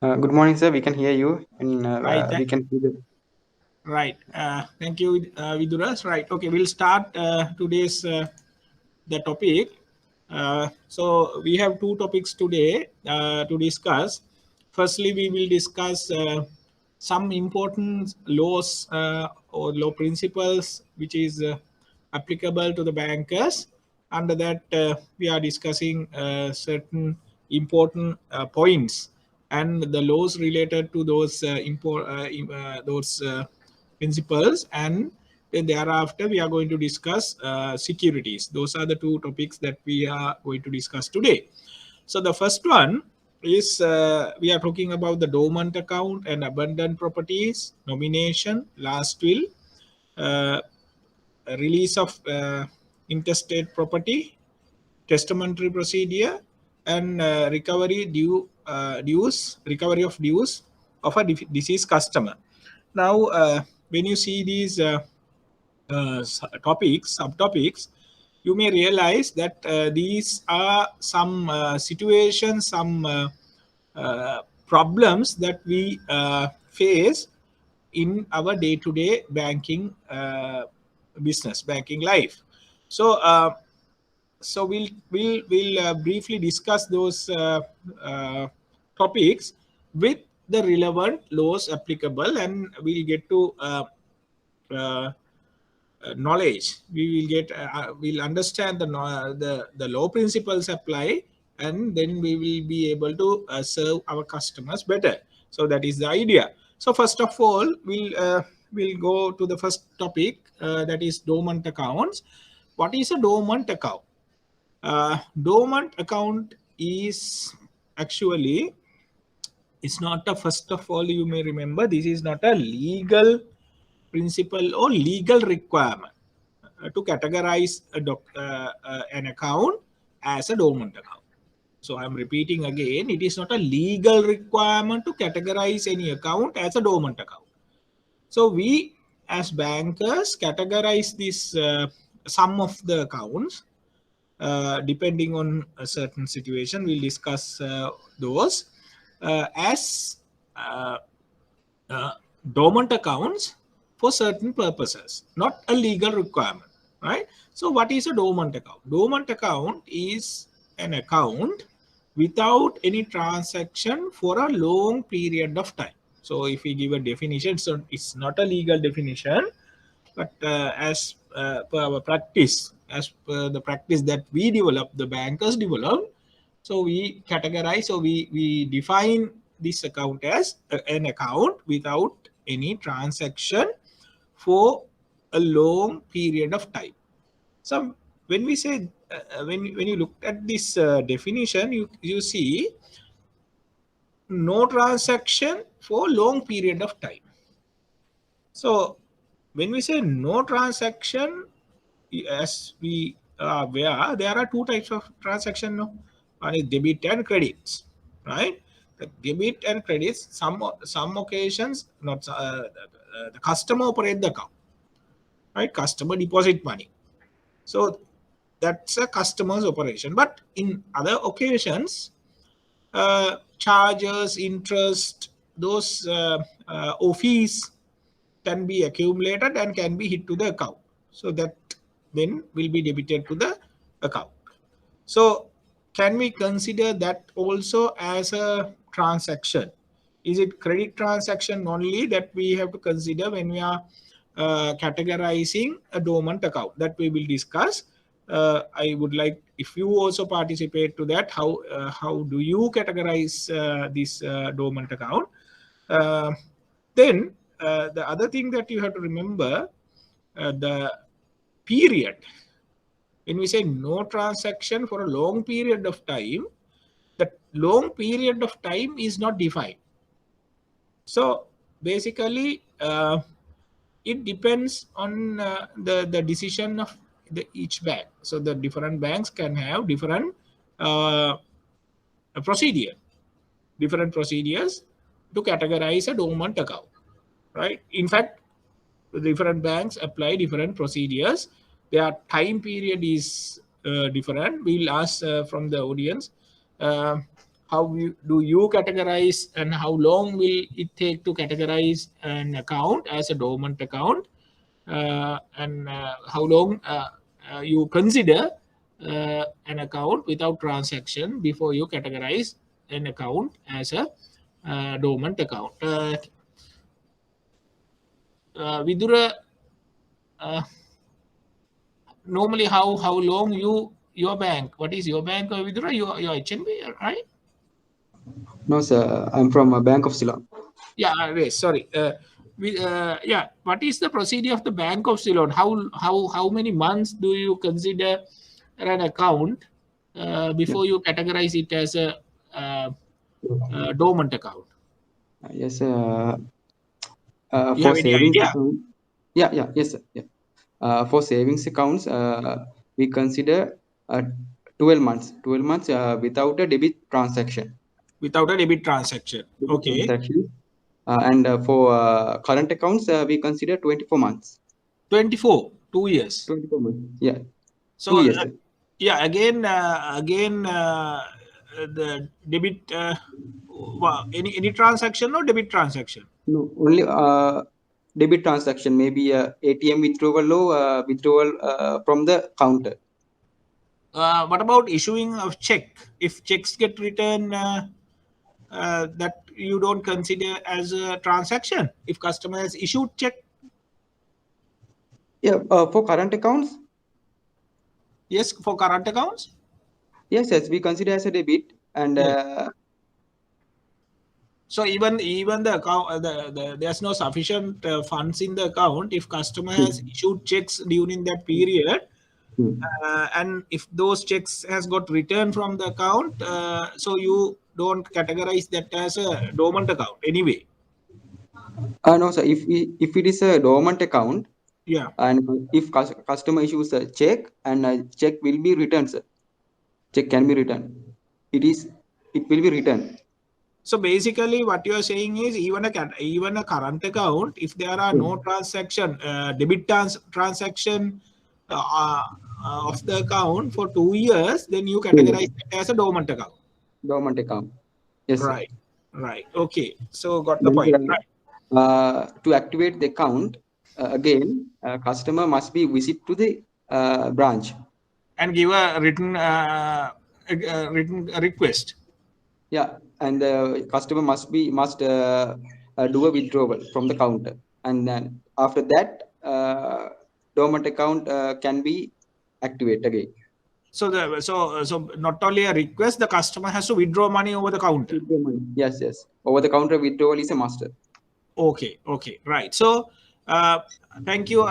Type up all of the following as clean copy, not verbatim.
Good morning, sir. We can hear you, and Right. we can see the. Right. Thank you, Viduras. Right. Okay. We'll start today's the topic. So we have two topics today to discuss. Firstly, we will discuss some important laws or law principles which is applicable to the bankers. Under that, we are discussing certain important points and the laws related to those principles, and then thereafter we are going to discuss securities. Those are the two topics that we are going to discuss today. So the first one is we are talking about the dormant account and abandoned properties, nomination, last will, uh, release of intestate property, testamentary procedure, and recovery of dues of a deceased customer. Now, when you see these subtopics, you may realize that these are some situations, some problems that we face in our day-to-day banking business, banking life. So, we'll briefly discuss those topics with the relevant laws applicable, and we'll get to uh, knowledge. We will get we'll understand the law principles apply, and then we will be able to serve our customers better. So that is the idea. So first of all, we'll go to the first topic, that is dormant accounts. What is a dormant account? Dormant account is actually, it's not a, first of all, you may remember, this is not a legal principle or legal requirement to categorize an account as a dormant account. So I'm repeating again, it is not a legal requirement to categorize any account as a dormant account. So we as bankers categorize this some of the accounts depending on a certain situation. We'll discuss those as uh, uh, dormant accounts for certain purposes, not a legal requirement, right? So, what is a dormant account? Dormant account is an account without any transaction for a long period of time. So, if we give a definition, so it's not a legal definition, but as per our practice, as per the practice that we develop, the bankers develop, so we categorize, so we define this account as an account without any transaction for a long period of time. So when we say when you look at this definition, you see no transaction for long period of time. So when we say no transaction, as we are aware, there are two types of transaction. No? One is debit and credits, right? The debit and credits, some occasions, not the customer operate the account, right? Customer deposit money. So that's a customer's operation. But in other occasions, charges, interest, those fees can be accumulated and can be hit to the account. So that then will be debited to the account. So can we consider that also as a transaction? Is it credit transaction only that we have to consider when we are categorizing a dormant account? That we will discuss. I would like if you also participate to that. How do you categorize this dormant account? Uh, then the other thing that you have to remember, the period. When we say no transaction for a long period of time, that long period of time is not defined. So basically, it depends on the decision of each bank. So the different banks can have different uh, procedure, different procedures to categorize a dormant account, right? In fact, different banks apply different procedures. Their time period is different. We'll ask from the audience, uh, do you categorize, and how long will it take to categorize an account as a dormant account, and how long you consider an account without transaction before you categorize an account as a dormant account. Vidura, normally how long your bank? What is your bank, Vidura? Your HNB, right? No, sir. I'm from Bank of Ceylon. Yeah, yes, sorry. Yeah, what is the procedure of the Bank of Ceylon? How many months do you consider an account Yeah. before you categorize it as a dormant account? Yes. You For have any savings idea? account. Yeah. Yeah. Yes, sir. Yeah. For savings accounts, we consider 12 months. 12 months without a debit transaction. Without a debit transaction. Debit Okay. transaction. And for current accounts, we consider 24 months. 24, 2 years. 24 months. Yeah. So 2 years, sir. yeah, again, the debit. Any transaction or debit transaction? No, only debit transaction, maybe ATM withdrawal or withdrawal from the counter. What about issuing of check? If checks get returned, that you don't consider as a transaction. If customer has issued check, Yeah, for current accounts, yes, for current accounts, yes, yes, we consider as a debit. And yes. So even the account, there's no sufficient funds in the account. If customer has issued checks during that period, and if those checks has got returned from the account, so you don't categorize that as a dormant account anyway. No, sir, if it is a dormant account, Yeah. and if customer issues a check, and check will be returned, sir. Check can be returned. It will be returned. So basically, what you are saying is even a current account, if there are no transaction, debit transaction of the account for 2 years, then you categorize it as a dormant account. Dormant account. Yes, sir. Right. Right. Okay. So got the Then, point. Right. to activate the account, again, customer must be visit to the branch. And give a written request. Yeah, and the customer must do a withdrawal from the counter, and then after that, dormant account can be activated again. So not only a request, the customer has to withdraw money over the counter. Withdraw money. Yes, yes. Over the counter withdrawal is a must. Okay, okay, right. So thank you,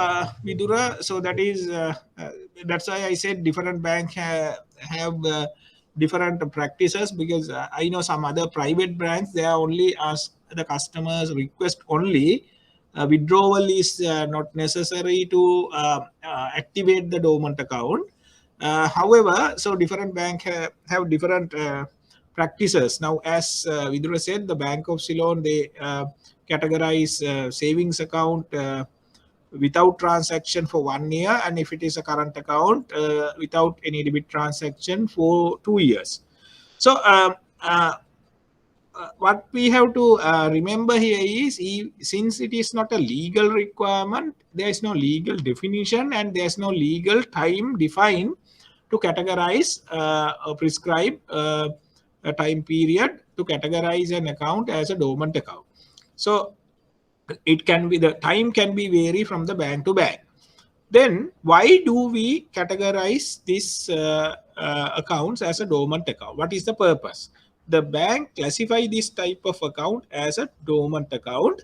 Vidura. So that's why I said different banks have different practices, because I know some other private banks, they are only ask the customers request only. Withdrawal is not necessary to activate the dormant account. However, so different bank have different practices. Now, as Vidura said, the Bank of Ceylon, they categorize savings account without transaction for 1 year, and if it is a current account, without any debit transaction for 2 years. So what we have to remember here is, since it is not a legal requirement, there is no legal definition and there is no legal time defined to categorize or prescribe a time period to categorize an account as a dormant account. So it can be, the time can be vary from the bank to bank. Then why do we categorize these accounts as a dormant account? What is the purpose? The bank classify this type of account as a dormant account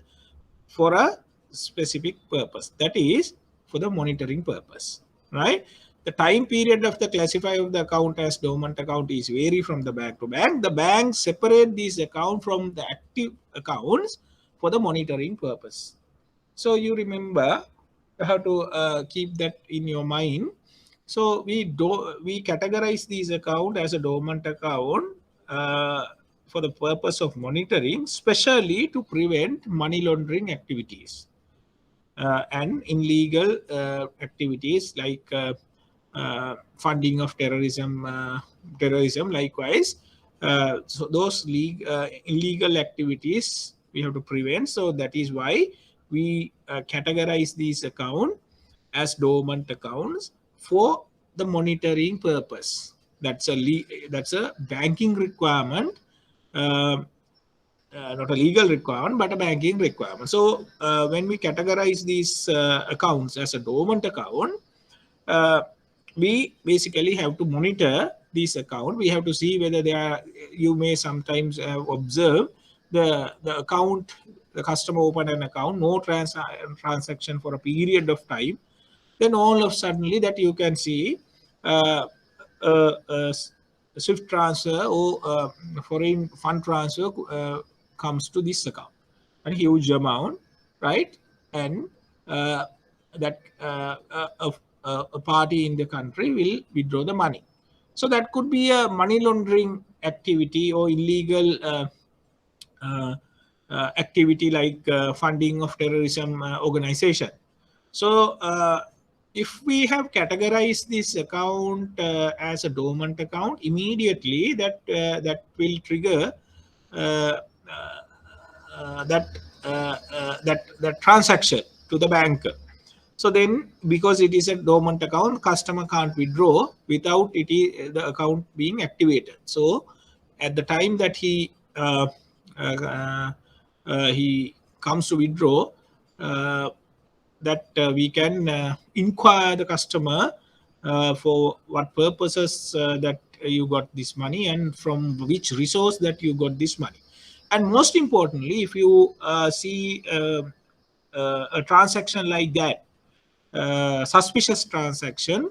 for a specific purpose, that is for the monitoring purpose, right? The time period of the classify of the account as dormant account is vary from the bank to bank. The bank separate these account from the active accounts for the monitoring purpose. So you remember, you have to keep that in your mind. So we categorize these account as a dormant account for the purpose of monitoring, especially to prevent money laundering activities and illegal activities like funding of terrorism. Terrorism, likewise, So those illegal activities we have to prevent. So that is why we categorize these accounts as dormant accounts for the monitoring purpose. That's a banking requirement, not a legal requirement, but a banking requirement. So when we categorize these accounts as a dormant account, uh, we basically have to monitor this account. We have to see whether they are. You may sometimes observe the account. The customer opened an account, no transaction for a period of time. Then all of suddenly that you can see uh, swift transfer or foreign fund transfer comes to this account, a huge amount, right? And that a party in the country will withdraw the money. So that could be a money laundering activity or illegal uh, activity like funding of terrorism organization. So if we have categorized this account as a dormant account, immediately that will trigger uh, that transaction to the banker. So then, because it is a dormant account, customer can't withdraw without the account being activated. So at the time that he comes to withdraw, that we can inquire the customer for what purposes that you got this money and from which resource that you got this money. And most importantly, if you see a transaction like that, suspicious transaction,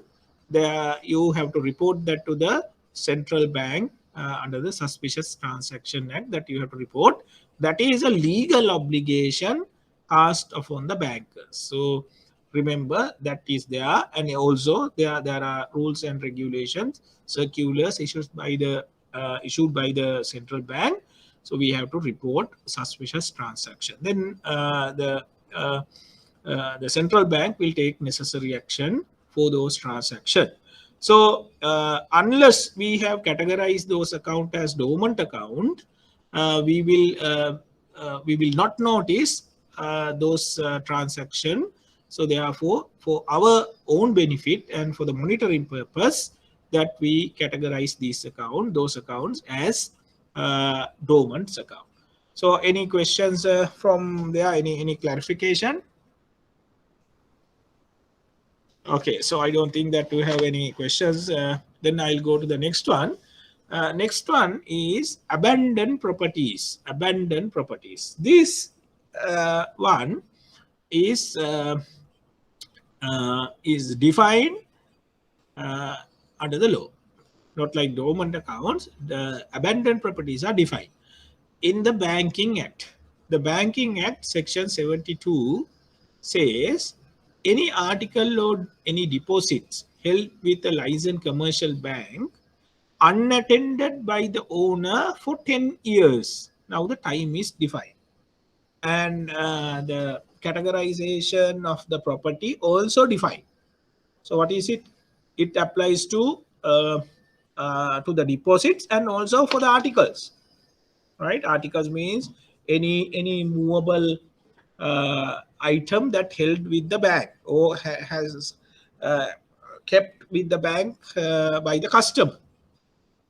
there you have to report that to the central bank under the Suspicious Transaction Act, that you have to report. That is a legal obligation cast upon the bankers. So remember that is there. And also there are rules and regulations, circulars issued by the central bank. So we have to report suspicious transaction. Then the central bank will take necessary action for those transactions. So unless we have categorized those account as dormant account, we will not notice those transaction. So therefore, for our own benefit and for the monitoring purpose, that we categorize those accounts as dormant account. So any questions from there? Any clarification? Okay, so I don't think that we have any questions. Then I'll go to the next one. Next one is abandoned properties. Abandoned properties. This one is defined under the law, not like dormant accounts. The abandoned properties are defined in the Banking Act. The Banking Act, Section 72, says any article or any deposits held with a licensed commercial bank unattended by the owner for 10 years. Now the time is defined. And the categorization of the property also defined. So what is it? It applies to the deposits and also for the articles. Right? Articles means any movable item that held with the bank or has kept with the bank by the customer.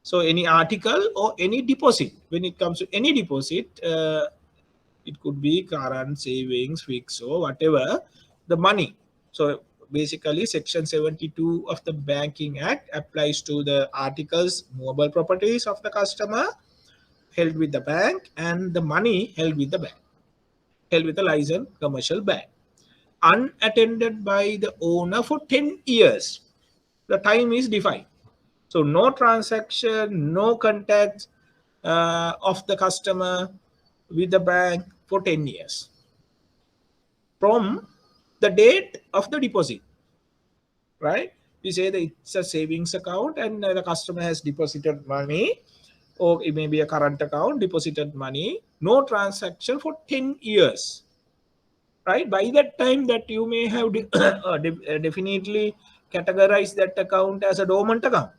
So any article or any deposit. When it comes to any deposit, it could be current, savings, fixed, or whatever the money. So basically, Section 72 of the Banking Act applies to the articles, movable properties of the customer held with the bank and the money held with the bank, held with a licensed commercial bank, unattended by the owner for 10 years. The time is defined. So no transaction, no contact of the customer with the bank for 10 years from the date of the deposit, right? We say that it's a savings account and the customer has deposited money, or it may be a current account, deposited money, no transaction for 10 years, right? By that time that you may have definitely categorized that account as a dormant account.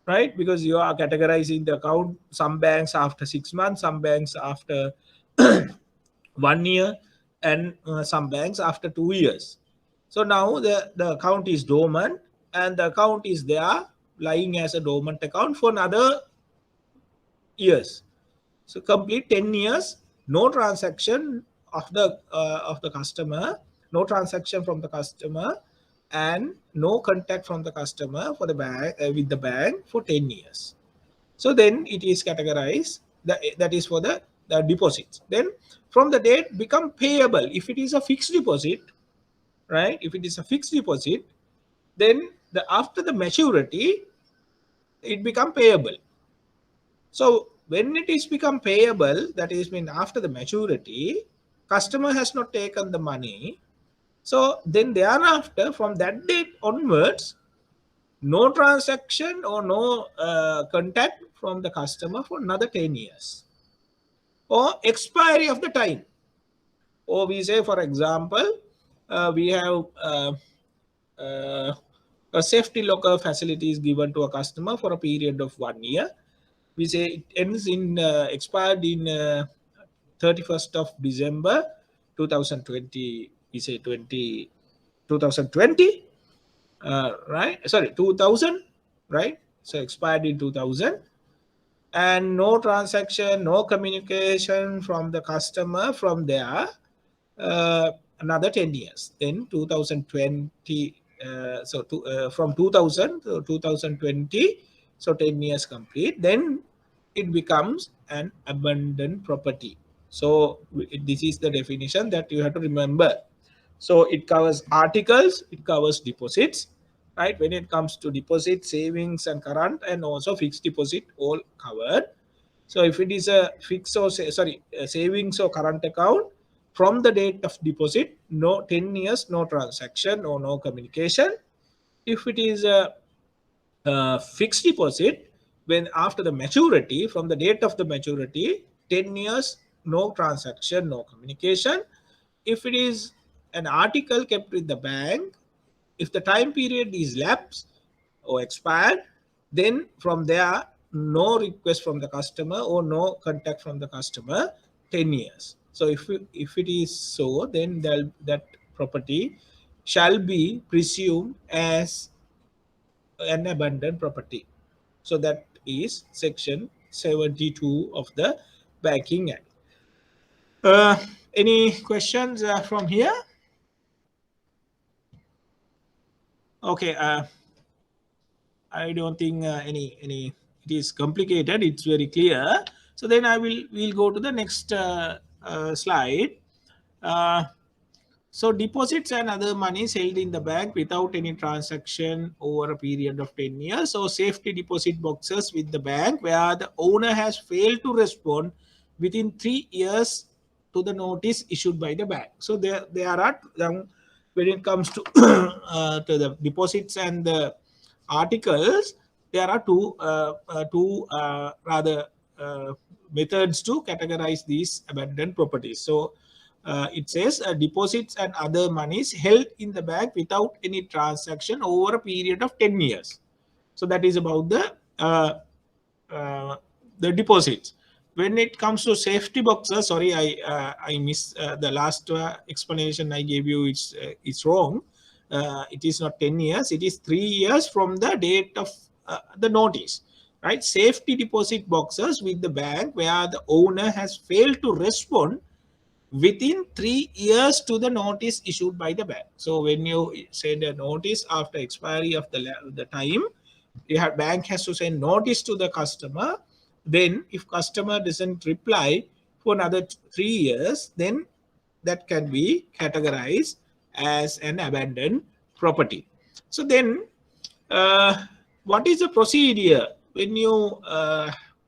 right? Because you are categorizing the account, some banks after 6 months, some banks after 1 year, and some banks after 2 years. So now the account is dormant, and the account is there lying as a dormant account for another years. So complete 10 years, no transaction of the customer, no transaction from the customer, and no contact from the customer for the bank with the bank for 10 years. So then it is categorized, that is for the deposits. Then from the date become payable. If it is a fixed deposit, right? If it is a fixed deposit, then after the maturity, it become payable. So when it is become payable, that is mean after the maturity, customer has not taken the money. So then thereafter, from that date onwards, no transaction or no contact from the customer for another 10 years. Or expiry of the time. Or we say, for example, we have a safety locker facility is given to a customer for a period of 1 year. We say it ends in expired in 31st of December 2020. We say 2020, right? Sorry, 2000, right? So expired in 2000, and no transaction, no communication from the customer from there, another 10 years. Then 2020, from 2000 to 2020, so 10 years complete, then it becomes an abandoned property. So this is the definition that you have to remember. So it covers articles, it covers deposits, right? When it comes to deposit, savings, and current, and also fixed deposit, all covered. So if it is a fixed or savings or current account, from the date of deposit, no 10 years, no transaction or no communication. If it is a fixed deposit, when after the maturity, from the date of the maturity, 10 years, no transaction, no communication. If it is an article kept with the bank, if the time period is lapsed or expired, then from there, no request from the customer or no contact from the customer, 10 years. So if it is so, then that property shall be presumed as an abandoned property. So that is section 72 of the Banking Act. Any questions from here? Okay. I don't think any. It is complicated. It's very clear. So then we'll go to the next slide. Uh, So deposits and other monies held in the bank without any transaction over a period of 10 years. So safety deposit boxes with the bank where the owner has failed to respond within 3 years to the notice issued by the bank. So there are, when it comes to, to the deposits and the articles, there are two rather methods to categorize these abandoned properties. So it says deposits and other monies held in the bank without any transaction over a period of 10 years. So that is about the deposits. When it comes to safety boxes, sorry, I missed the last explanation I gave you. It's wrong. It is not 10 years. It is 3 years from the date of the notice, right? Safety deposit boxes with the bank where the owner has failed to respond within 3 years to the notice issued by the bank. So when you send a notice after expiry of the time, bank has to send notice to the customer. Then if customer doesn't reply for another 3 years, then that can be categorized as an abandoned property. So then what is the procedure when you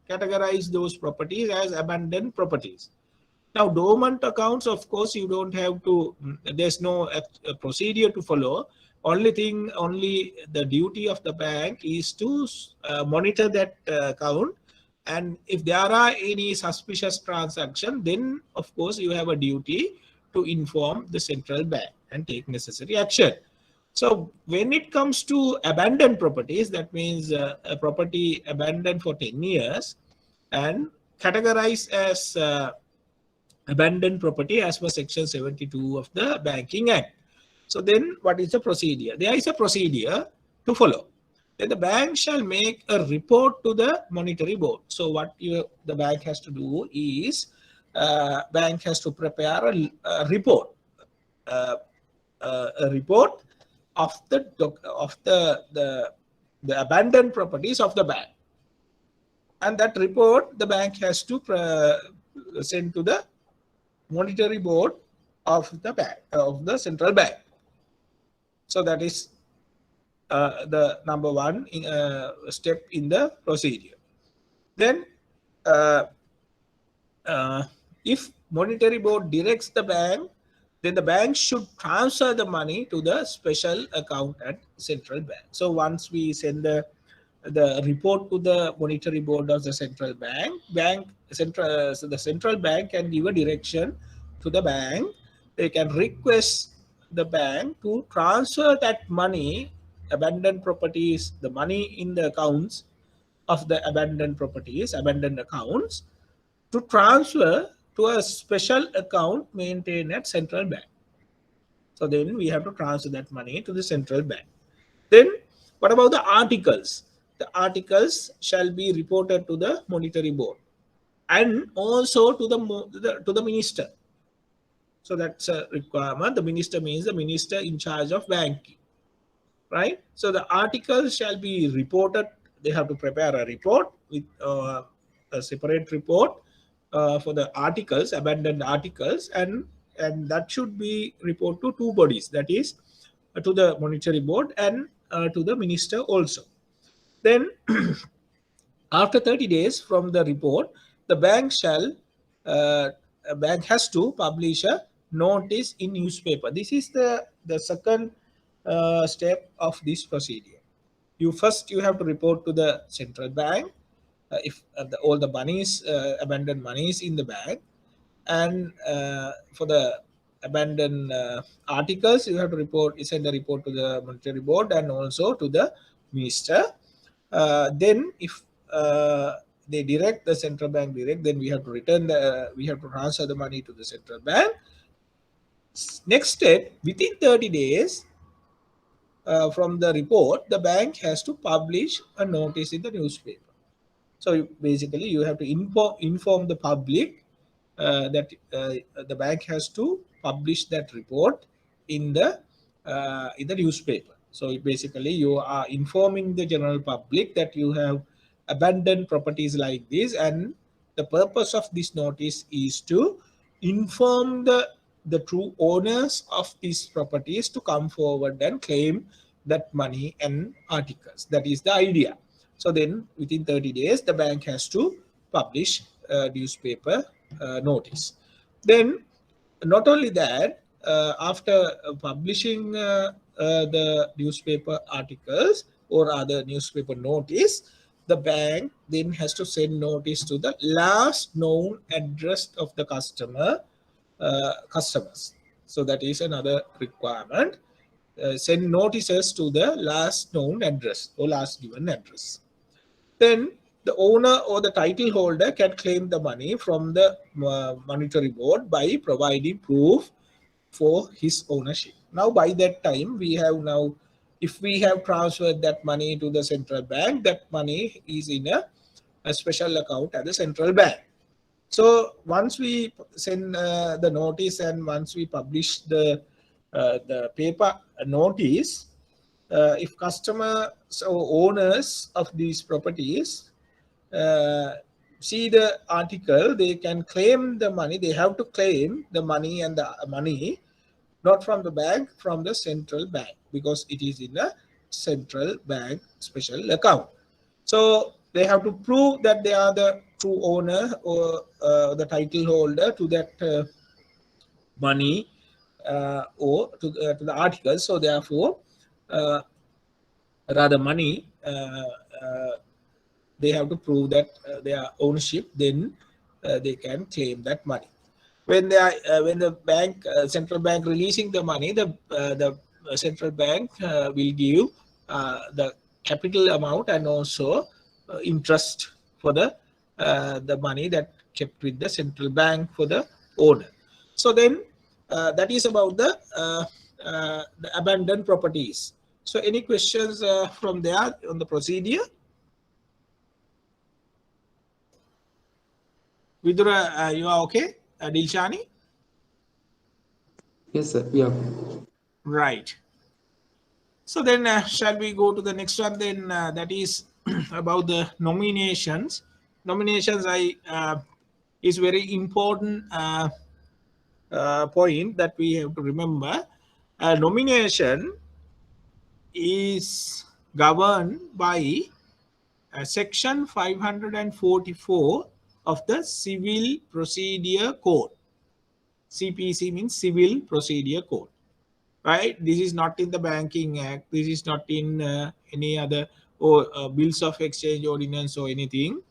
categorize those properties as abandoned properties? Now, dormant accounts, of course, you don't have to, there's no procedure to follow. Only the duty of the bank is to monitor that account. And if there are any suspicious transaction, then of course you have a duty to inform the central bank and take necessary action. So when it comes to abandoned properties, that means a property abandoned for 10 years and categorized as abandoned property as per section 72 of the Banking Act. So then what is the procedure? There is a procedure to follow. Then the bank shall make a report to the monetary board. So what the bank has to do is bank has to prepare a report, uh, a report of the abandoned properties of the bank, and that report the bank has to send to the monetary board of the bank, of the central bank. So that is the number one step in the procedure. Then if monetary board directs the bank, then the bank should transfer the money to the special account at central bank. So once we send the report to the monetary board of the central bank, so the central bank can give a direction to the bank. They can request the bank to transfer that money, abandoned properties, the money in the accounts of the abandoned properties, abandoned accounts, to transfer to a special account maintained at central bank. So then we have to transfer that money to the central bank. Then what about the articles? The articles shall be reported to the monetary board and also to the minister. So that's a requirement. The minister means the minister in charge of banking, right? So the articles shall be reported. They have to prepare a report with a separate report for the articles, abandoned articles, and that should be reported to two bodies, that is to the monetary board and to the minister also. Then after 30 days from the report, the bank a bank has to publish a notice in newspaper. This is the second step of this procedure. You have to report to the central bank if all the monies, abandoned monies in the bank, and for the abandoned articles, you have to send a report to the monetary board and also to the minister. Then if they direct, the central bank direct, then we have to we have to transfer the money to the central bank. Next step, within 30 days from the report, the bank has to publish a notice in the newspaper. So basically, you have to inform the public that the bank has to publish that report in the newspaper. So basically, you are informing the general public that you have abandoned properties like this, and the purpose of this notice is to inform the true owners of these properties to come forward and claim that money and articles. That is the idea. So then within 30 days, the bank has to publish a newspaper notice. Then not only that, after publishing the newspaper articles or other newspaper notice, the bank then has to send notice to the last known address of the customers. So that is another requirement. Send notices to the last known address or last given address. Then the owner or the title holder can claim the money from the monetary board by providing proof for his ownership. Now, by that time, if we have transferred that money to the central bank, that money is in a special account at the central bank. So once we send the notice and once we publish the paper notice, if customers or owners of these properties see the article, they can claim the money. They have to claim the money and the money not from the bank, from the central bank, because it is in a central bank special account. So they have to prove that they are the true owner or the title holder to that money or to the articles. So therefore, rather money, they have to prove that their ownership, then they can claim that money. When the bank, central bank releasing the money, the central bank will give the capital amount and also interest for the money that kept with the central bank for the owner. So then that is about the abandoned properties. So any questions from there on the procedure? Vidura, you are okay? Dilshani? Yes, sir. Yeah. Right. So then shall we go to the next one then that is about the nominations. Nominations is very important point that we have to remember. Nomination is governed by section 544 of the Civil Procedure Code. CPC means Civil Procedure Code. Right, this is not in the Banking Act, this is not in any other bills of exchange ordinance or anything,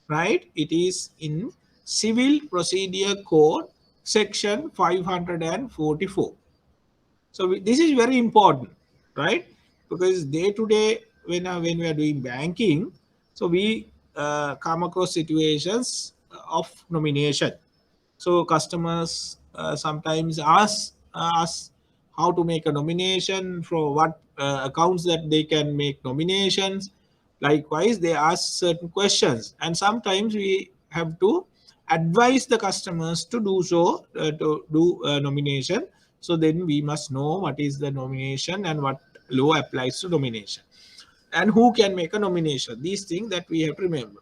right? It is in Civil Procedure Code section 544. So this is very important, right? Because day to day when we are doing banking, so we come across situations of nomination. So customers sometimes ask us how to make a nomination, for what accounts that they can make nominations. Likewise, they ask certain questions, and sometimes we have to advise the customers to do so, to do a nomination. So then we must know what is the nomination and what law applies to nomination, and who can make a nomination. These things that we have to remember.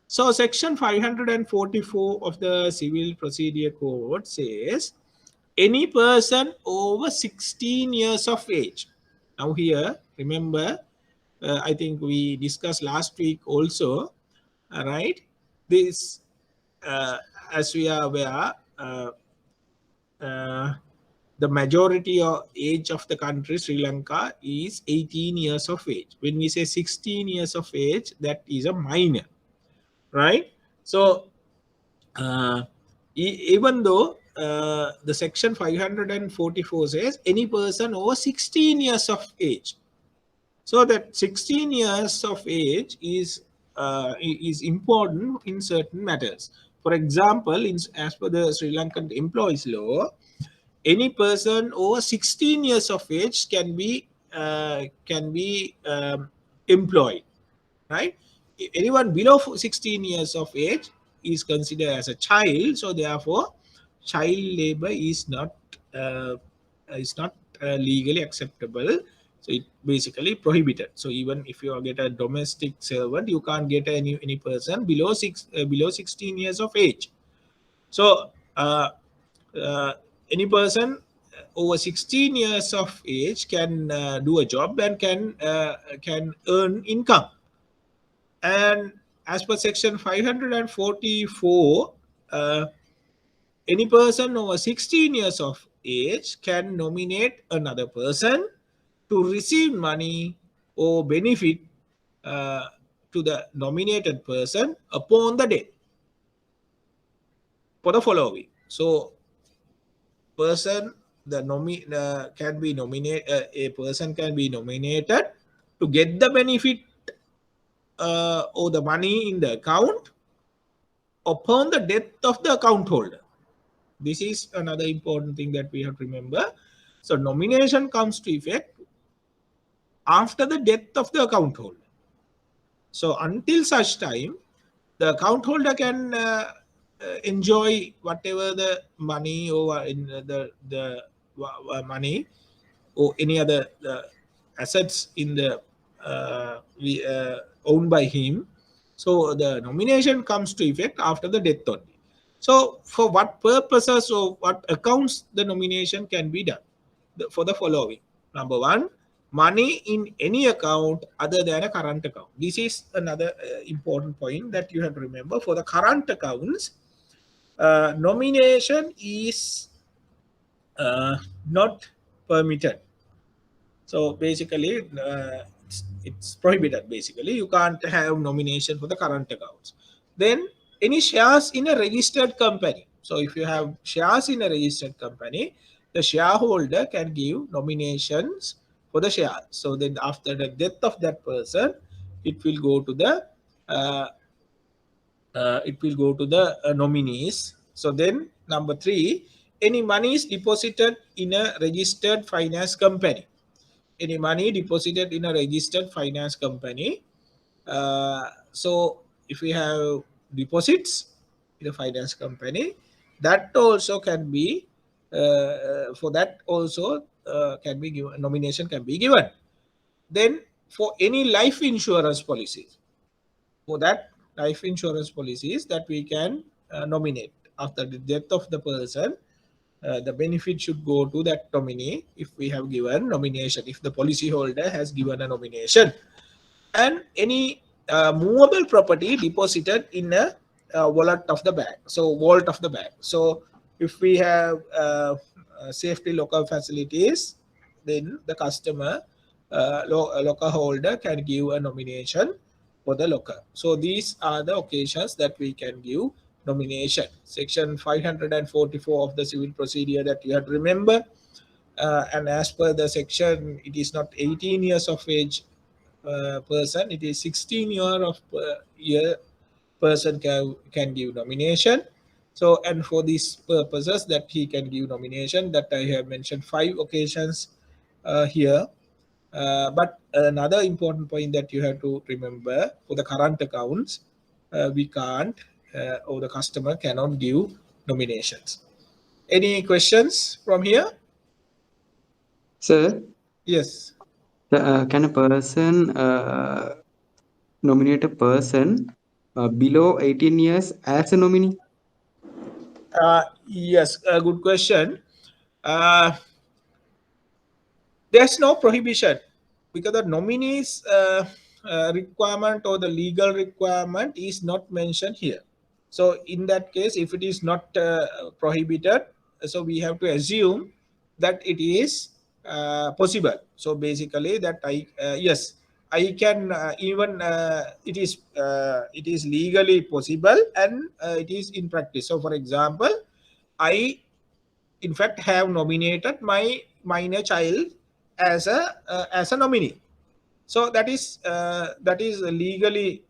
So section 544 of the Civil Procedure Code says any person over 16 years of age. Now here, remember, I think we discussed last week also, right? This, as we are aware, the majority of age of the country, Sri Lanka, is 18 years of age. When we say 16 years of age, that is a minor, right? So even though the section 544 says any person over 16 years of age, so that 16 years of age is important in certain matters. For example, as per the Sri Lankan employees law, any person over 16 years of age can be employed, right? Anyone below 16 years of age is considered as a child, so therefore child labor is not legally acceptable, so it basically prohibited. So even if you get a domestic servant, you can't get any person below 16 years of age. So uh, any person over 16 years of age can do a job and can earn income. And as per section 544, any person over 16 years of age can nominate another person to receive money or benefit to the nominated person upon the death for the following. So person can be nominated, a person can be nominated to get the benefit or the money in the account upon the death of the account holder. This is another important thing that we have to remember. So nomination comes to effect after the death of the account holder. So until such time, the account holder can enjoy whatever the money or in the money or any other assets in the owned by him. So the nomination comes to effect after the death only. So for what purposes or what accounts the nomination can be done? For the following. Number one, money in any account other than a current account. This is another important point that you have to remember. For the current accounts, nomination is not permitted. So basically, it's prohibited. Basically, you can't have nomination for the current accounts. Then any shares in a registered company. So if you have shares in a registered company, the shareholder can give nominations for the share. So then after the death of that person, it will go to the nominees. So then number 3, any money is deposited in a registered finance company. Any money deposited in a registered finance company. So if we have deposits in a finance company, that also can be for that also can be given, nomination can be given. Then for any life insurance policies, for that life insurance policies that we can nominate after the death of the person, the benefit should go to that nominee if we have given nomination, if the policyholder has given a nomination. And any movable property deposited in a wallet of the bank, so vault of the bank. So if we have safety local facilities, then the customer locker holder can give a nomination for the locker. So these are the occasions that we can give nomination. Section 544 of the civil procedure that you have to remember. And as per the section, it is not 18 years of age person, it is 16 year person can give nomination. So, and for these purposes that he can give nomination, that I have mentioned 5 occasions here. But another important point that you have to remember, for the current accounts, we can't or the customer cannot give nominations. Any questions from here? Sir, Yes. can a person nominate a person below 18 years as a nominee? Yes, a good question. Uh, there's no prohibition because the nominee's requirement or the legal requirement is not mentioned here. So in that case, if it is not prohibited, so we have to assume that it is possible. So basically, that yes, I can even it is legally possible, and it is in practice. So for example, I in fact have nominated my minor child as a nominee. So that is legally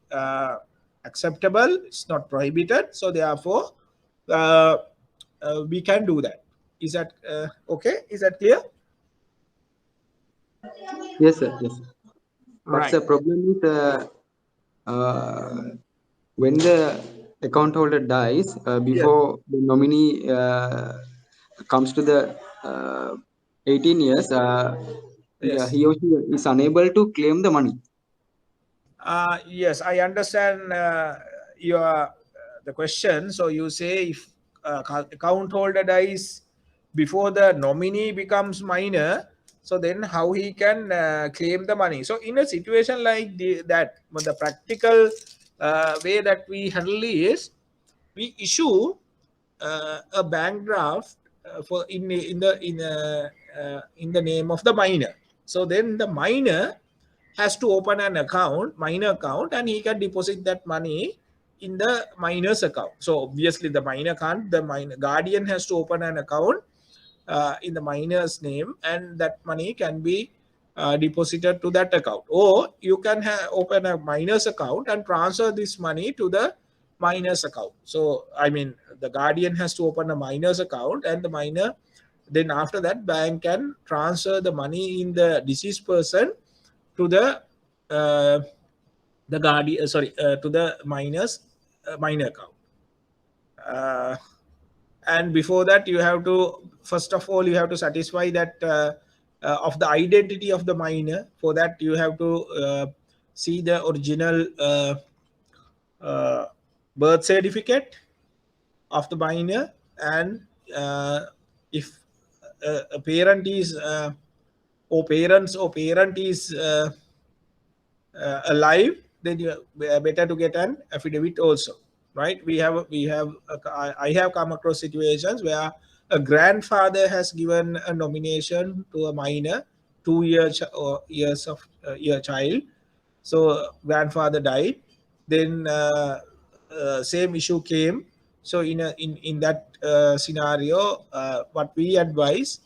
acceptable. It's not prohibited. So therefore, uh, we can do that. Is that okay? Is that clear? Yes, sir. Yes, sir. But Right. the problem is uh, when the account holder dies Yes. before the nominee comes to the 18 years, yeah, Yes. he or she is unable to claim the money. Yes, I understand your the question. So you say if account holder dies before the nominee becomes minor, so then how he can claim the money? So in a situation like that, but the practical way that we handle is we issue a bank draft for in the name of the minor. So then the minor has to open an account, minor account, and he can deposit that money in the minor's account. So obviously the minor can't. The minor guardian has to open an account in the minor's name, and that money can be deposited to that account. Or you can open a minor's account and transfer this money to the minor's account. So I mean, the guardian has to open a minor's account, and the minor, then after that, bank can transfer the money in the deceased person to the guardian. Sorry, to the minor's minor account. Uh, and before that, you have to, first of all, you have to satisfy that of the identity of the minor. For that, you have to see the original uh, birth certificate of the minor, and if a parent is or parent is alive, then you better to get an affidavit also, right? I have come across situations where a grandfather has given a nomination to a minor 2 years or years of year child. So grandfather died, then same issue came. So in that scenario, what we advise,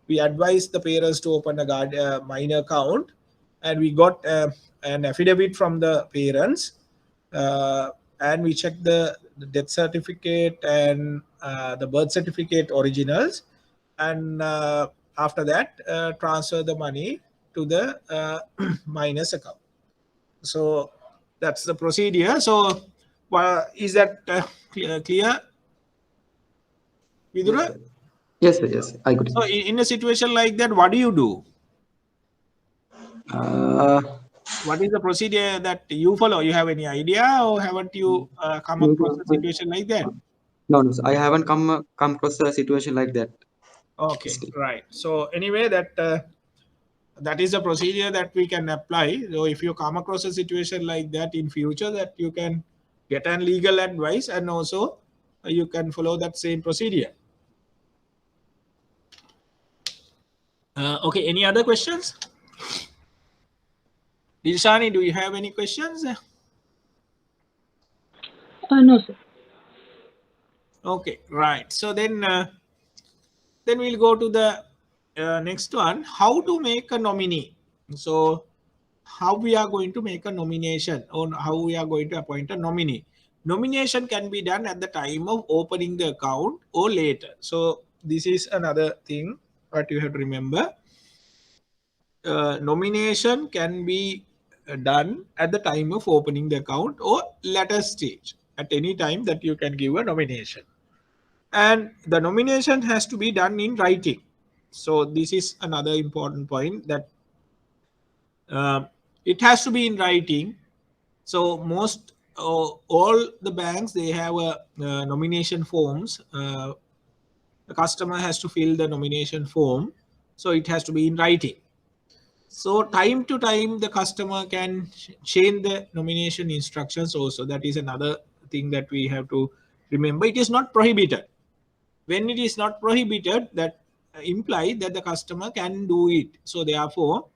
we advised the parents to open a minor account, and we got an affidavit from the parents, and we checked the death certificate and the birth certificate originals, and after that transfer the money to the minor's account. So that's the procedure. So is that clear, Yes, Vidura? sir. Yes, sir. Yes, I got So it. in a situation like that, what do you do? Uh, What is the procedure that you follow? You have any idea, or haven't you come across a situation like that? no, no, sir. I haven't come across a situation like that. Okay, Still. right. So anyway, that is a procedure that we can apply. So if you come across a situation like that in future, that you can get an legal advice, and also you can follow that same procedure. Okay, any other questions? Dilshani, do you have any questions? No, sir. Okay, right. So then we'll go to the next one, how to make a nominee. So how we are going to make a nomination, or how we are going to appoint a nominee. Nomination can be done at the time of opening the account or later. So this is another thing that you have to remember. Nomination can be done at the time of opening the account or later stage, at any time that you can give a nomination, and the nomination has to be done in writing. So this is another important point, that it has to be in writing. So most all the banks, they have a nomination forms. The customer has to fill the nomination form, so it has to be in writing. So time to time the customer can change the nomination instructions also. That is another thing that we have to remember. It is not prohibited. When it is not prohibited, that implies that the customer can do it. So therefore,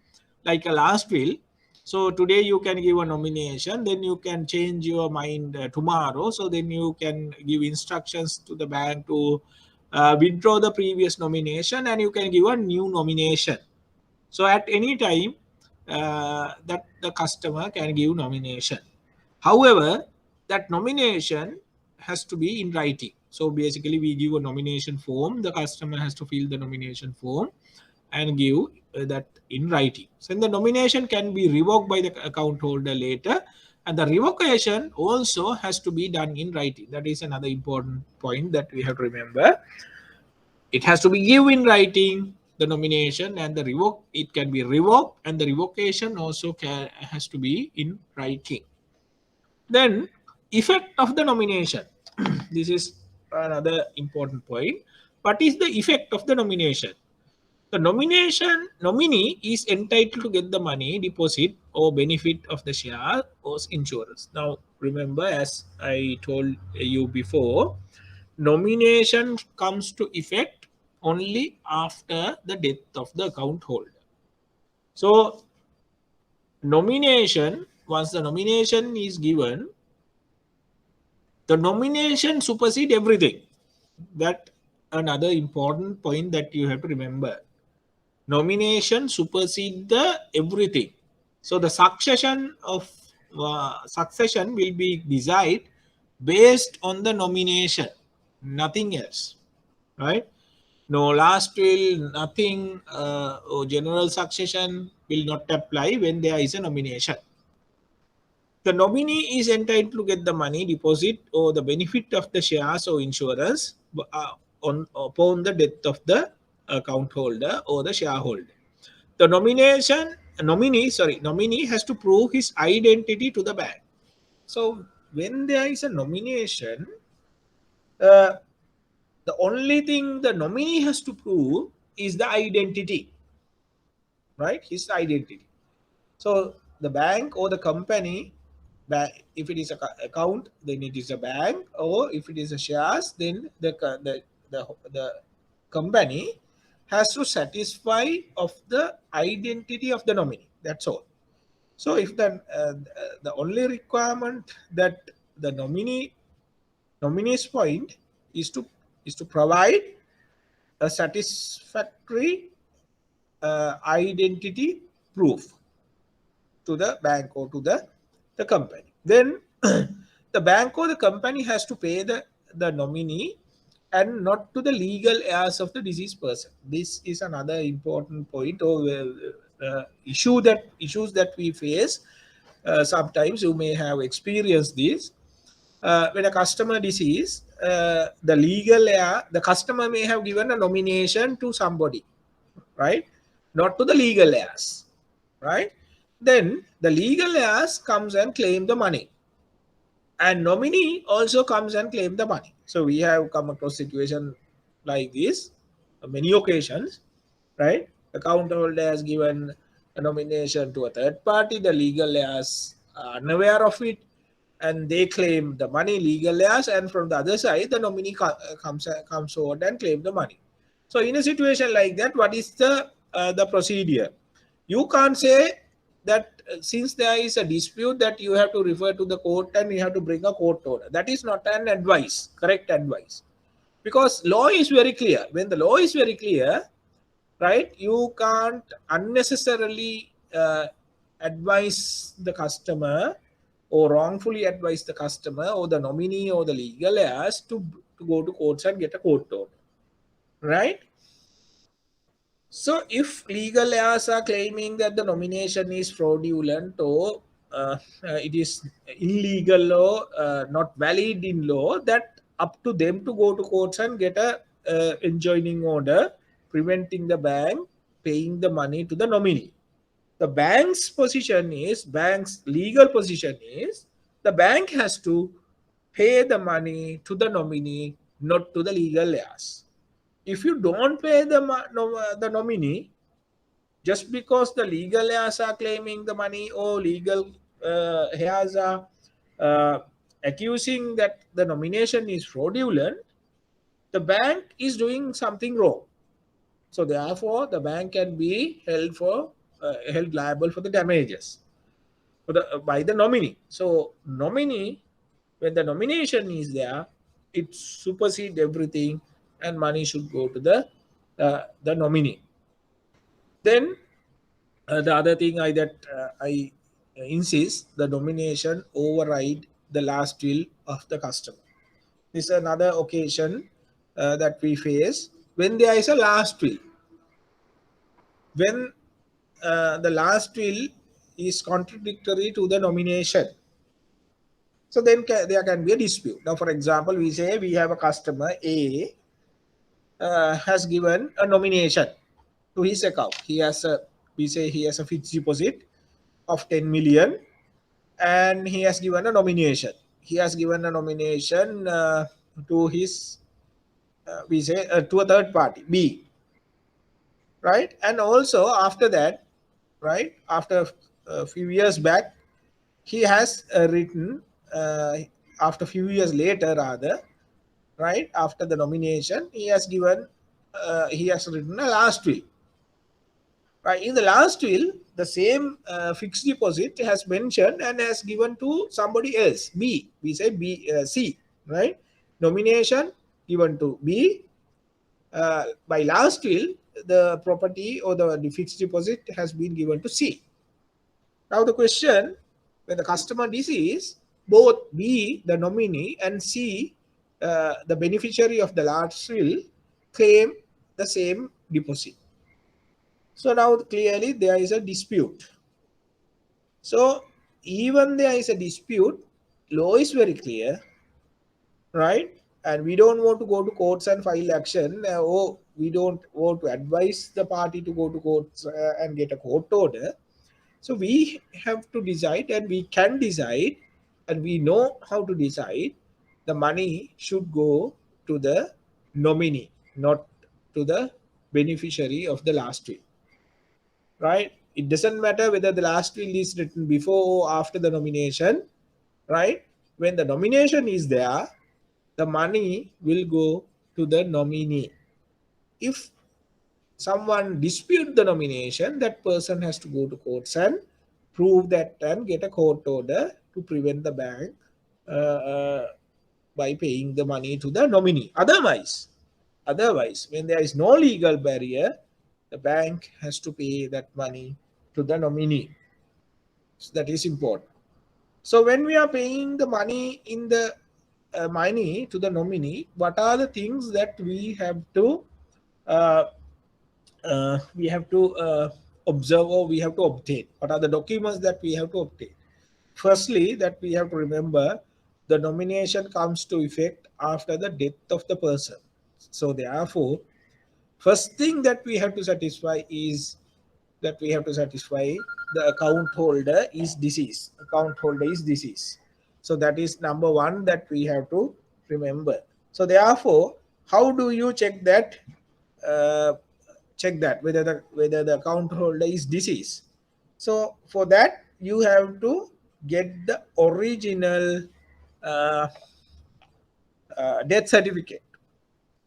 like a last will, so today you can give a nomination, then you can change your mind tomorrow. So then you can give instructions to the bank to withdraw the previous nomination, and you can give a new nomination. So at any time that the customer can give nomination. However, that nomination has to be in writing. So basically, we give a nomination form. The customer has to fill the nomination form and give that in writing. So the nomination can be revoked by the account holder later, and the revocation also has to be done in writing. That is another important point that we have to remember. It has to be given in writing, the nomination, and the revoke. It can be revoked, and the revocation also has to be in writing. Then effect of the nomination. This is another important point. What is the effect of the nomination? The nominee is entitled to get the money, deposit, or benefit of the share or insurance. Now remember, as I told you before, nomination comes to effect only after the death of the account holder. So nomination, once the nomination is given, the nomination supersedes everything. That another important point that you have to remember. Nomination supersedes the everything. So the succession will be decided based on the nomination, nothing else, right? No last will, nothing, or general succession will not apply when there is a nomination. The nominee is entitled to get the money, deposit, or the benefit of the shares or insurance upon the death of the account holder or the shareholder. The nominee has to prove his identity to the bank. So when there is a nomination, uh, the only thing the nominee has to prove is the identity, right? His identity. So the bank or the company, if it is a account, then it is a bank, or if it is a shares, then the company has to satisfy of the identity of the nominee. That's all. So if the only requirement that the nominee's point is to provide a satisfactory identity proof to the bank or to the company. Then the bank or the company has to pay the nominee and not to the legal heirs of the deceased person. This is another important point or issues that we face. Sometimes you may have experienced this. When a customer deceased, the legal heir, the customer may have given a nomination to somebody, right? Not to the legal heirs, right? Then the legal heirs comes and claim the money, and nominee also comes and claim the money. So we have come across situation like this many occasions, right? The account holder has given a nomination to a third party, the legal heirs are unaware of it, and they claim the money, legal heirs, and from the other side the nominee comes forward and claim the money. So in a situation like that, what is the procedure? You can't say that since there is a dispute that you have to refer to the court and you have to bring a court order. That is not an advice, correct advice, because law is very clear. When the law is very clear, right, you can't unnecessarily advise the customer or wrongfully advise the customer or the nominee or the legal heirs to go to courts and get a court order, right? So if legal heirs are claiming that the nomination is fraudulent or it is illegal or not valid in law, that up to them to go to courts and get a enjoining order preventing the bank paying the money to the nominee. The bank's legal position is the bank has to pay the money to the nominee, not to the legal heirs. If you don't pay the nominee, just because the legal heirs are claiming the money or legal heirs are uh, accusing that the nomination is fraudulent, the bank is doing something wrong. So therefore, the bank can be held liable for the damages by the nominee. So nominee, when the nomination is there, it supersedes everything, and money should go to the nominee. Then the other thing I insist, the nomination override the last will of the customer. This is another occasion that we face when there is a last will. When the last will is contradictory to the nomination, so then there can be a dispute. Now, for example, we say we have a customer A has given a nomination to his account. We say he has a fixed deposit of 10 million, and he has given a nomination. He has given a nomination to his, we say, to a third party, B, right? And also after that, right, after a few years back, he has written, after a few years later rather, right, after the nomination, he has written a last will. Right, in the last will, the same fixed deposit has mentioned and has given to somebody else, B. We say C, right? Nomination given to B. By last will, the property or the fixed deposit has been given to C. Now the question, when the customer deceased, both B, the nominee, and C, the beneficiary of the last will, claim the same deposit. So now clearly there is a dispute. So even there is a dispute, law is very clear, right? And we don't want to go to courts and file action, or we don't want to advise the party to go to courts and get a court order. So we have to decide, and we can decide, and we know how to decide. The money should go to the nominee, not to the beneficiary of the last will. Right? It doesn't matter whether the last will is written before or after the nomination, right? When the nomination is there, the money will go to the nominee. If someone dispute the nomination, that person has to go to courts and prove that and get a court order to prevent the bank by paying the money to the nominee. Otherwise, when there is no legal barrier, the bank has to pay that money to the nominee. So that is important. So when we are paying the money in the money to the nominee, what are the things that uh, we have to observe, or we have to obtain? What are the documents that we have to obtain? Firstly, that we have to remember, the nomination comes to effect after the death of the person. So therefore, first thing that we have to satisfy is that we have to satisfy the account holder is deceased. Account holder is deceased. So that is number one that we have to remember. So therefore, how do you check that? Uh, Check that whether the account holder is deceased. So for that, you have to get the original uh, death certificate.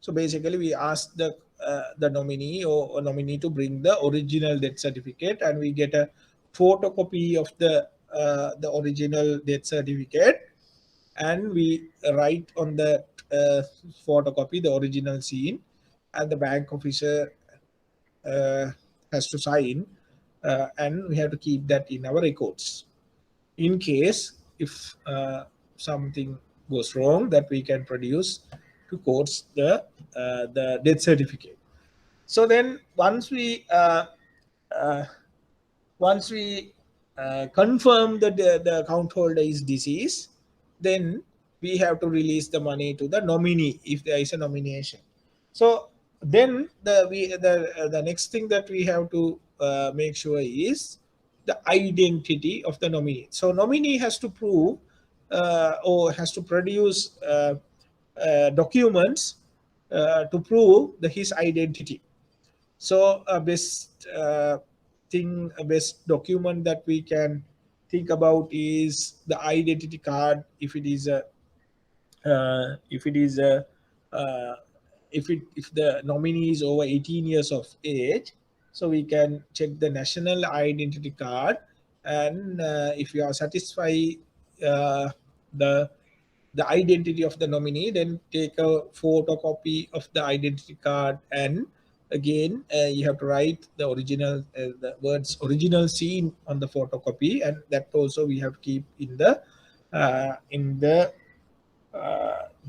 So basically, we ask the nominee or nominee to bring the original death certificate, and we get a photocopy of the original death certificate, and we write on the uh, photocopy the original scene, and the bank officer uh, has to sign, and we have to keep that in our records. In case if something goes wrong, that we can produce to courts the death certificate. So then uh, once we confirm that the account holder is deceased, then we have to release the money to the nominee if there is a nomination. So then the next thing that we have to make sure is the identity of the nominee. So nominee has to prove or has to produce documents to prove his identity. So a best document that we can think about is the identity card. If it is a uh, if the nominee is over 18 years of age, so we can check the national identity card, and if you are satisfied uh, the the identity of the nominee, then take a photocopy of the identity card, and again you have to write the words original scene on the photocopy, and that also we have to keep in the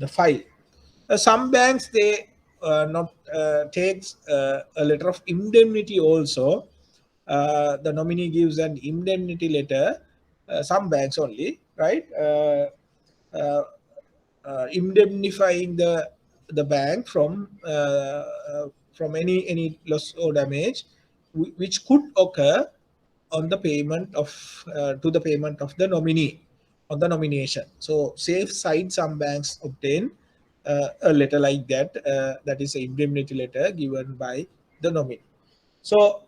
file. Some banks, they not takes a letter of indemnity also. The nominee gives an indemnity letter. Some banks only, right? Uh, Indemnifying the bank from any loss or damage which could occur on the payment of to the payment of the nominee on the nomination. So safe side, some banks obtain a letter like that, that is a indemnity letter given by the nominee. So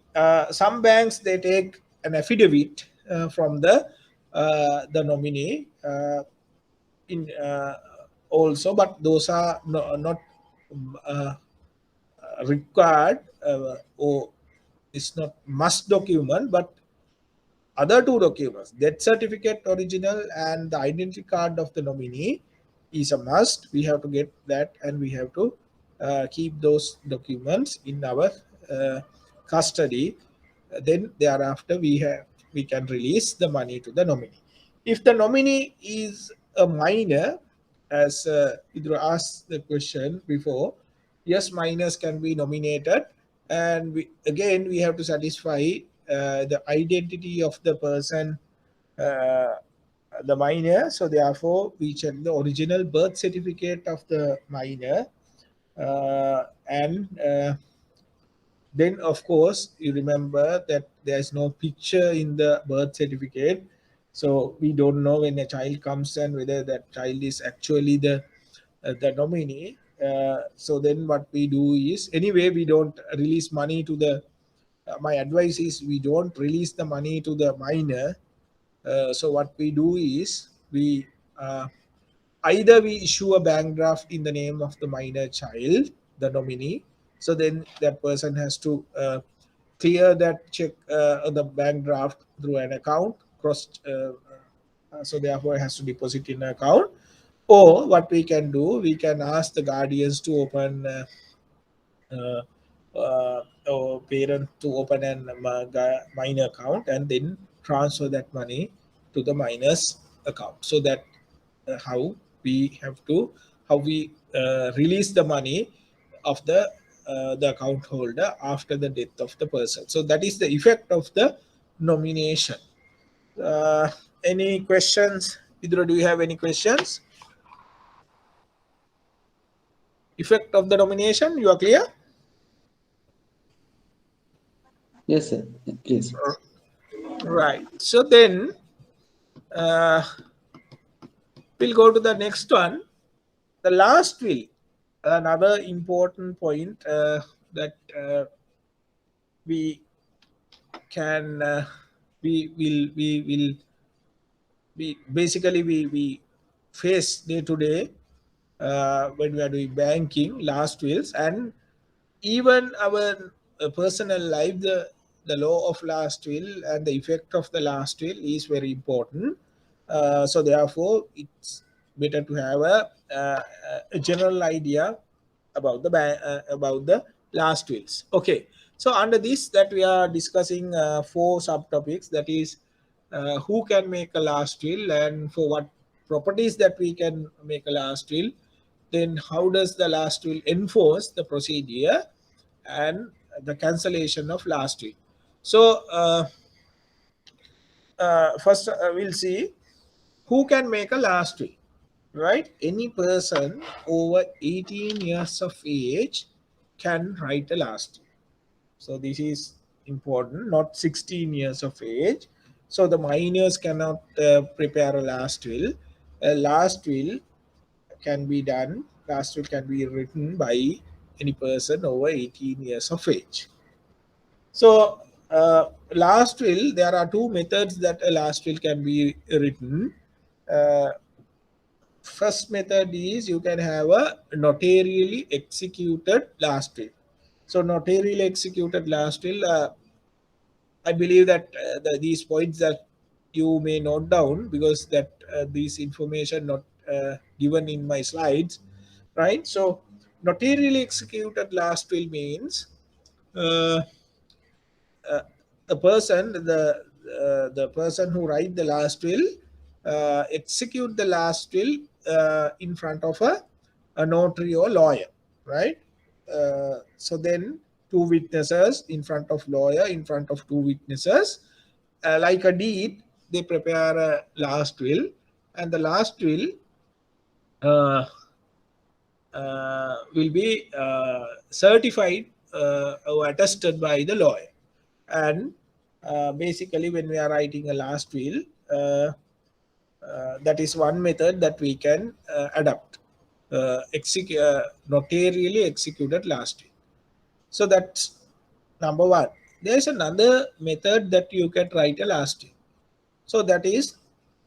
some banks, they take an affidavit from the nominee in also, but those are not uh, required, or it's not must document, but other two documents, death certificate original and the identity card of the nominee, is a must. We have to get that, and we have to keep those documents in our uh, custody. Then thereafter, we can release the money to the nominee. If the nominee is a minor, as Idra asked the question before, yes, minors can be nominated, and again we have to satisfy the identity of the person, uh, the minor. So therefore, we check the original birth certificate of the minor, and then of course you remember that there is no picture in the birth certificate, so we don't know when a child comes and whether that child is actually the nominee. So then what we do is, anyway, we don't release money to the my advice is, we don't release the money to the minor. So what we do is, we either we issue a bank draft in the name of the minor child, the nominee. So then that person has to clear that check, the bank draft through an account, so therefore it has to deposit in an account. Or what we can do, we can ask the guardians to open uh, or parent to open an minor account and then transfer that money to the minor's account. So that how we have to how we release the money of the account holder after the death of the person. So that is the effect of the nomination. uh, any questions, Vidura? Do you have any questions? Effect of the nomination, you are clear? Yes, sir. Please. Right. So then uh, we'll go to the next one. The last will, another important point that we can we basically we face day to day when we are doing banking, last wills, and even our personal life. The law of last will and the effect of the last will is very important. So therefore it's better to have a general idea about about the last wills. Okay, so under this that we are discussing four subtopics, that is who can make a last will and for what properties that we can make a last will, then how does the last will enforce the procedure, and the cancellation of last will. So first we'll see who can make a last will. Right, any person over 18 years of age can write a last will. So this is important, not 16 years of age. So the minors cannot prepare a last will. A last will can be done, last will can be written by any person over 18 years of age. So last will, there are two methods that a last will can be written. Uh, First method is you can have a notarially executed last will. So notarially executed last will, I believe that these points that you may note down, because that these information not given in my slides, right? So notarially executed last will means uh, uh, the person who write the last will execute the last will in front of a notary or lawyer, right? So then two witnesses in front of lawyer, in front of two witnesses, like a deed, they prepare a last will, and the last will uh, will be certified or attested by the lawyer. And basically, when we are writing a last will, that is one method that we can adopt. Notarially executed last will. So that's number one. There's another method that you can write a last will. So that is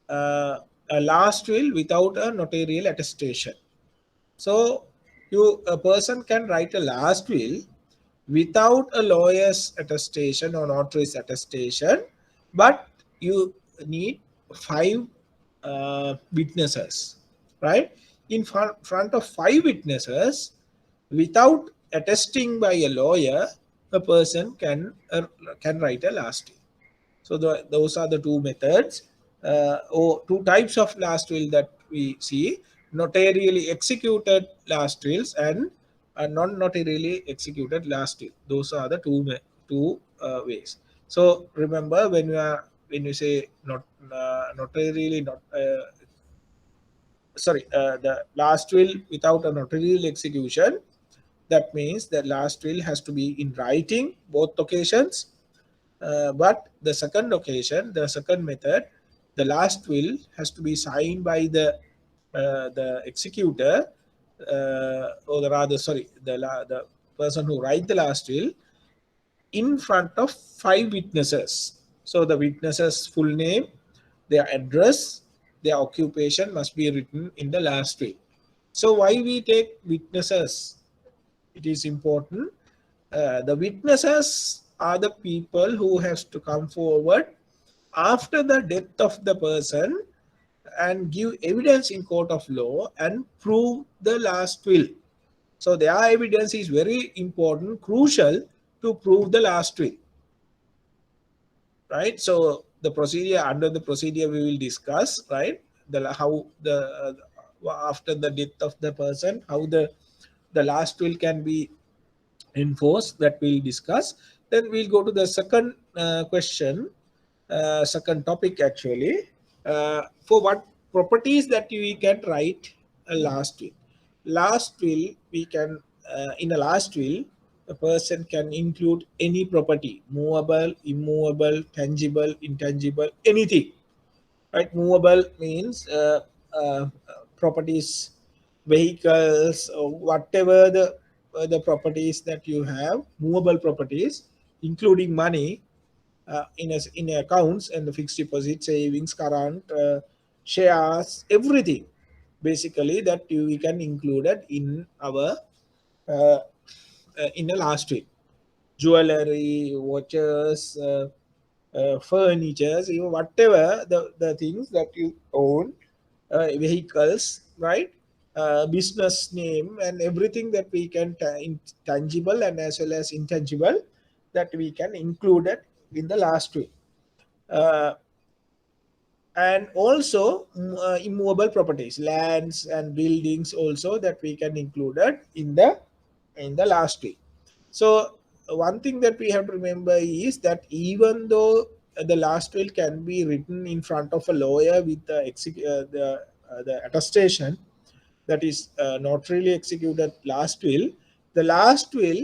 a last will without a notarial attestation. So a person can write a last will without a lawyer's attestation or notary's attestation, but you need five witnesses, right? In front of five witnesses, without attesting by a lawyer, a person can write a last will. So those are the two methods, or two types of last will that we see: notarially executed last wills and non-notarially executed last will. Those are the two ways. So remember, when you say notarially not the last will without a notarial execution, that means the last will has to be in writing both occasions. But the second occasion, the second method, the last will has to be signed by the executor, or rather, sorry, the person who write the last will in front of five witnesses. So the witnesses' full name, their address, their occupation must be written in the last will. So why we take witnesses? It is important. The witnesses are the people who has to come forward after the death of the person and give evidence in court of law and prove the last will. So their evidence is very important, crucial to prove the last will, right? So the procedure, under the procedure we will discuss, right, the how the after the death of the person, how the last will can be enforced, that we'll discuss. Then we'll go to the second question, second topic actually, for what properties that we can write a last will. Last will, we can, in a last will, a person can include any property, movable, immovable, tangible, intangible, anything, right? Movable means properties, vehicles, or whatever the properties that you have, movable properties, including money, in accounts and the fixed deposit, savings, current, shares, everything basically that we can include it in our uh, in a last will. Jewelry, watches, furnitures, even whatever the things that you own, vehicles, right? Business name and everything that we can tangible and as well as intangible, that we can include it in the last will. And also immovable properties, lands and buildings also, that we can include it in the last will. So one thing that we have to remember is that even though the last will can be written in front of a lawyer with the attestation, that is not really executed last will, the last will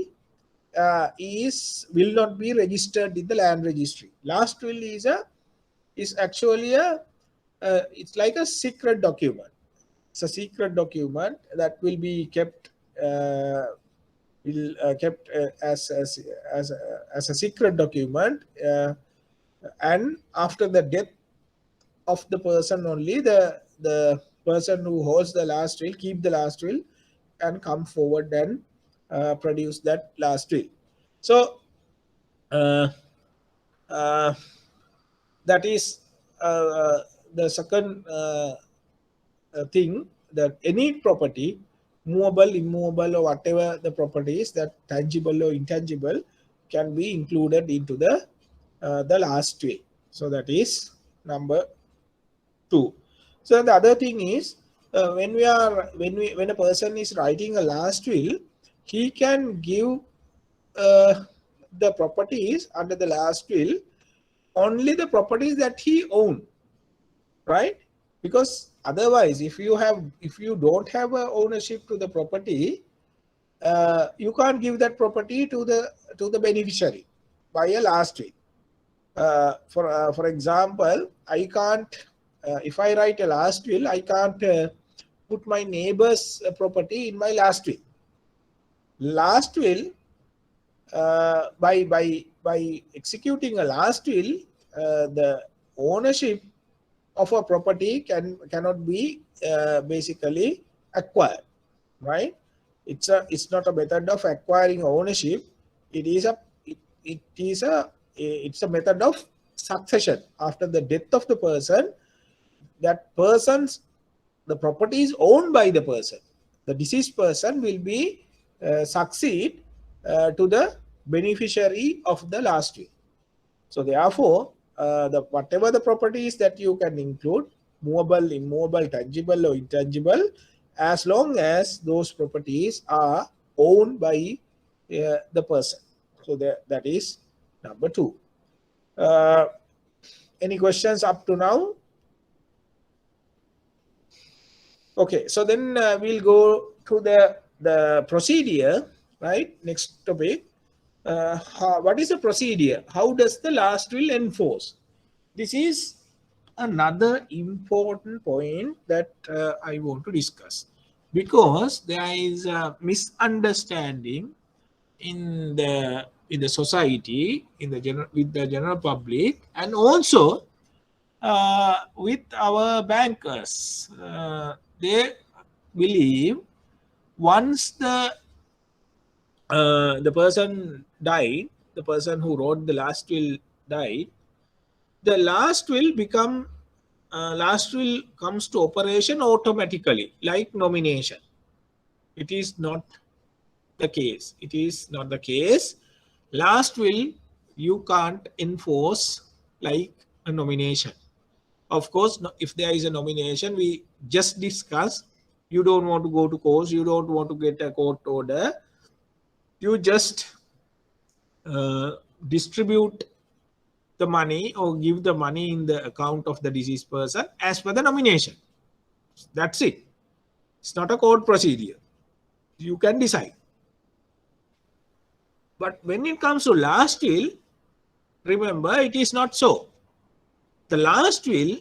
will not be registered in the land registry. Last will is actually it's like a secret document. It's a secret document that will be kept kept as a secret document, and after the death of the person only, the person who holds the last will keep the last will and come forward and produce that last will. So uh, uh, that is the second thing, that any property, movable, immovable, or whatever the property is, that tangible or intangible, can be included into the last will. So that is number 2. So the other thing is, when a person is writing a last will, he can give the properties under the last will, only the properties that he own, right? Because otherwise, if you don't have a ownership to the property, you can't give that property to the beneficiary by a last will. For example, I can't, if I write a last will, I can't put my neighbor's property in my last will. Last will, by executing a last will, the ownership of a property cannot be basically acquired, right? It's not a method of acquiring ownership. It's a method of succession. After the death of the person, the property is owned by the person. The deceased person will be succeed to the beneficiary of the last will. So therefore, whatever the properties that you can include, movable, immovable, tangible or intangible, as long as those properties are owned by the person. So that is number 2. Any questions up to now? Okay, so then we'll go to the procedure, right? Next topic. What is the procedure? How does the last will enforce? This is another important point that I want to discuss, because there is a misunderstanding in the society, with the general public, and also with our bankers. They believe once the person died, the person who wrote the last will died, the last will comes to operation automatically, like nomination. It is not the case. It is not the case. Last will you can't enforce like a nomination. Of course, if there is a nomination, we just discuss. You don't want to go to court. You don't want to get a court order. You just distribute the money or give the money in the account of the deceased person as per the nomination. That's it. It's not a court procedure. You can decide. But when it comes to last will, remember, it is not so. The last will,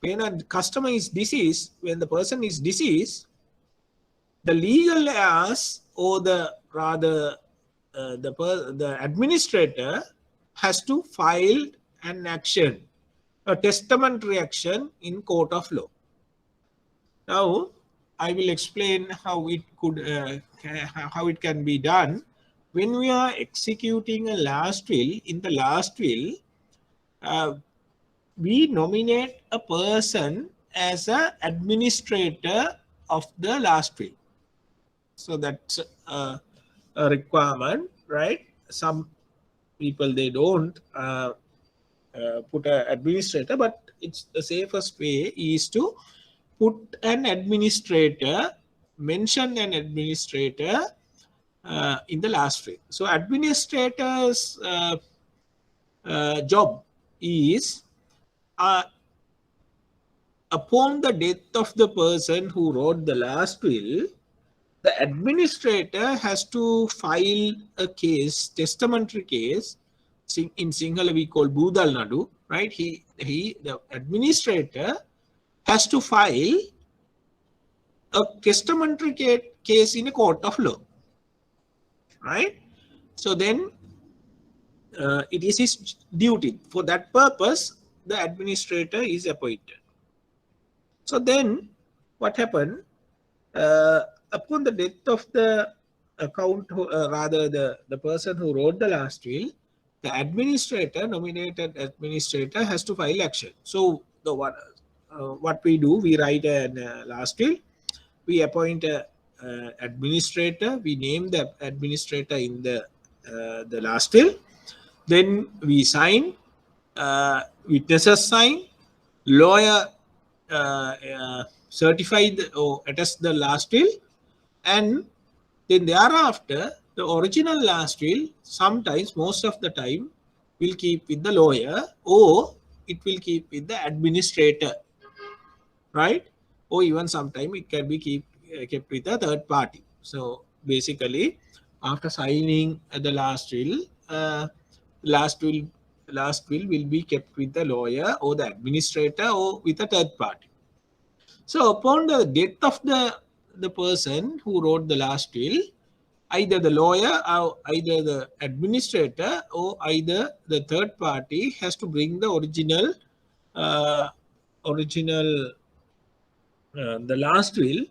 when a customer is deceased, when the person is deceased, the legal heirs or the administrator has to file an action, a testamentary action in court of law. Now, I will explain how it can be done. When we are executing a last will, in the last will, we nominate a person as an administrator of the last will. So that's a requirement, right? Some people, they don't put an administrator, but it's the safest way is to put an administrator, mention an administrator in the last will. So administrator's job is upon the death of the person who wrote the last will, the administrator has to file a case, testamentary case. In Sinhala we call Budal Nadu, right? The administrator has to file a testamentary case in a court of law, right? So then it is his duty. For that purpose, the administrator is appointed. So then what happened? Upon the death of the account, the person who wrote the last will, the administrator, nominated administrator, has to file action. So what we do, we write a last will, we appoint a administrator, we name the administrator in the last will, then we sign, witnesses sign, lawyer certified or attest the last will, and then thereafter the original last will, sometimes, most of the time, will keep with the lawyer or it will keep with the administrator, right? Or even sometime it can be kept with a third party. So basically, after signing the last will, last will be kept with the lawyer or the administrator or with a third party. So upon the death of the person who wrote the last will, either the lawyer or either the administrator or either the third party has to bring the original the last will,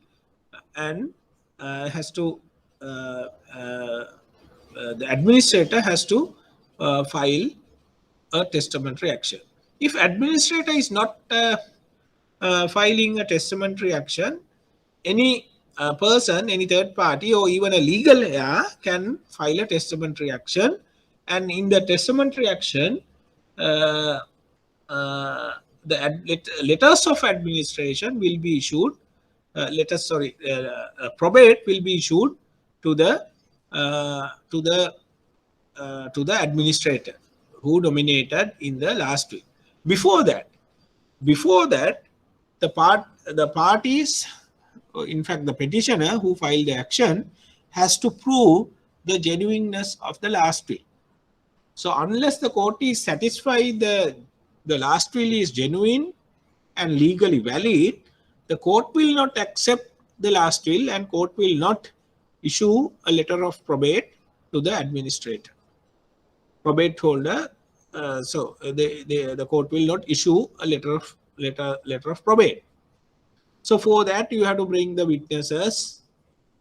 and has to the administrator has to file a testamentary action. If administrator is not filing a testamentary action, any person, any third party, or even a legal heir can file a testamentary action, and in the testamentary action, the letters of administration will be issued. Probate will be issued to the administrator who nominated in the last will. Before that, the parties, in fact, the petitioner who filed the action has to prove the genuineness of the last will. So unless the court is satisfied the last will is genuine and legally valid, the court will not accept the last will and court will not issue a letter of probate to the administrator, probate holder. So the court will not issue a letter of probate. So for that, you have to bring the witnesses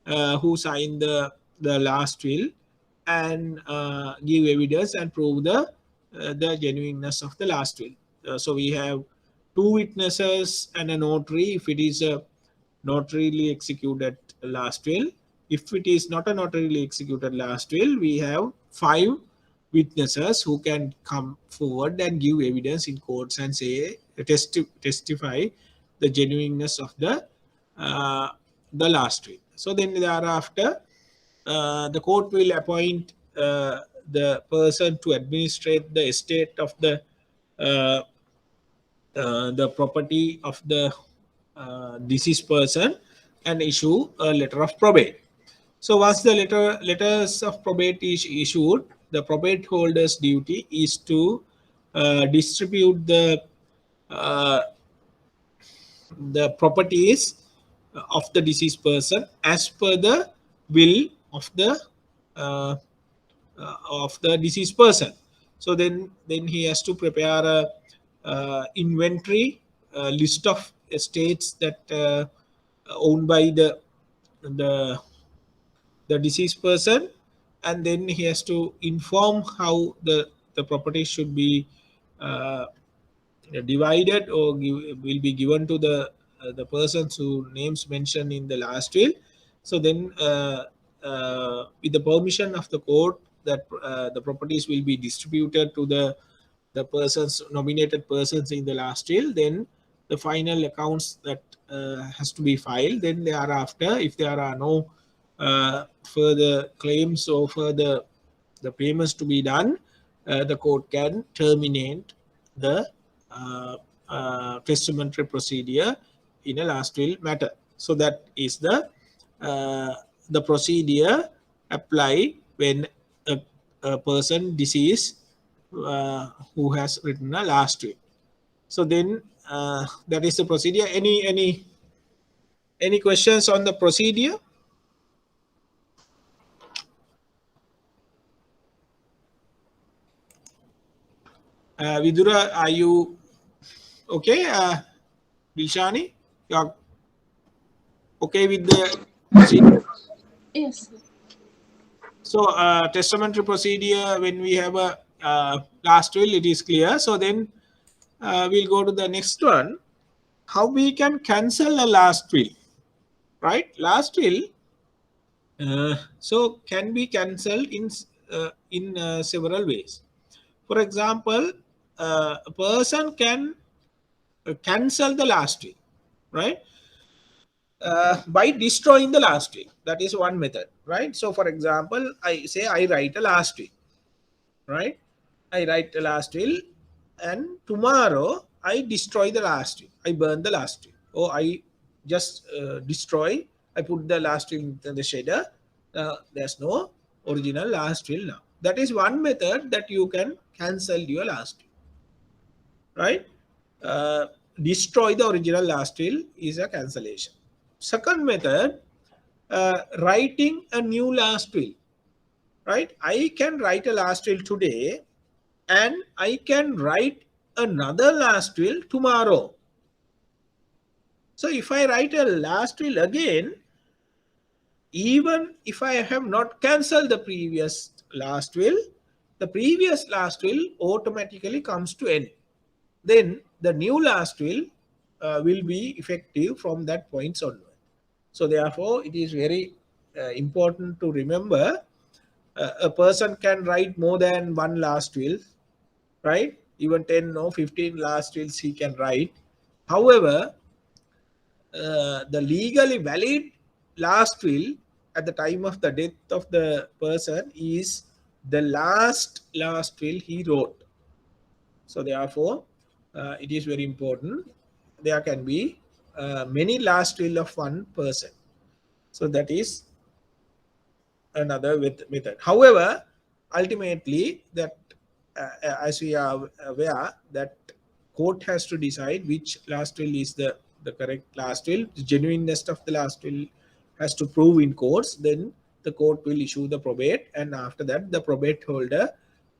who signed the last will and give evidence and prove the genuineness of the last will. So we have 2 witnesses and a notary if it is a notarily executed last will, if it is not a notarily executed last will, we have 5 witnesses who can come forward and give evidence in courts and say testify the genuineness of the last will. So then thereafter, the court will appoint the person to administrate the estate of uh, the property of the deceased person and issue a letter of probate. So once the letters of probate is issued, the probate holder's duty is to distribute uh, the properties of the deceased person as per the will uh, of the deceased person. So then he has to prepare a inventory list of estates that owned by the the deceased person, and then he has to inform how the property should be uh, divided or will be given to the persons who names mentioned in the last will. So then with the permission of the court, that the properties will be distributed to the persons, nominated persons in the last will. Then the final accounts that has to be filed. Then thereafter, if there are no further claims or further the payments to be done, the court can terminate the testamentary procedure in a last will matter. So that is the procedure apply when a person deceased who has written a last will. So then that is the procedure. Any questions on the procedure? Vidura, are you okay? Dilshani, you are okay with the procedure? Yes. So testamentary procedure, when we have a last will, it is clear. So then we'll go to the next one. How we can cancel a last will, right? Last will so can be cancelled in several ways. For example, a person can cancel the last will, right? By destroying the last will. That is one method, right? So for example, I say I write a last will, right? I write a last will, and tomorrow I destroy the last will. I burn the last will, or I just destroy. I put the last will in the shredder. There's no original last will now. That is one method that you can cancel your last will, right? Destroy the original last will is a cancellation. Second method, writing a new last will, right? I can write a last will today, and I can write another last will tomorrow. So if I write a last will again, even if I have not cancelled the previous last will, the previous last will automatically comes to end. Then the new last will be effective from that point onward. So therefore, it is very important to remember a person can write more than one last will, right? Even 10 or 15 last wills he can write. However, the legally valid last will at the time of the death of the person is the last will he wrote. So therefore, it is very important. There can be many last will of one person. So that is another method. However, ultimately, that as we are aware, that court has to decide which last will is the correct last will. The genuineness of the last will has to prove in courts. Then the court will issue the probate, and after that, the probate holder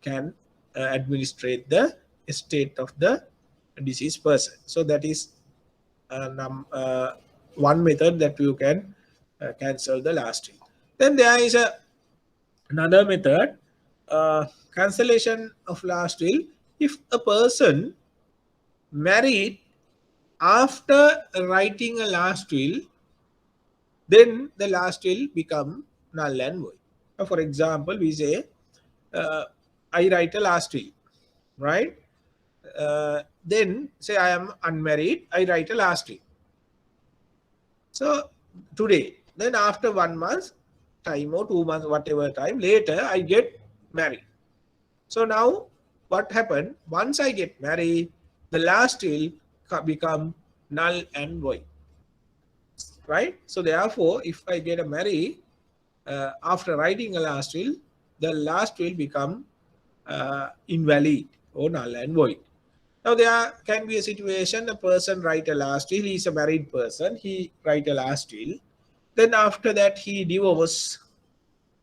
can administrate the estate of the deceased person. So that is one method that you can cancel the last will. Then there is another method, cancellation of last will. If a person married after writing a last will, then the last will become null and void. Now, for example, we say I write a last will, right? Then say I am unmarried, I write a last will. So today, then after 1 month time or 2 months, whatever time later, I get married. So now what happened? Once I get married, the last will become null and void, right? So therefore, if I get a marry after writing a last will, the last will become invalid or null and void. Now there can be a situation, a person write a last will, he is a married person, he write a last will, then after that he divorced,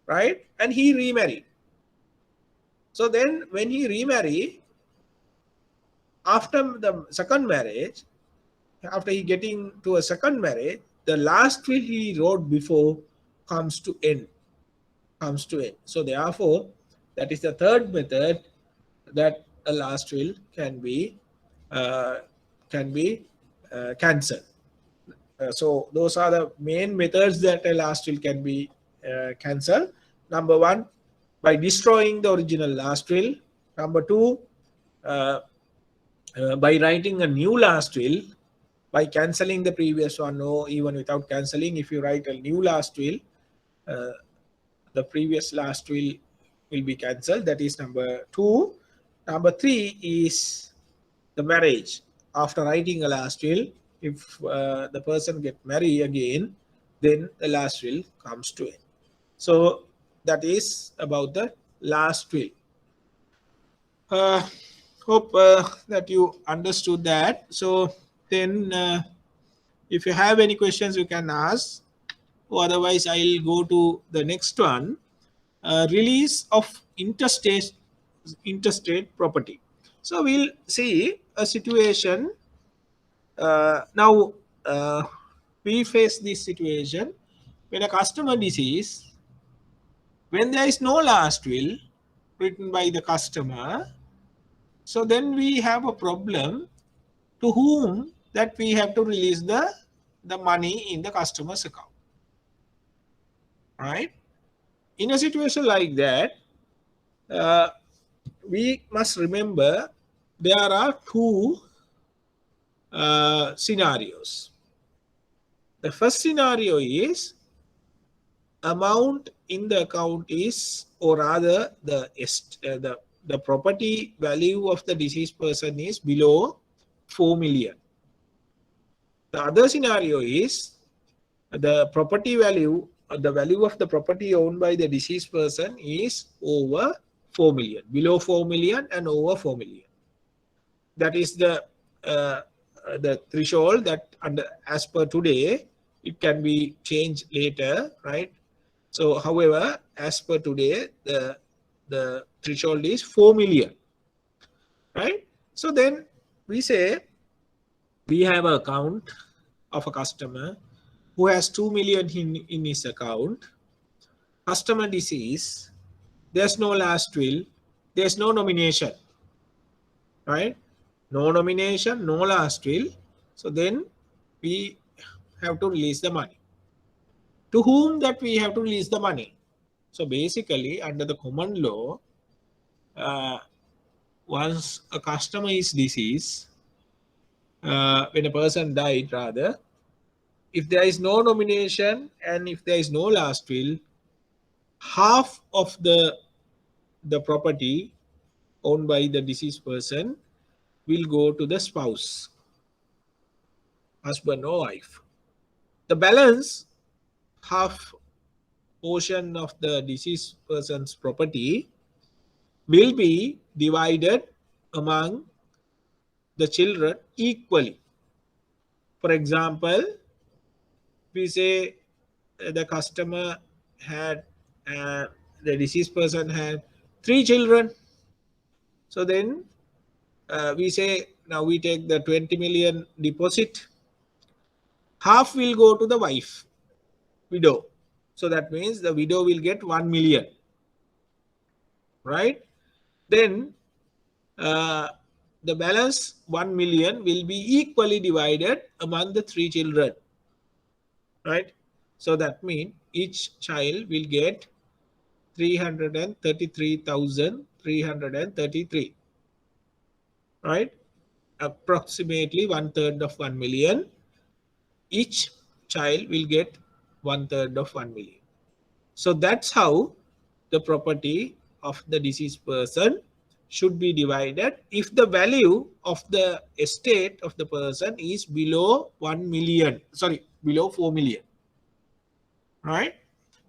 right? And he remarried. So then when he remarry, after the second marriage, after he getting to a second marriage, the last will he wrote before comes to end. So therefore, that is the third method that a last will can be cancelled. So those are the main methods that a last will can be cancelled. Number one, by destroying the original last will. Number two, by writing a new last will, by cancelling the previous one, or even without cancelling, if you write a new last will, the previous last will be cancelled. That is number two. Number three is the marriage. After writing a last will, if the person get married again, then the last will comes to end. So that is about the last will. Hope that you understood that. So then if you have any questions, you can ask. Or otherwise, I'll go to the next one. Release of interstate property. So we'll see a situation. Now we face this situation when a customer deceased, when there is no last will written by the customer. So then we have a problem to whom that we have to release the money in the customer's account, right? In a situation like that, we must remember there are two scenarios. The first scenario is amount in the account is, or rather the property value of the deceased person is below 4 million. The other scenario is the property value, the value of the property owned by the deceased person is over 4 million, below 4 million and over 4 million. That is the threshold that under, as per today, it can be changed later, right? So however, as per today, the threshold is 4 million, right? So then we say we have an account of a customer who has 2 million in his account. Customer deceased, there's no last will, there's no nomination, right? No nomination, no last will. So then we have to release the money. To whom that we have to release the money? So basically, under the common law, once a customer is deceased, when a person died rather, if there is no nomination and if there is no last will, half of the property owned by the deceased person will go to the spouse, husband or wife. The balance, half portion of the deceased person's property, will be divided among the children equally. For example, we say the customer had, the deceased person had 3 children. So then we say, now we take the 20 million deposit. Half will go to the wife, widow. So that means the widow will get 1 million, right? Then the balance 1 million will be equally divided among the 3 children, right? So that means each child will get 333,333, right? Approximately one third of 1 million. Each child will get one third of 1 million. So that's how the property of the deceased person should be divided if the value of the estate of the person is below 1 million, sorry, below 4 million, right?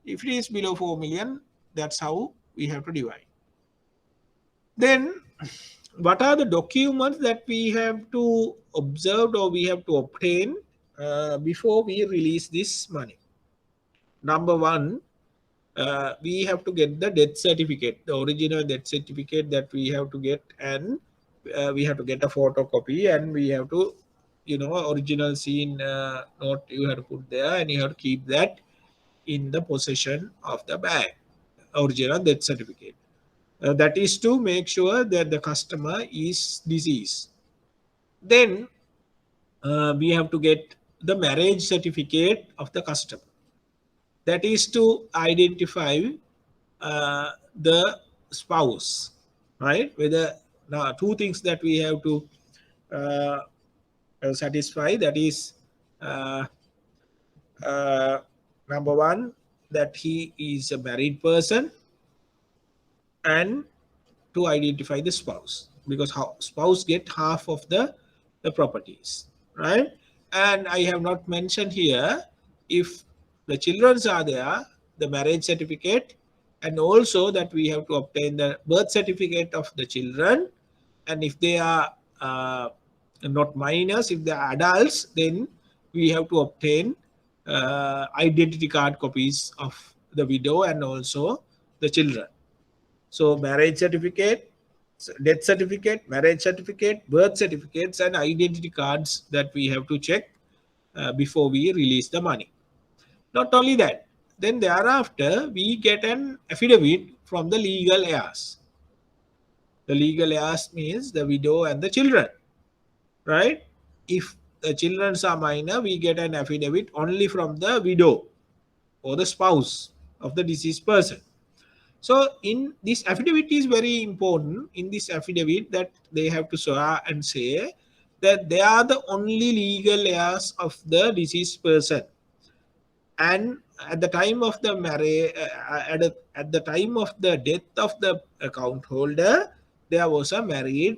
If it is below 4 million, that's how we have to divide. Then what are the documents that we have to observe or we have to obtain before we release this money? Number one, we have to get the death certificate, the original death certificate that we have to get, and we have to get a photocopy, and we have to, original scene note you have to put there, and you have to keep that in the possession of the bank, original death certificate. That is to make sure that the customer is deceased. Then we have to get the marriage certificate of the customer. That is to identify the spouse, right? Whether now two things that we have to uh, satisfy, that is uh, uh, number one, that he is a married person, and to identify the spouse, because how spouse get half of the properties, right? And I have not mentioned here, if the children are there, the marriage certificate, and also that we have to obtain the birth certificate of the children. And if they are not minors, if they are adults, then we have to obtain identity card copies of the widow and also the children. So marriage certificate, death certificate, marriage certificate, birth certificates, and identity cards that we have to check before we release the money. Not only that, then thereafter we get an affidavit from the legal heirs. The legal heirs means the widow and the children, right? If the children are minor, we get an affidavit only from the widow or the spouse of the deceased person. So in this affidavit is very important. In this affidavit, that they have to swear and say that they are the only legal heirs of the deceased person, and at the time of the marriage, at the time of the death of the account holder, there was a valid,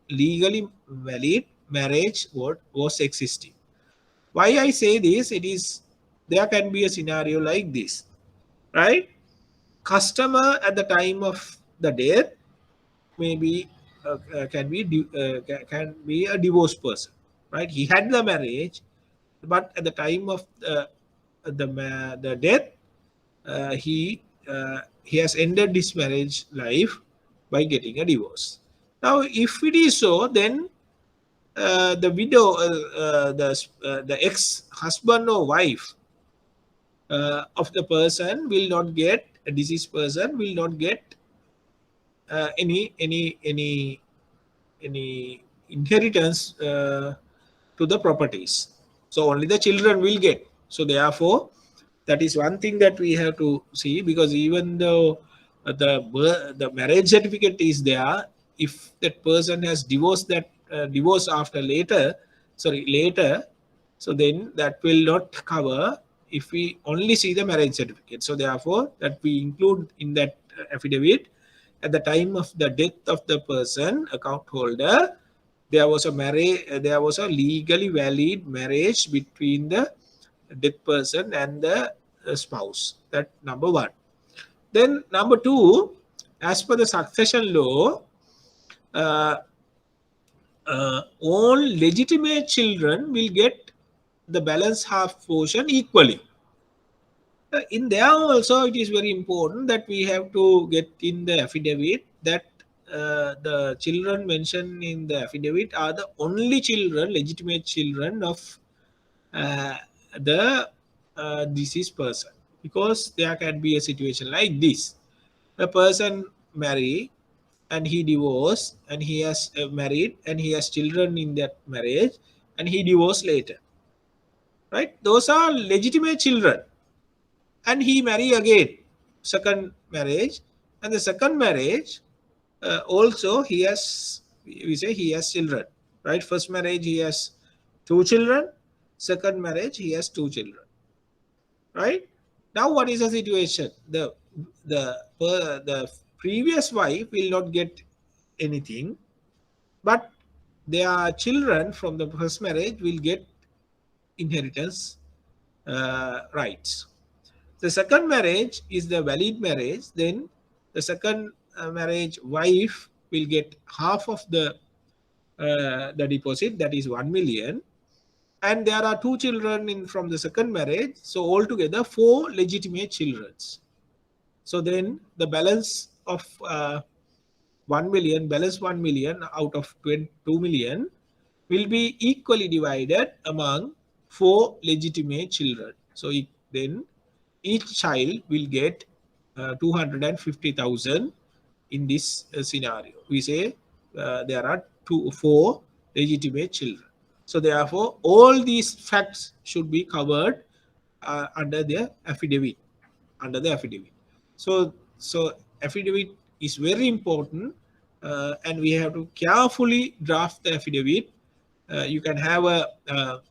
legally valid marriage was existing. Why I say this? It is, there can be a scenario like this, right? Customer at the time of the death maybe can be a divorced person, right? He had the marriage, but at the time of the death, he has ended his marriage life by getting a divorce. Now, if it is so, then the widow, the ex husband or wife of the person will not get, a deceased person will not get any inheritance to the properties. So only the children will get. So therefore, that is one thing that we have to see, because even though the marriage certificate is there, if that person has divorced, that divorce after later, so then that will not cover if we only see the marriage certificate. So therefore, that we include in that affidavit, at the time of the death of the person account holder, there was a legally valid marriage between the dead person and the spouse. That number one. Then number two, as per the succession law, all legitimate children will get the balance half portion equally. In there also, it is very important that we have to get in the affidavit that the children mentioned in the affidavit are the only children, legitimate children of uh, the deceased person. Because there can be a situation like this: a person marry and he divorced, and he has married and he has children in that marriage, and he divorced later. right? Those are legitimate children. And he marry again, second marriage, and the second marriage also he has, we say he has children, right? First marriage he has 2 children, second marriage he has 2 children, right? Now what is the situation? The previous wife will not get anything, but their children from the first marriage will get inheritance rights. The second marriage is the valid marriage, then the second marriage wife will get half of the deposit, that is 1 million, and there are 2 children in from the second marriage, so altogether 4 legitimate children. So then the balance of 1 million, balance 1 million out of 2 million will be equally divided among 4 legitimate children. So then each child will get 250,000 in this scenario. We say there are 4 legitimate children. So therefore, all these facts should be covered under the affidavit. Under the affidavit. So affidavit is very important, and we have to carefully draft the affidavit. You can have a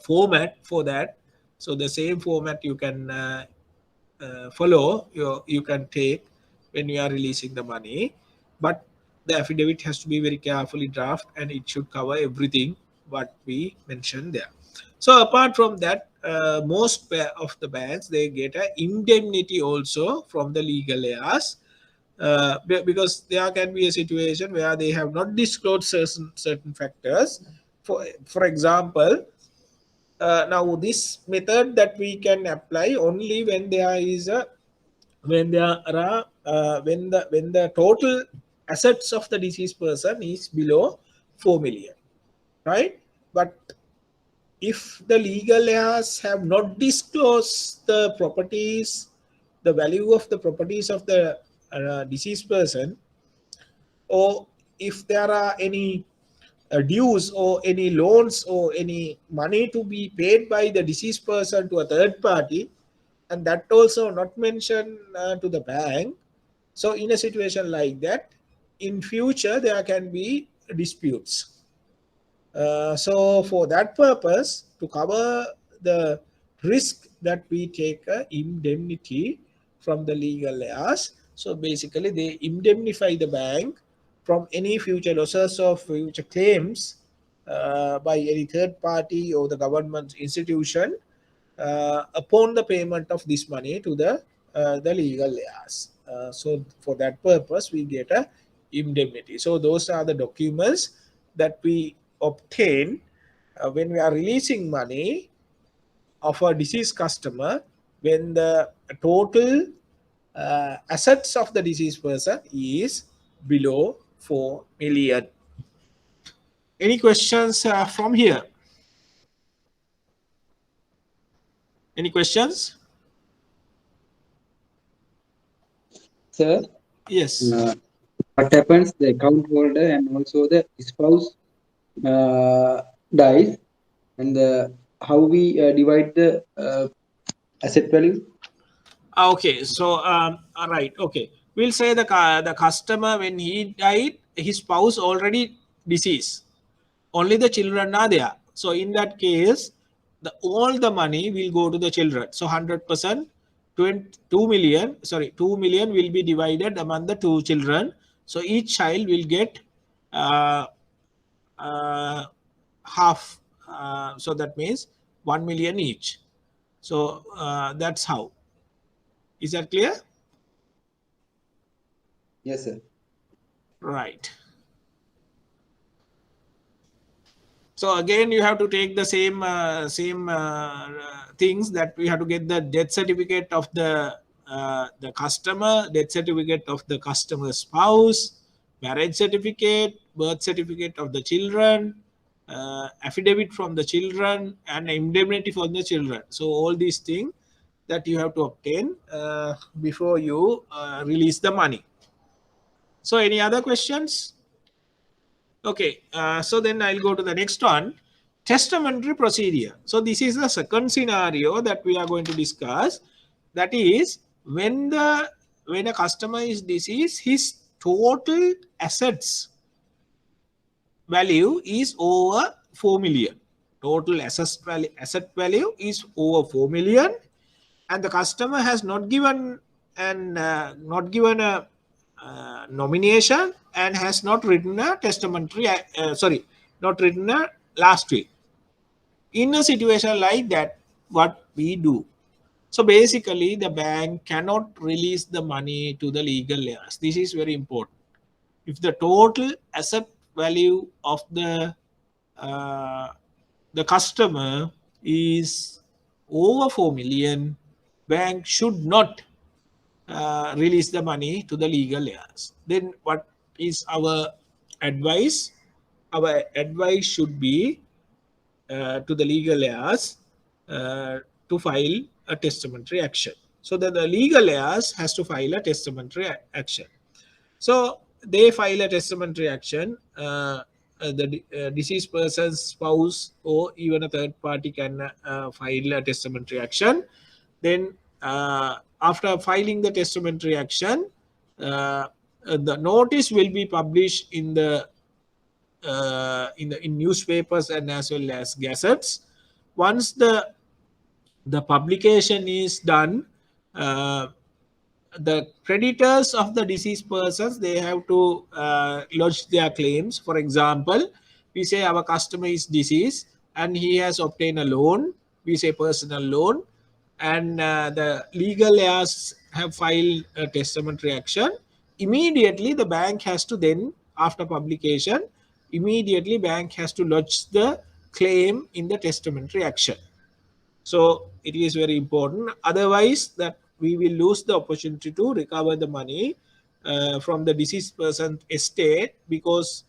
format for that. So the same format you can follow, you can take when you are releasing the money, but the affidavit has to be very carefully drafted, and it should cover everything what we mentioned there. So apart from that, most of the banks, they get an indemnity also from the legal heirs, because there can be a situation where they have not disclosed certain factors. For example, now this method that we can apply only when there is a when there are when the total assets of the deceased person is below 4 million, right? But if the legal heirs have not disclosed the properties, the value of the properties of the deceased person, or if there are any dues or any loans or any money to be paid by the deceased person to a third party, and that also not mentioned to the bank. So in a situation like that, in future there can be disputes. So for that purpose, to cover the risk, that we take a indemnity from the legal heirs. So basically they indemnify the bank from any future losses or future claims by any third party or the government institution upon the payment of this money to the legal heirs. So for that purpose, we get a indemnity. So those are the documents that we obtain when we are releasing money of a deceased customer, when the total assets of the deceased person is below 4 million. Any questions from here? Any questions? Sir, Yes. what happens? The account holder and also the spouse dies, and how we divide the asset value? Okay, so all right, okay. We'll say the customer, when he died, his spouse already deceased. Only the children are there. So in that case, all the money will go to the children. So 100%, 2 million, sorry, 2 million will be divided among the 2 children. So each child will get uh, half. So that means 1 million each. So that's how. Is that clear? Yes, sir. Right. So again, you have to take the same things, that we have to get the death certificate of the customer, death certificate of the customer's spouse, marriage certificate, birth certificate of the children, affidavit from the children, and indemnity for the children. So all these things that you have to obtain before you release the money. So any other questions? Okay, so then I'll go to the next one. testamentary procedure. So this is the second scenario that we are going to discuss. That is when a customer is deceased, his total assets value is over 4 million. Total asset value is over 4 million, and the customer has not given a nomination and has not written a not written a last will. In a situation like that, what we do? So basically, the bank cannot release the money to the legal heirs. This is very important. If the total asset value of uh, the customer is over 4 million, bank should not release the money to the legal heirs. Then what is our advice? Our advice should be to the legal heirs to file a testamentary action. So that the legal heirs has to file a testamentary action. So they file a testamentary action. The deceased person's spouse or even a third party can file a testamentary action. Then after filing the testamentary action, the notice will be published in in newspapers and as well as gazettes. Once the publication is done, the creditors of the deceased persons, they have to lodge their claims. For example, we say our customer is deceased and he has obtained a loan, we say personal loan, and the legal heirs have filed a testamentary action. Immediately the bank has to then, after publication, immediately bank has to lodge the claim in the testamentary action. So it is very important. Otherwise, that we will lose the opportunity to recover the money from the deceased person estate, because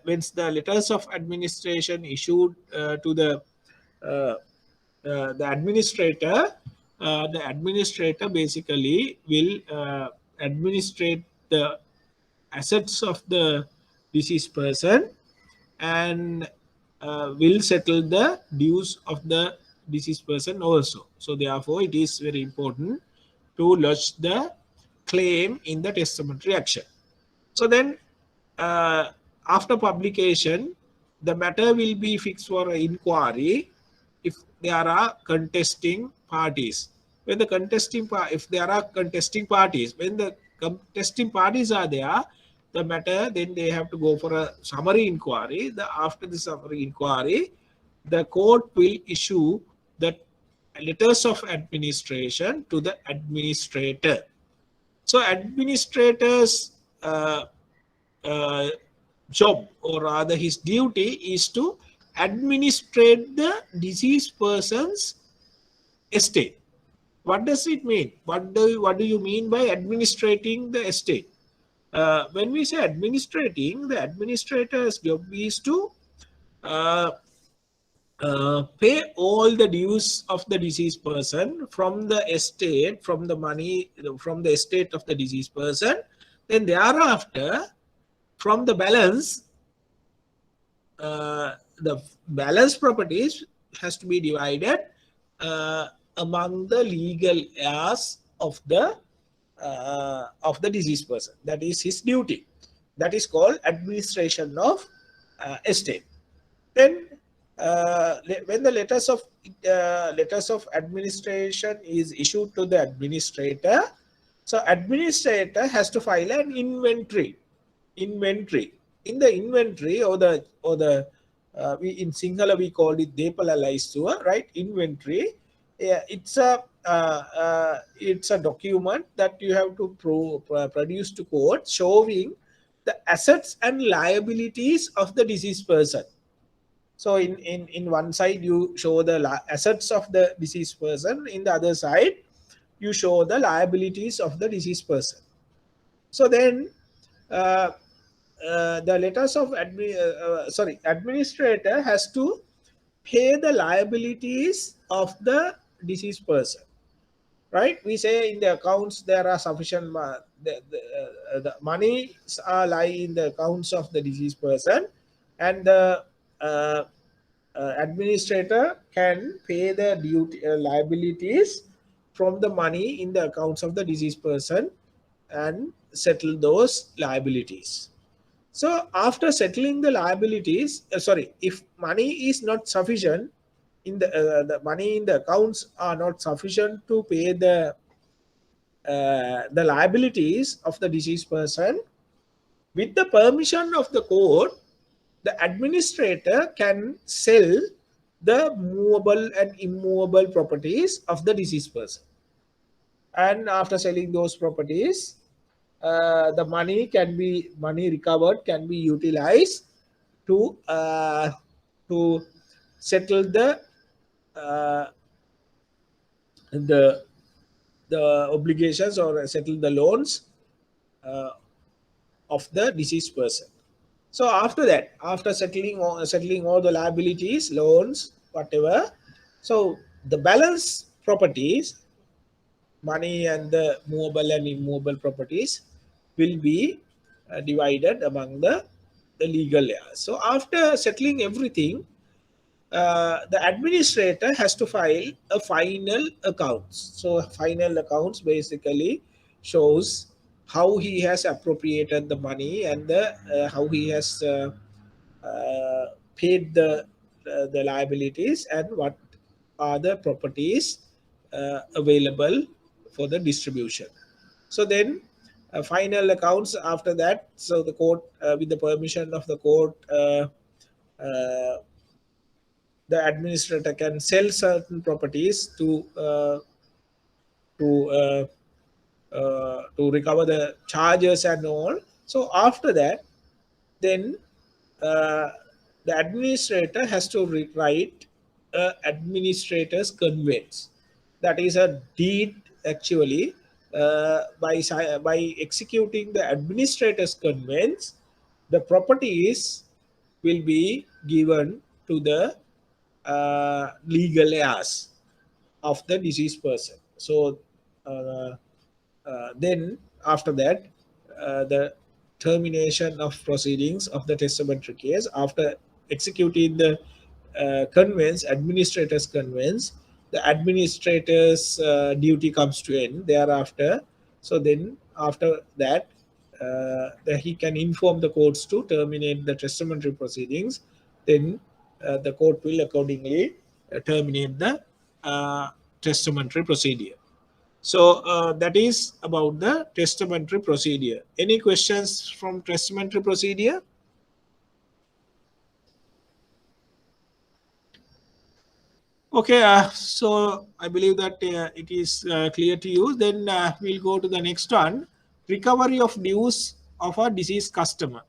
once the letters of administration issued to uh, the administrator basically will administrate the assets of the deceased person and will settle the dues of the deceased person also. So therefore, it is very important to lodge the claim in the testamentary action. So then, after publication, the matter will be fixed for an inquiry if there are contesting parties. When the if there are contesting parties, when the contesting parties are there, the matter, then they have to go for a summary inquiry. After the summary inquiry, the court will issue the letters of administration to the administrator. So administrator's uh, job, or rather his duty, is to administrate the deceased person's estate. What does it mean? What do you mean by administrating the estate? When we say administrating, the administrator's job is to uh, pay all the dues of the deceased person from the estate, from the money, from the estate of the deceased person. Then thereafter, from the balance, the balance properties has to be divided among the legal heirs of the deceased person. That is his duty. That is called administration of estate. Then when the letters of administration is issued to the administrator, so administrator has to file an inventory. In the inventory, or the we in Sinhala we called it Depala Laistua, right? Inventory. Yeah, it's a document that you have to produce to court, showing the assets and liabilities of the deceased person. So in one side you show the assets of the deceased person, in the other side you show the liabilities of the deceased person. So then the letters of administrator has to pay the liabilities of the deceased person, right? We say in the accounts there are sufficient the monies are lie in the accounts of the deceased person, and the administrator can pay the duty liabilities from the money in the accounts of the deceased person and settle those liabilities. So after settling the liabilities, if money is not sufficient in the money in the accounts are not sufficient to pay the liabilities of the deceased person, with the permission of the court, the administrator can sell the movable and immovable properties of the deceased person. And after selling those properties, the money recovered can be utilized to settle uh, the the obligations or settle the loans uh, of the deceased person. So after that, after settling all the liabilities, loans, whatever, so the balance properties, money and the movable and immovable properties, will be divided among the legal heirs. So after settling everything, the administrator has to file a final accounts. So final accounts basically shows how he has appropriated the money and the how he has paid the liabilities and what are the properties available for the distribution. So then final accounts after that, so the court with the permission of the court, uh, the administrator can sell certain properties to to recover the charges and all. So after that, then uh, the administrator has to write administrator's conveyance. That is a deed actually. By executing the administrator's conveyance, the properties will be given to the legal heirs of the deceased person. So uh, then after that, the termination of proceedings of the testamentary case, after executing the conveyance, administrator's conveyance, the administrator's duty comes to end thereafter. So then after that, he can inform the courts to terminate the testamentary proceedings. Then the court will accordingly terminate the testamentary procedure. So that is about the testamentary procedure. Any questions from testamentary procedure? Okay, so I believe that it is clear to you. Then we'll go to the next one, recovery of dues of a deceased customer.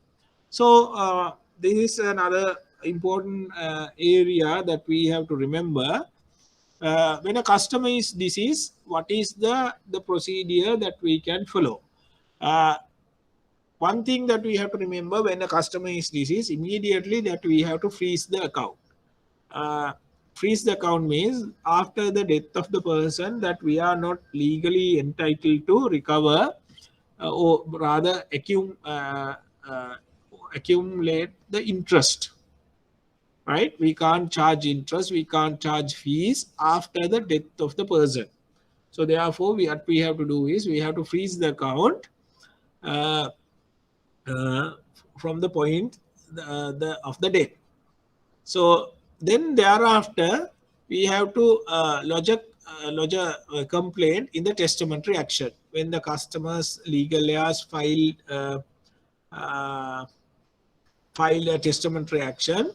So this is another important area that we have to remember. When a customer is deceased, what is the procedure that we can follow? One thing that we have to remember, when a customer is deceased, immediately that we have to freeze the account. Freeze the account means after the death of the person that we are not legally entitled to recover or rather accumulate the interest. Right? We can't charge interest, we can't charge fees after the death of the person. So therefore, what we have to do is we have to freeze the account uh, from the point of the death. So then thereafter, we have to lodge a complaint in the testamentary action. When the customer's legal heirs file a testamentary action,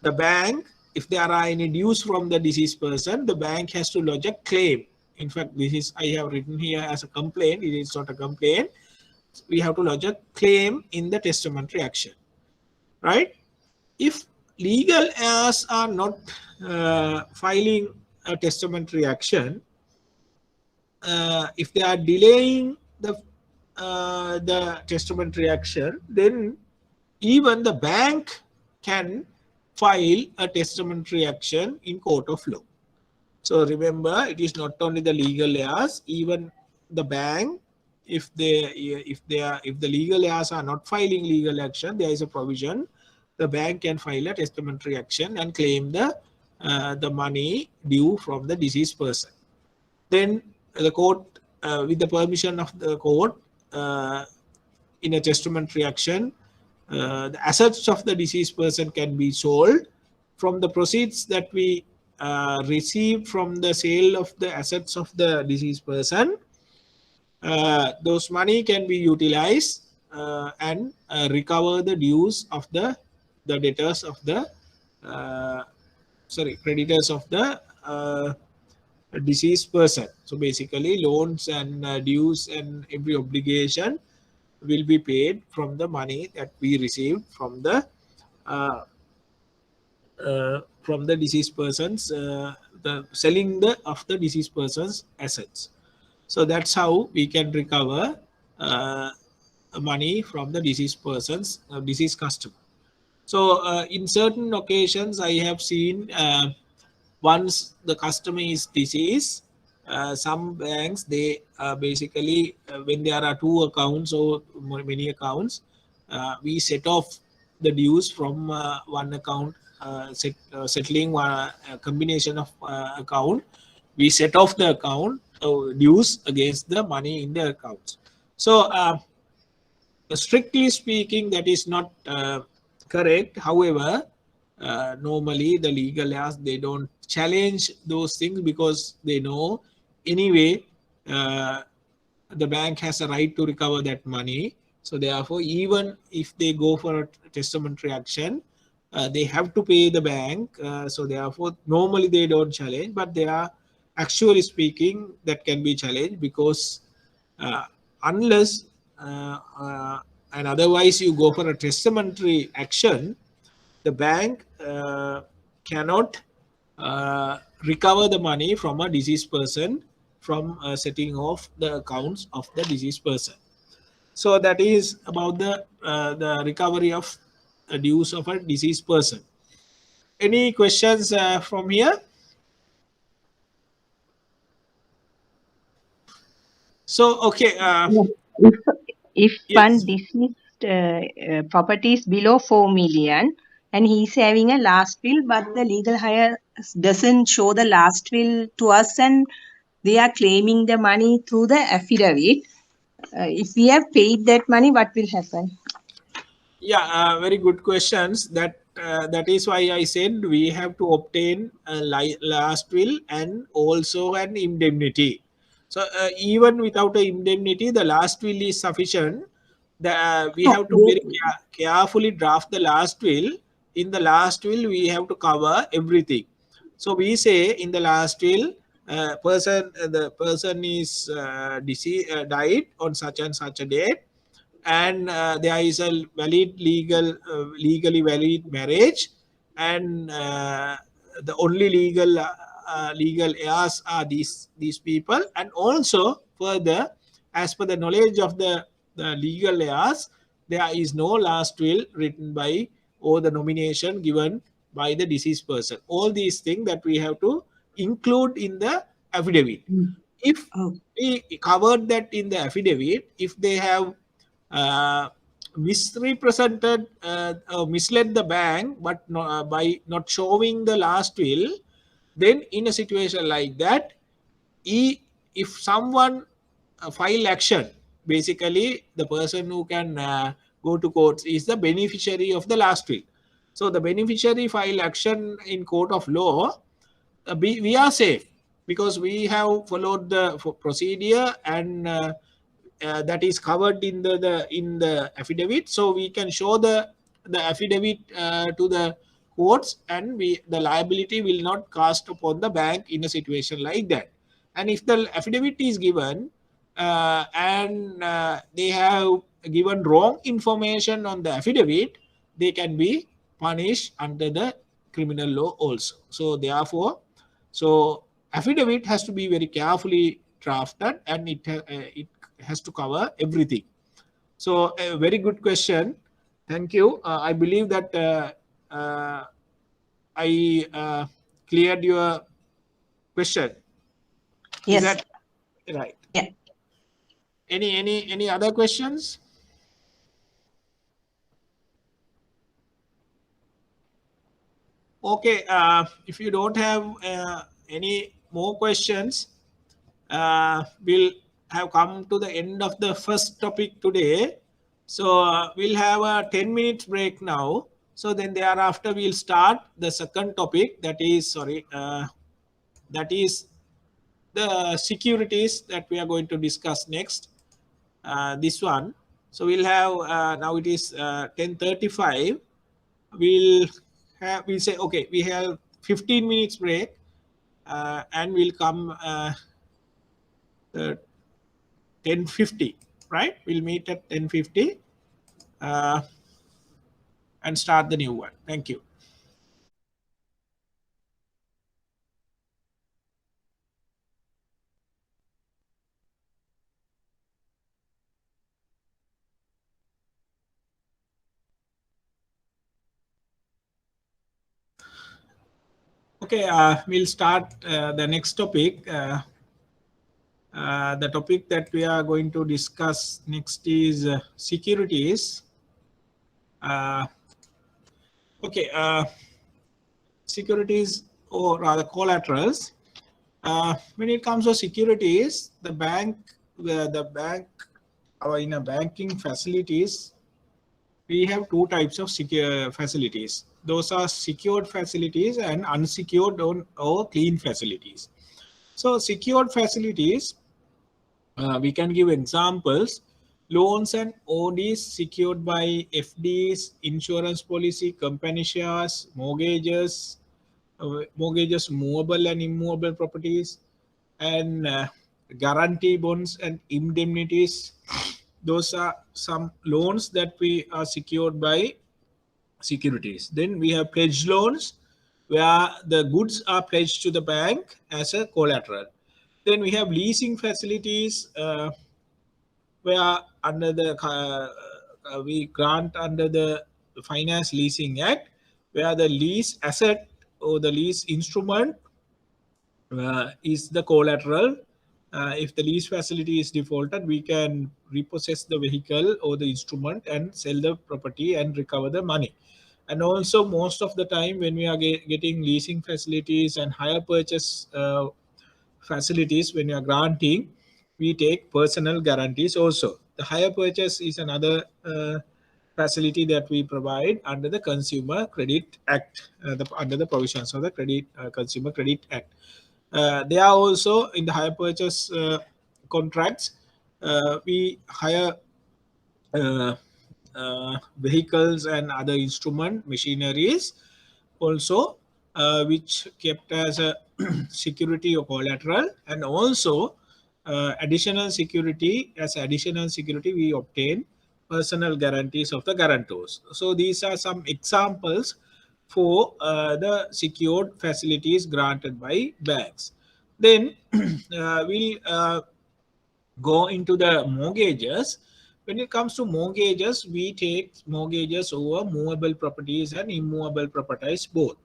the bank, if there are any dues from the deceased person, the bank has to lodge a claim. In fact, this is, I have written here as a complaint. It is not a complaint. We have to lodge a claim in the testamentary action, right? If legal heirs are not filing a testamentary action, if they are delaying the testamentary action, then even the bank can file a testamentary action in court of law. So remember, it is not only the legal heirs, even the bank, if the legal heirs are not filing legal action, there is a provision the bank can file a testamentary action and claim the money due from the deceased person. Then the court, with the permission of the court, in a testamentary action, the assets of the deceased person can be sold. From the proceeds that we receive from the sale of the assets of the deceased person, those money can be utilized and recover the dues of the debtors of the creditors of the deceased person. So basically loans and dues and every obligation will be paid from the money that we received uh, from the deceased person's the selling of the deceased person's assets. So that's how we can recover money from the deceased person's deceased customer. So in certain occasions, I have seen once the customer is deceased, some banks, they basically when there are two accounts or many accounts, we set off the dues from one account, settling one combination of account. We set off the account dues against the money in the accounts. So strictly speaking, that is not correct. However, normally the legal heirs, they don't challenge those things because they know anyway the bank has a right to recover that money. So therefore, even if they go for a testamentary action, they have to pay the bank. So therefore, normally they don't challenge, but they are actually speaking that can be challenged because unless and otherwise you go for a testamentary action, the bank cannot recover the money from a deceased person from setting off the accounts of the deceased person. So that is about the recovery of dues of a deceased person. Any questions from here? So okay, If if one yes. deceased property is below 4 million and he's having a last will, but the legal hire doesn't show the last will to us, and they are claiming the money through the affidavit. If we have paid that money, what will happen? Yeah, very good questions. That is why I said we have to obtain a last will and also an indemnity. So even without a indemnity, the last will is sufficient. We No, have to very carefully draft the last will. In the last will, we have to cover everything. So we say in the last will, the person is died on such and such a date, and there is a legally valid marriage, and the only legal heirs are these people. And also further, as per the knowledge of the legal heirs, there is no last will written by or the nomination given by the deceased person. All these things that we have to include in the affidavit. If Oh, we covered that in the affidavit, if they have misrepresented or misled the bank, but by not showing the last will, then in a situation like that, if someone file action, basically the person who can go to courts is the beneficiary of the last will. So the beneficiary file action in court of law, we are safe because we have followed the procedure, and that is covered in the affidavit. So we can show the affidavit to the courts, and the liability will not cast upon the bank in a situation like that. And if the affidavit is given and they have given wrong information on the affidavit, they can be punished under the criminal law also. So therefore, so affidavit has to be very carefully drafted, and it has to cover everything. So a very good question. Thank you. I believe that I cleared your question. Is yes. that right? Yeah. Any other questions? Okay, if you don't have any more questions, we'll have come to the end of the first topic today. So we'll have a 10 minutes break now. So then thereafter we'll start the second topic, that is that is the securities that we are going to discuss next. This one. So we'll have now it is 10:35. We'll say okay. We have 15 minutes break, and we'll come 10:50. Right? We'll meet at 10:50 and start the new one. Thank you. Okay, we'll start the next topic. The topic that we are going to discuss next is securities. Okay, securities or rather collaterals. When it comes to securities, the bank or in a banking facilities, we have two types of secure facilities. Those are secured facilities and unsecured or clean facilities. So secured facilities, we can give examples: loans and ODs secured by FDs, insurance policy, company shares, mortgages, movable and immovable properties, and guarantee bonds and indemnities. Those are some loans that we are secured by securities. Then we have pledge loans, where the goods are pledged to the bank as a collateral. Then we have leasing facilities, where under the we grant under the Finance Leasing Act, where the lease asset or the lease instrument is the collateral. If the lease facility is defaulted, we can repossess the vehicle or the instrument and sell the property and recover the money. And also, most of the time when we are getting leasing facilities and hire purchase facilities, when we are granting, we take personal guarantees also. The hire purchase is another facility that we provide under the Consumer Credit Act, under the provisions of the Consumer Credit Act. They are also in the hire purchase contracts. We hire vehicles and other instrument machineries also, which kept as a security or collateral, and also additional security. As additional security, we obtain personal guarantees of the guarantors. So these are some examples for the secured facilities granted by banks. Then we'll go into the mortgages. When it comes to mortgages, we take mortgages over movable properties and immovable properties both.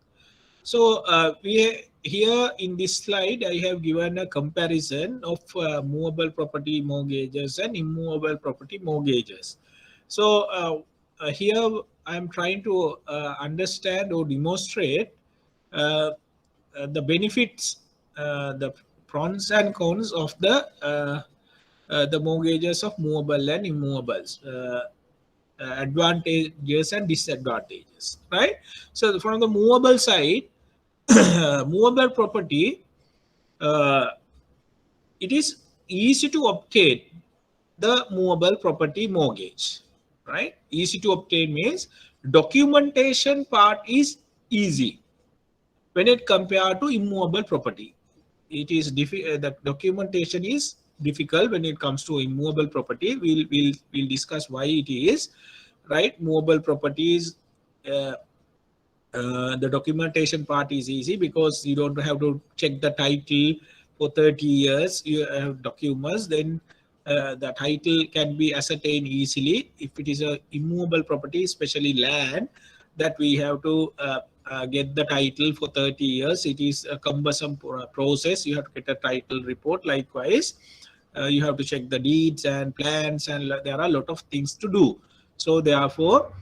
So we here in this slide, I have given a comparison of movable property mortgages and immovable property mortgages. So here I am trying to understand or demonstrate the benefits, the pros and cons of the mortgages of movable and immovables, advantages and disadvantages, right? So from the movable side, movable property, it is easy to obtain the movable property mortgage, right? Easy to obtain means documentation part is easy when it compared to immovable property. It is the documentation is difficult when it comes to immovable property. We'll discuss why it is, right? Movable properties, the documentation part is easy because you don't have to check the title for 30 years. You have documents, then the title can be ascertained easily. If it is a immovable property, especially land, that we have to get the title for 30 years. It is a cumbersome process. You have to get a title report. Likewise, you have to check the deeds and plans, and there are a lot of things to do. So therefore,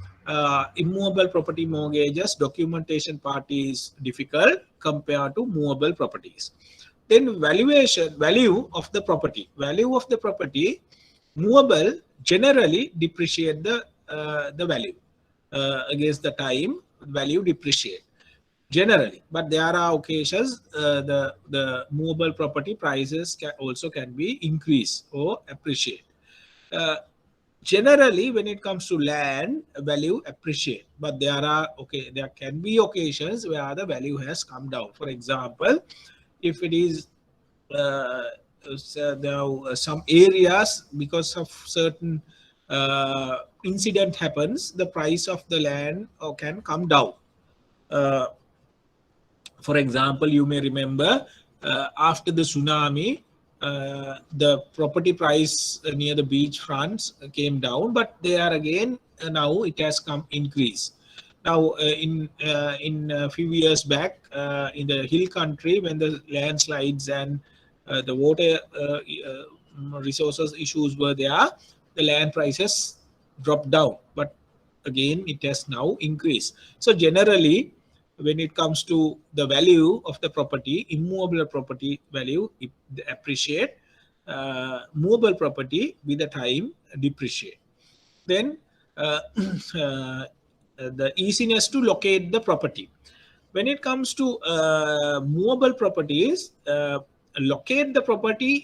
immovable property mortgages documentation part is difficult compared to movable properties. Then value of the property, movable generally depreciate the value against the time, value depreciate generally, but there are occasions the movable property prices can be increased or appreciate. Generally when it comes to land, value appreciate, but there can be occasions where the value has come down. For example, if it is there are some areas, because of certain incident happens, the price of the land can come down. For example, you may remember after the tsunami, the property price near the beach fronts came down, but there again now it has come increase. Now in a few years back in the hill country, when the landslides and the water resources issues were there, the land prices dropped down, but again it has now increased. So generally when it comes to the value of the property, immovable property value appreciate, movable property with the time depreciate. Then the easiness to locate the property. When it comes to movable properties, locate the property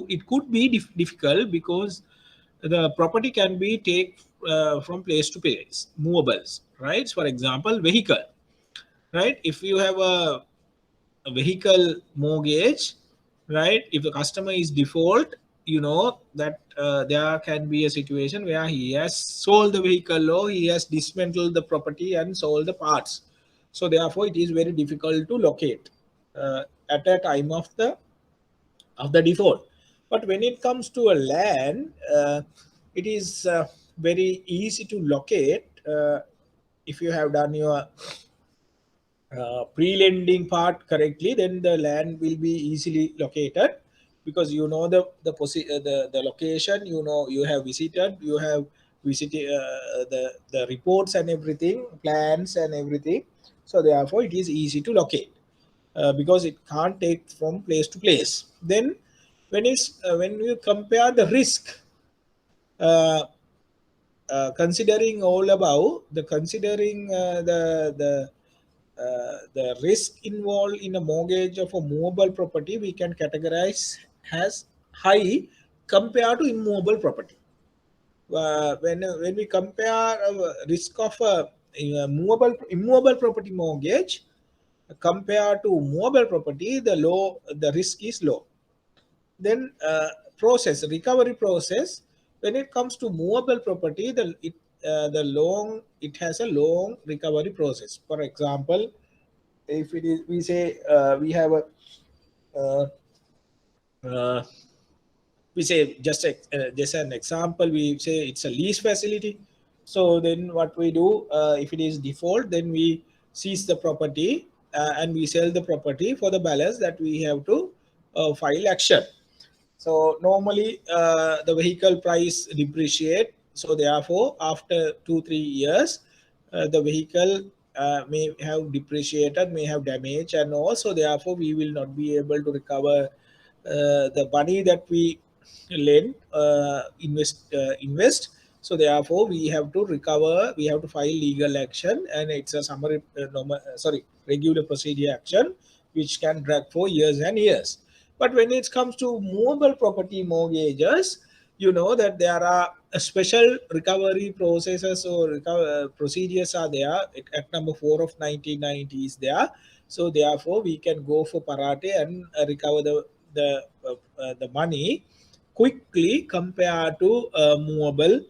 it could be difficult, because the property can be taken from place to place, movables, right? For example, vehicle, right? If you have a vehicle mortgage, right? If the customer is default, you know that there can be a situation where he has sold the vehicle or he has dismantled the property and sold the parts. So therefore, it is very difficult to locate at a time of the default. But when it comes to a land, it is very easy to locate if you have done your pre-lending part correctly. Then the land will be easily located, because you know the location, you know, you have visited the reports and everything, plans and everything. So therefore it is easy to locate because it can't take from place to place. Then when you compare the risk, uh, considering all above, the risk involved in a mortgage of a movable property, we can categorize as high compared to immovable property. When we compare risk of a immovable property mortgage compared to movable property, the risk is low. Then recovery process, when it comes to movable property, it has a long recovery process. For example, if it is, we say we have a uh, uh, we say just an example, we say it's a lease facility. So then what we do, if it is default, then we seize the property and we sell the property for the balance that we have to file action. So normally the vehicle price depreciate. So therefore, after 2-3 years, the vehicle may have depreciated, may have damage, and also therefore we will not be able to recover the money that we lend, invest. So therefore, we have to recover. We have to file legal action, and it's a regular procedure action, which can drag for years and years. But when it comes to movable property mortgages, you know that there are special recovery processes or procedures are there. Act number 4 of 1990 is there. So therefore, we can go for parate and recover the money quickly compared to movable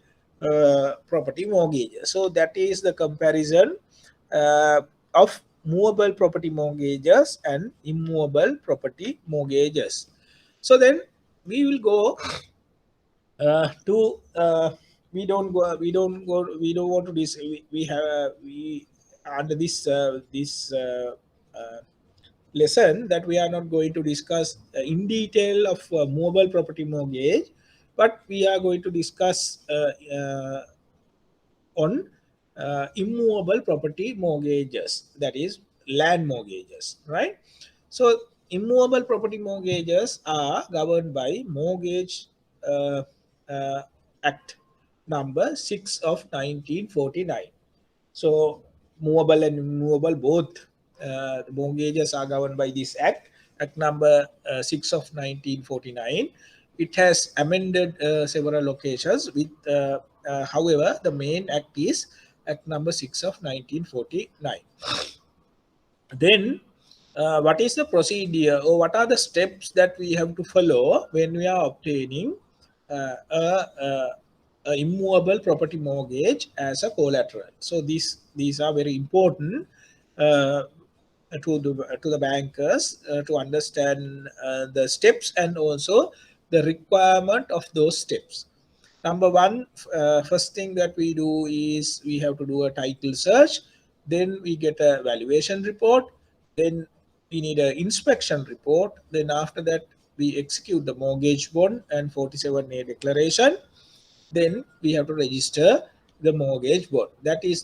property mortgage. So that is the comparison of movable property mortgages and immovable property mortgages. So then we will go to we don't want to we under this lesson that we are not going to discuss in detail of mobile property mortgage, but we are going to discuss on immovable property mortgages, that is land mortgages, right? So immovable property mortgages are governed by Mortgage uh, uh, Act number 6 of 1949. So movable and immovable both mortgages are governed by this act number 6 of 1949. It has amended several occasions with however the main act is act number 6 of 1949. Then what is the procedure, or what are the steps that we have to follow when we are obtaining a immovable property mortgage as a collateral? So these are very important uh, to the bankers to understand the steps and also the requirement of those steps. Number one, first thing that we do is we have to do a title search. Then we get a valuation report. Then we need an inspection report. Then after that, we execute the mortgage bond and 47A declaration. Then we have to register the mortgage bond. That is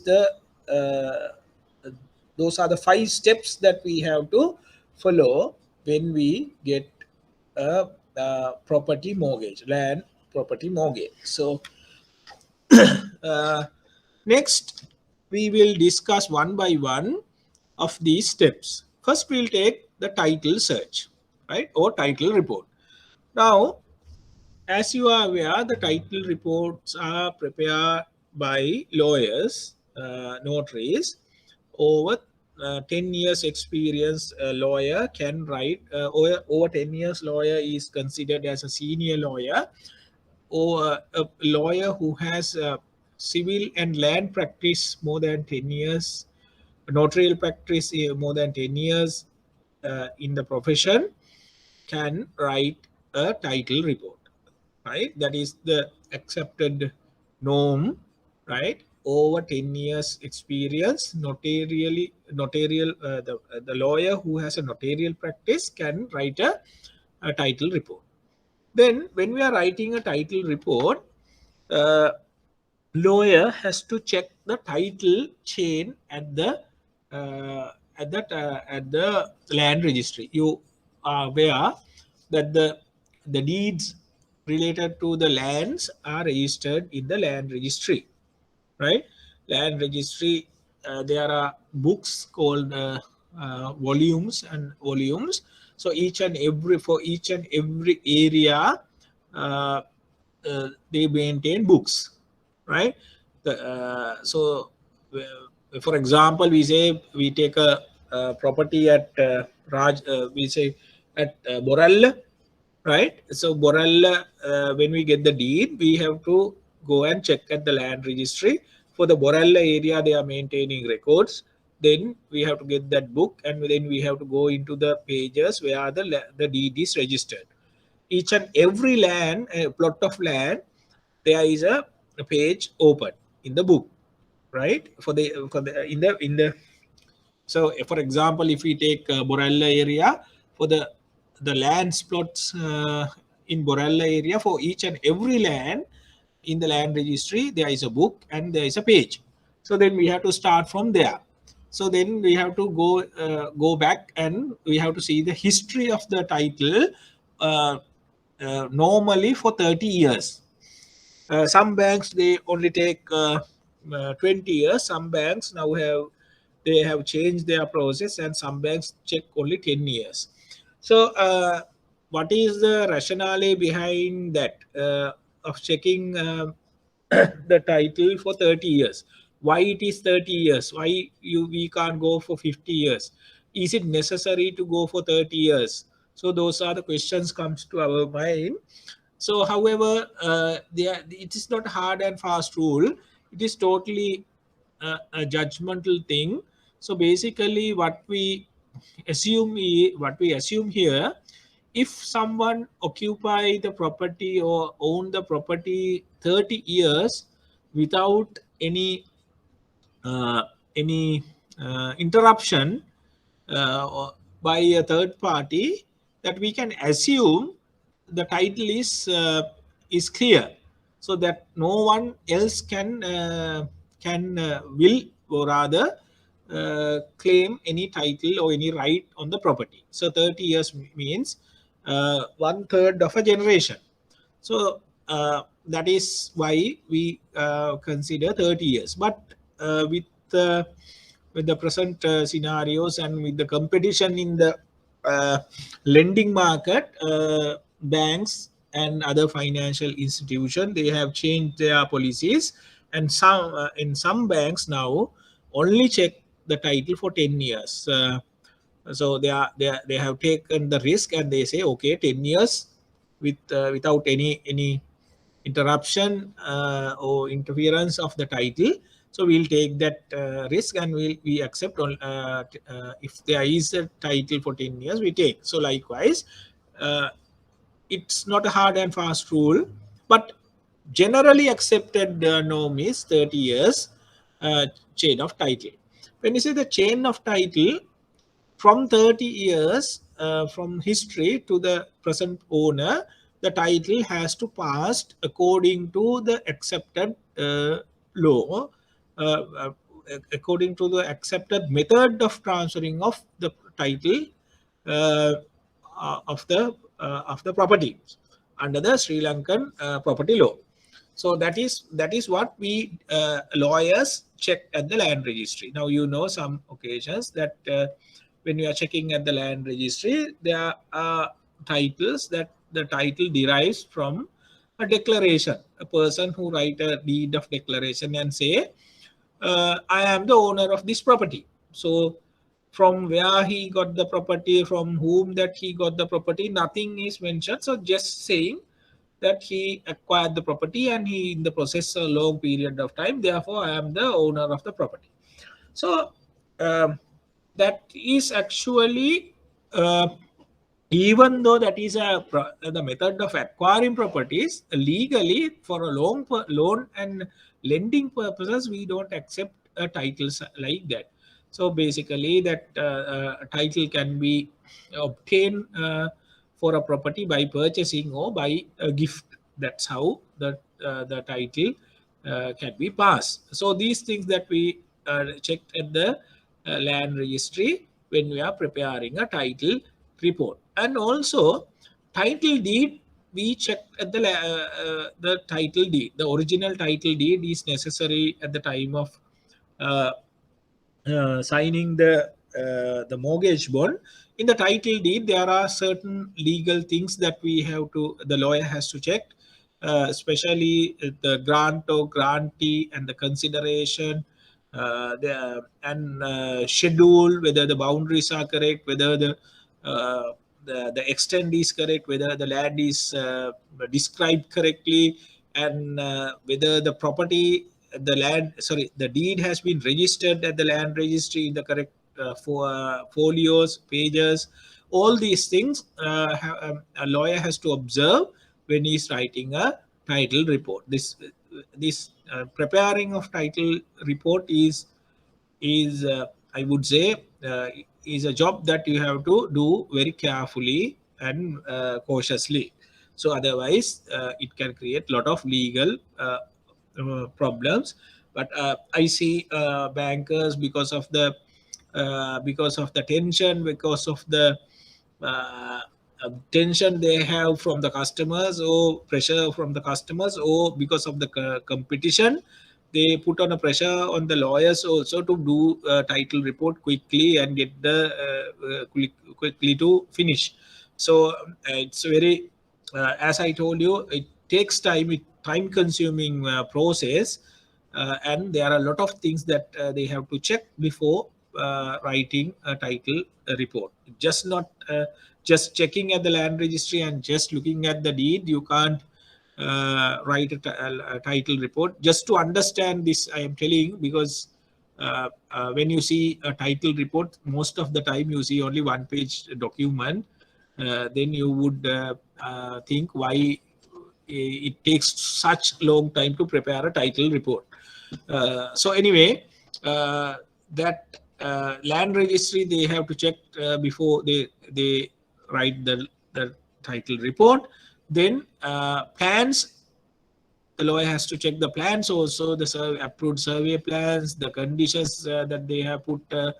those are the 5 steps that we have to follow when we get a property mortgage, land property mortgage. So uh, next, we will discuss one by one of these steps. First, we'll take the title search, right, or title report. Now, as you are aware, the title reports are prepared by lawyers, notaries. Over 10 years experience lawyer can write, over 10 years lawyer is considered as a senior lawyer, or a lawyer who has civil and land practice more than 10 years, notarial practice more than 10 years in the profession can write a title report, right? That is the accepted norm, right? Over 10 years experience, notarial, the lawyer who has a notarial practice can write a title report. Then when we are writing a title report, uh, lawyer has to check the title chain at the land registry. You are aware that the deeds related to the lands are registered in the land registry, right? Land registry, there are books called volumes and volumes. So for each and every area, uh, they maintain books, right? For example, we say we take a property at we say at Boralla, right? So Boralla, when we get the deed, we have to go and check at the land registry. For the Boralla area, they are maintaining records. Then we have to get that book, and then we have to go into the pages where the deed is registered. Each and every land, plot of land, there is a page open in the book, right? In the so for example, if we take Boralla area, for the land plots in Boralla area, for each and every land in the land registry, there is a book and there is a page. So then we have to start from there. So then we have to go back, and we have to see the history of the title, uh, normally for 30 years. Some banks, they only take 20 years. Some banks now have changed their process, and some banks check only 10 years. So what is the rationale behind that, of checking the title for 30 years? Why it is 30 years? Why we can't go for 50 years? Is it necessary to go for 30 years? So those are the questions comes to our mind. So however, it is not hard and fast rule. It is totally a judgmental thing. So basically what we assume here, if someone occupy the property or own the property 30 years without uh, any interruption by a third party, that we can assume the title is clear, so that no one else can will or rather claim any title or any right on the property. So 30 years means 1/3 of a generation. So that is why we consider 30 years. But with the present scenarios and with the competition in the lending market, banks and other financial institutions, they have changed their policies, and some in some banks now only check the title for 10 years. So they have taken the risk and they say, okay, 10 years without any interruption or interference of the title. So we'll take that risk, and we accept if there is a title for 10 years, we take. So likewise, it's not a hard and fast rule, but generally accepted norm is 30 years chain of title. When you say the chain of title, from 30 years from history to the present owner, the title has to pass according to the accepted law, uh, uh, according to the accepted method of transferring of the title uh, of the property under the Sri Lankan property law. So that is what we lawyers check at the land registry. Now, some occasions that when you are checking at the land registry, there are titles that the title derives from a declaration. A person who write a deed of declaration and say, I am the owner of this property. So from where he got the property, from whom that he got the property, nothing is mentioned. So just saying that he acquired the property and he in the process a long period of time, therefore I am the owner of the property. So that is actually even though that is the method of acquiring properties, legally for a loan and lending purposes, we don't accept titles like that. So basically that title can be obtained for a property by purchasing or by a gift. That's how the title can be passed. So these things that we checked at the land registry when we are preparing a title report. And also title deed, we checked at the title deed. The original title deed is necessary at the time of signing the mortgage bond. In the title deed, there are certain legal things that the lawyer has to check, especially the grant or grantee and the consideration, and schedule, whether the boundaries are correct, whether the extent is correct, whether the land is described correctly, and whether the property, the deed has been registered at the land registry in the correct folios, pages. All these things a lawyer has to observe when he's writing a title report. This preparing of title report is I would say is a job that you have to do very carefully and cautiously. So otherwise it can create a lot of legal problems. But I see bankers, because of the tension, because of the uh, tension they have from the customers, or pressure from the customers, or because of the competition, they put on a pressure on the lawyers also to do a title report quickly and get the quickly to finish. So it's very as I told you, it takes time, time consuming process, and there are a lot of things that they have to check before writing a title report. Just not just checking at the land registry and just looking at the deed. You can't write a title report. Just to understand this, I am telling, because when you see a title report, most of the time you see only one page document. Then you would think why it takes such long time to prepare a title report. So anyway, that land registry, they have to check before they write the title report. Then plans the lawyer has to check the plans also, the approved survey plans, the conditions that they have put by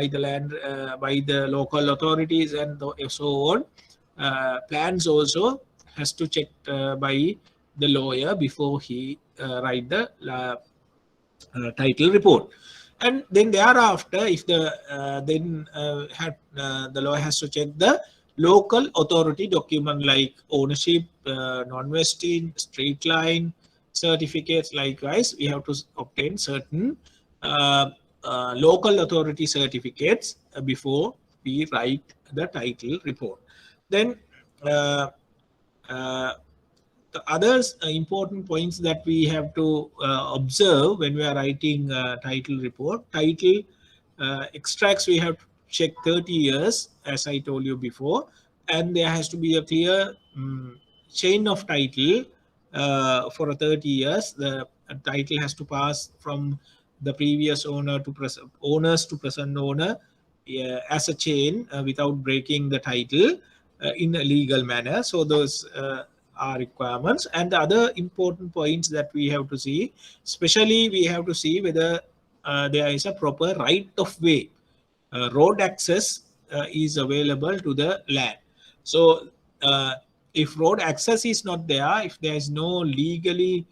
the local authorities, and so on. Plans also has to check by the lawyer before he write the title report. And then thereafter, if the the lawyer has to check the local authority document like ownership, non-vesting, street line certificates. Likewise, we have to obtain certain local authority certificates before we write the title report. Then the others important points that we have to observe when we are writing title report. Title extracts, we have to check 30 years, as I told you before, and there has to be a clear chain of title for 30 years. The title has to pass from the previous owner to owners to present owner as a chain without breaking the title in a legal manner. So those are requirements. And the other important points that we have to see, especially we have to see whether there is a proper right of way, road access is available to the land. So if road access is not there, if there is no legal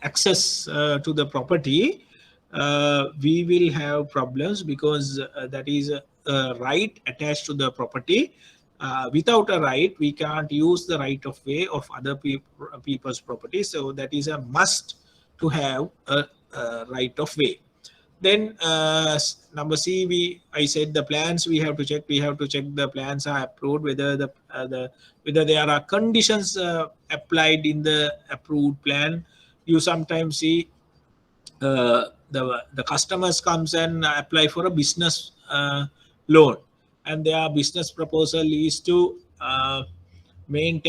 access to the property, we will have problems, because that is a right attached to the property. Without a right, we can't use the right of way of other people's property. So that is a must to have a right of way. Then number C, I said the plans we have to check. We have to check the plans are approved, whether whether there are conditions applied in the approved plan. You sometimes see the customers comes and apply for a business loan, and their business proposal is to build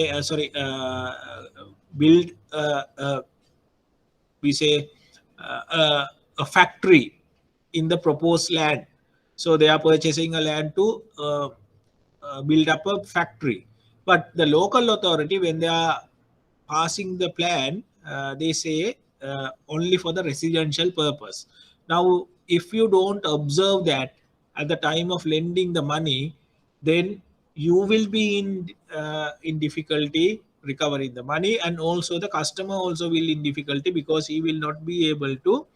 we say a factory in the proposed land. So they are purchasing a land to build up a factory. But the local authority, when they are passing the plan, they say only for the residential purpose. Now, if you don't observe that at the time of lending the money, then you will be in difficulty recovering the money, and also the customer also will in difficulty, because he will not be able to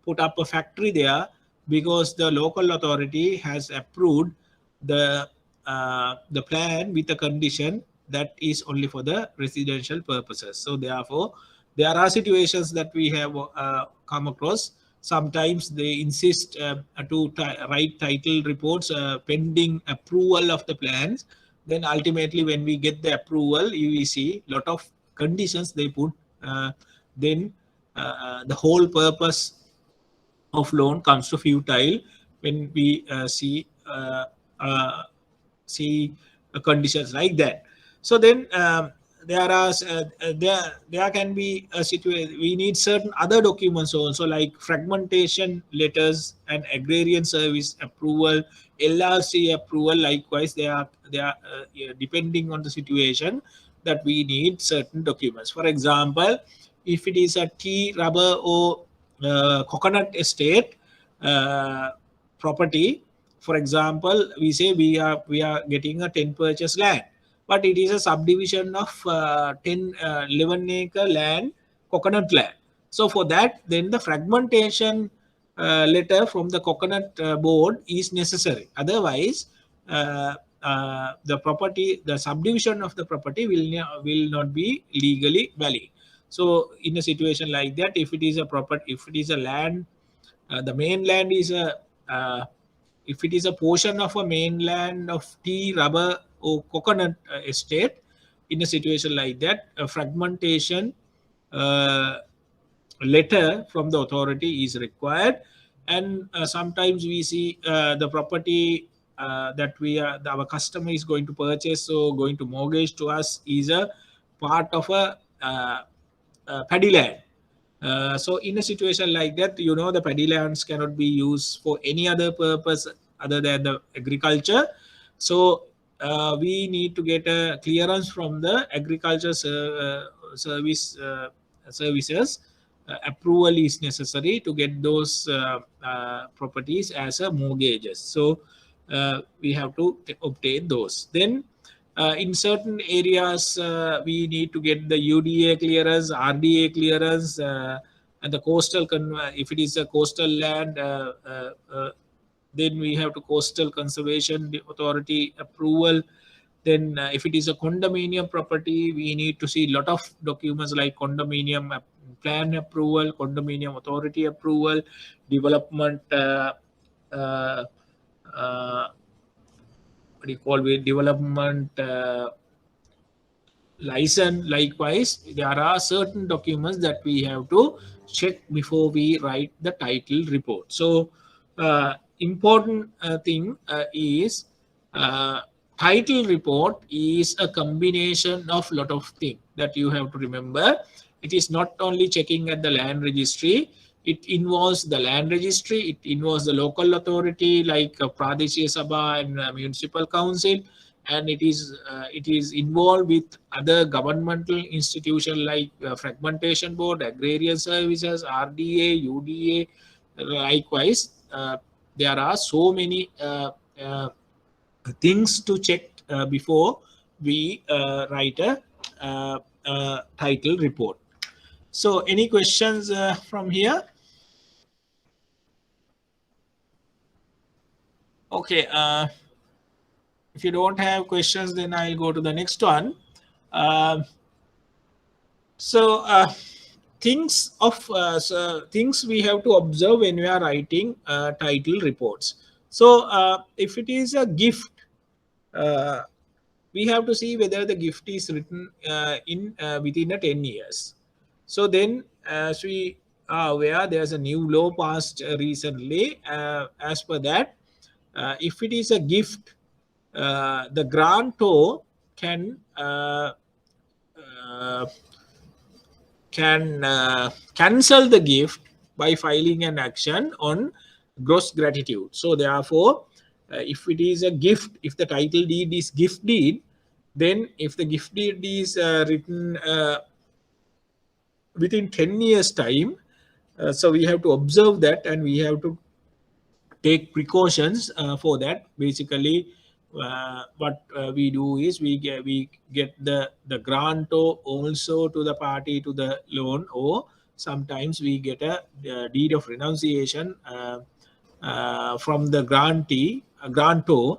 put up a factory there, because the local authority has approved the plan with a condition that is only for the residential purposes. So therefore, there are situations that we have come across. Sometimes they insist to write title reports pending approval of the plans. Then ultimately, when we get the approval, you will see a lot of conditions they put. Then the whole purpose of loan comes to futile when we see conditions like that. So then there can be a situation we need certain other documents also, like fragmentation letters and agrarian service approval, LRC approval. Likewise, they are depending on the situation that we need certain documents. For example, if it is a tea, rubber, or coconut estate property, for example, we say we are getting a 10 purchase land, but it is a subdivision of 11 acre land, coconut land. So for that, then the fragmentation letter from the coconut board is necessary. Otherwise, the subdivision of the property will not be legally valid. So in a situation like that, if it is a land, the main land is if it is a portion of a mainland of tea, rubber, or coconut estate, in a situation like that, a fragmentation letter from the authority is required. And sometimes we see the property that our customer is going to purchase or going to mortgage to us is a part of a paddy land. So in a situation like that, the paddy lands cannot be used for any other purpose other than the agriculture. So we need to get a clearance from the agriculture services. Approval is necessary to get those properties as a mortgages. So we have to obtain those. Then in certain areas, we need to get the UDA clearance, RDA clearance, and the coastal. If it is a coastal land, then we have to coastal conservation authority approval. Then if it is a condominium property, we need to see a lot of documents like condominium plan approval, condominium authority approval, development uh, what do you call it, development license. Likewise, there are certain documents that we have to check before we write the title report. So important thing is title report is a combination of lot of things that you have to remember. It is not only checking at the land registry, it involves the land registry, it involves the local authority like Pradeshia Sabha and municipal council, and it is involved with other governmental institutions like fragmentation board, agrarian services, RDA, UDA. Likewise, there are so many things to check before we write a title report. So any questions from here? Okay, if you don't have questions, then I'll go to the next one. Things we have to observe when we are writing title reports. So if it is a gift, we have to see whether the gift is written within a 10 years. So then, as we are aware, there's a new law passed recently. As per that, if it is a gift, the grantor can cancel the gift by filing an action on gross gratitude. So therefore, if it is a gift, if the title deed is gift deed, then if the gift deed is written within 10 years time, so we have to observe that and we have to take precautions for that. Basically, what we do is we get the grantor also to the party to the loan, or sometimes we get a deed of renunciation from the grantor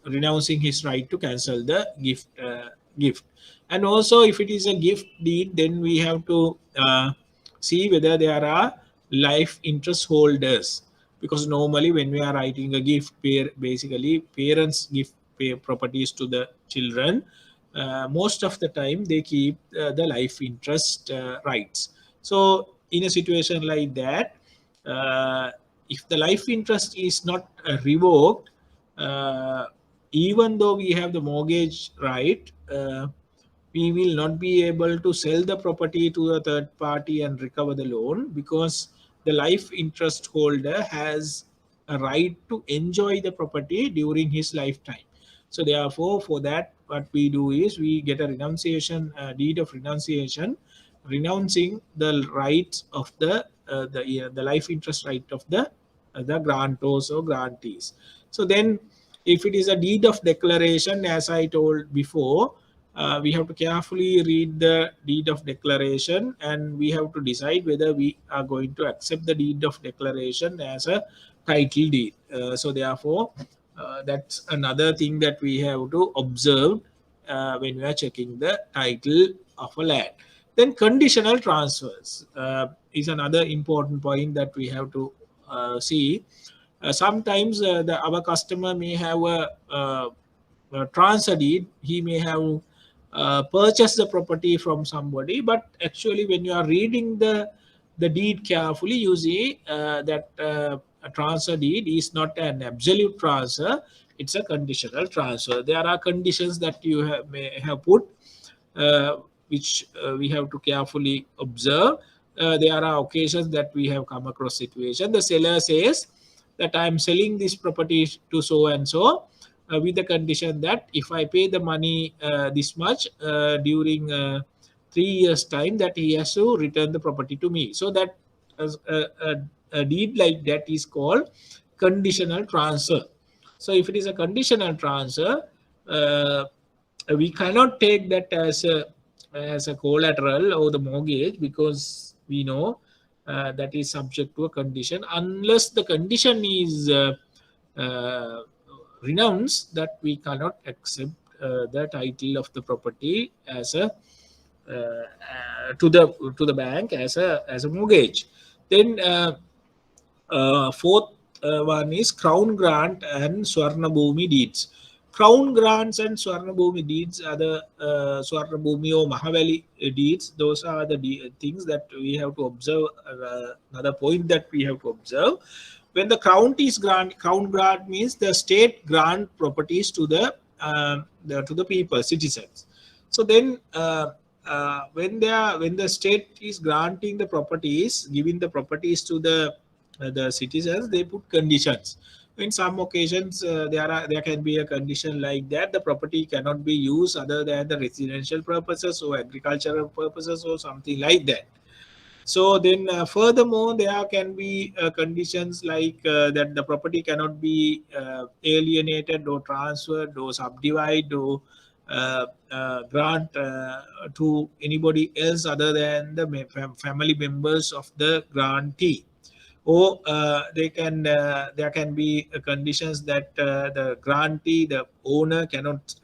renouncing his right to cancel the gift. And also, if it is a gift deed, then we have to see whether there are life interest holders, because normally when we are writing a gift, basically parents give properties to the children. Most of the time they keep the life interest rights. So in a situation like that, if the life interest is not revoked, even though we have the mortgage right, we will not be able to sell the property to a third party and recover the loan, because the life interest holder has a right to enjoy the property during his lifetime. So therefore, for that, what we do is we get a renunciation, deed of renunciation, renouncing the rights of the life interest right of the grantors or grantees. So then, if it is a deed of declaration, as I told before, we have to carefully read the deed of declaration and we have to decide whether we are going to accept the deed of declaration as a title deed. So therefore, that's another thing that we have to observe when we are checking the title of a land. Then conditional transfers is another important point that we have to see. Sometimes our customer may have a transfer deed. He may have purchased the property from somebody, but actually when you are reading the deed carefully, you see that a transfer deed is not an absolute transfer, it's a conditional transfer. There are conditions that you may have put, which we have to carefully observe. There are occasions that we have come across situation. The seller says that I am selling this property to so and so, with the condition that if I pay the money this much during 3 years time, that he has to return the property to me. So that a deed like that is called conditional transfer. So if it is a conditional transfer, we cannot take that as a collateral or the mortgage, because we know that is subject to a condition. Unless the condition is renounced, that we cannot accept the title of the property as a to the bank as a mortgage. Then fourth one is crown grant and Swarna Bhumi deeds. Crown grants and Swarna Bhumi deeds are the Swarna Bhumi or Mahavali deeds. Those are the things that we have to observe. Another point that we have to observe: when the crown grant means the state grant properties to the people, citizens. So then when the state is granting the properties, giving the properties to the citizens, they put conditions. In some occasions, there can be a condition like that: the property cannot be used other than the residential purposes or agricultural purposes or something like that. So then furthermore, there can be conditions like that the property cannot be alienated or transferred or subdivided or grant to anybody else other than the family members of the grantee. Or there can be conditions that the grantee, the owner, cannot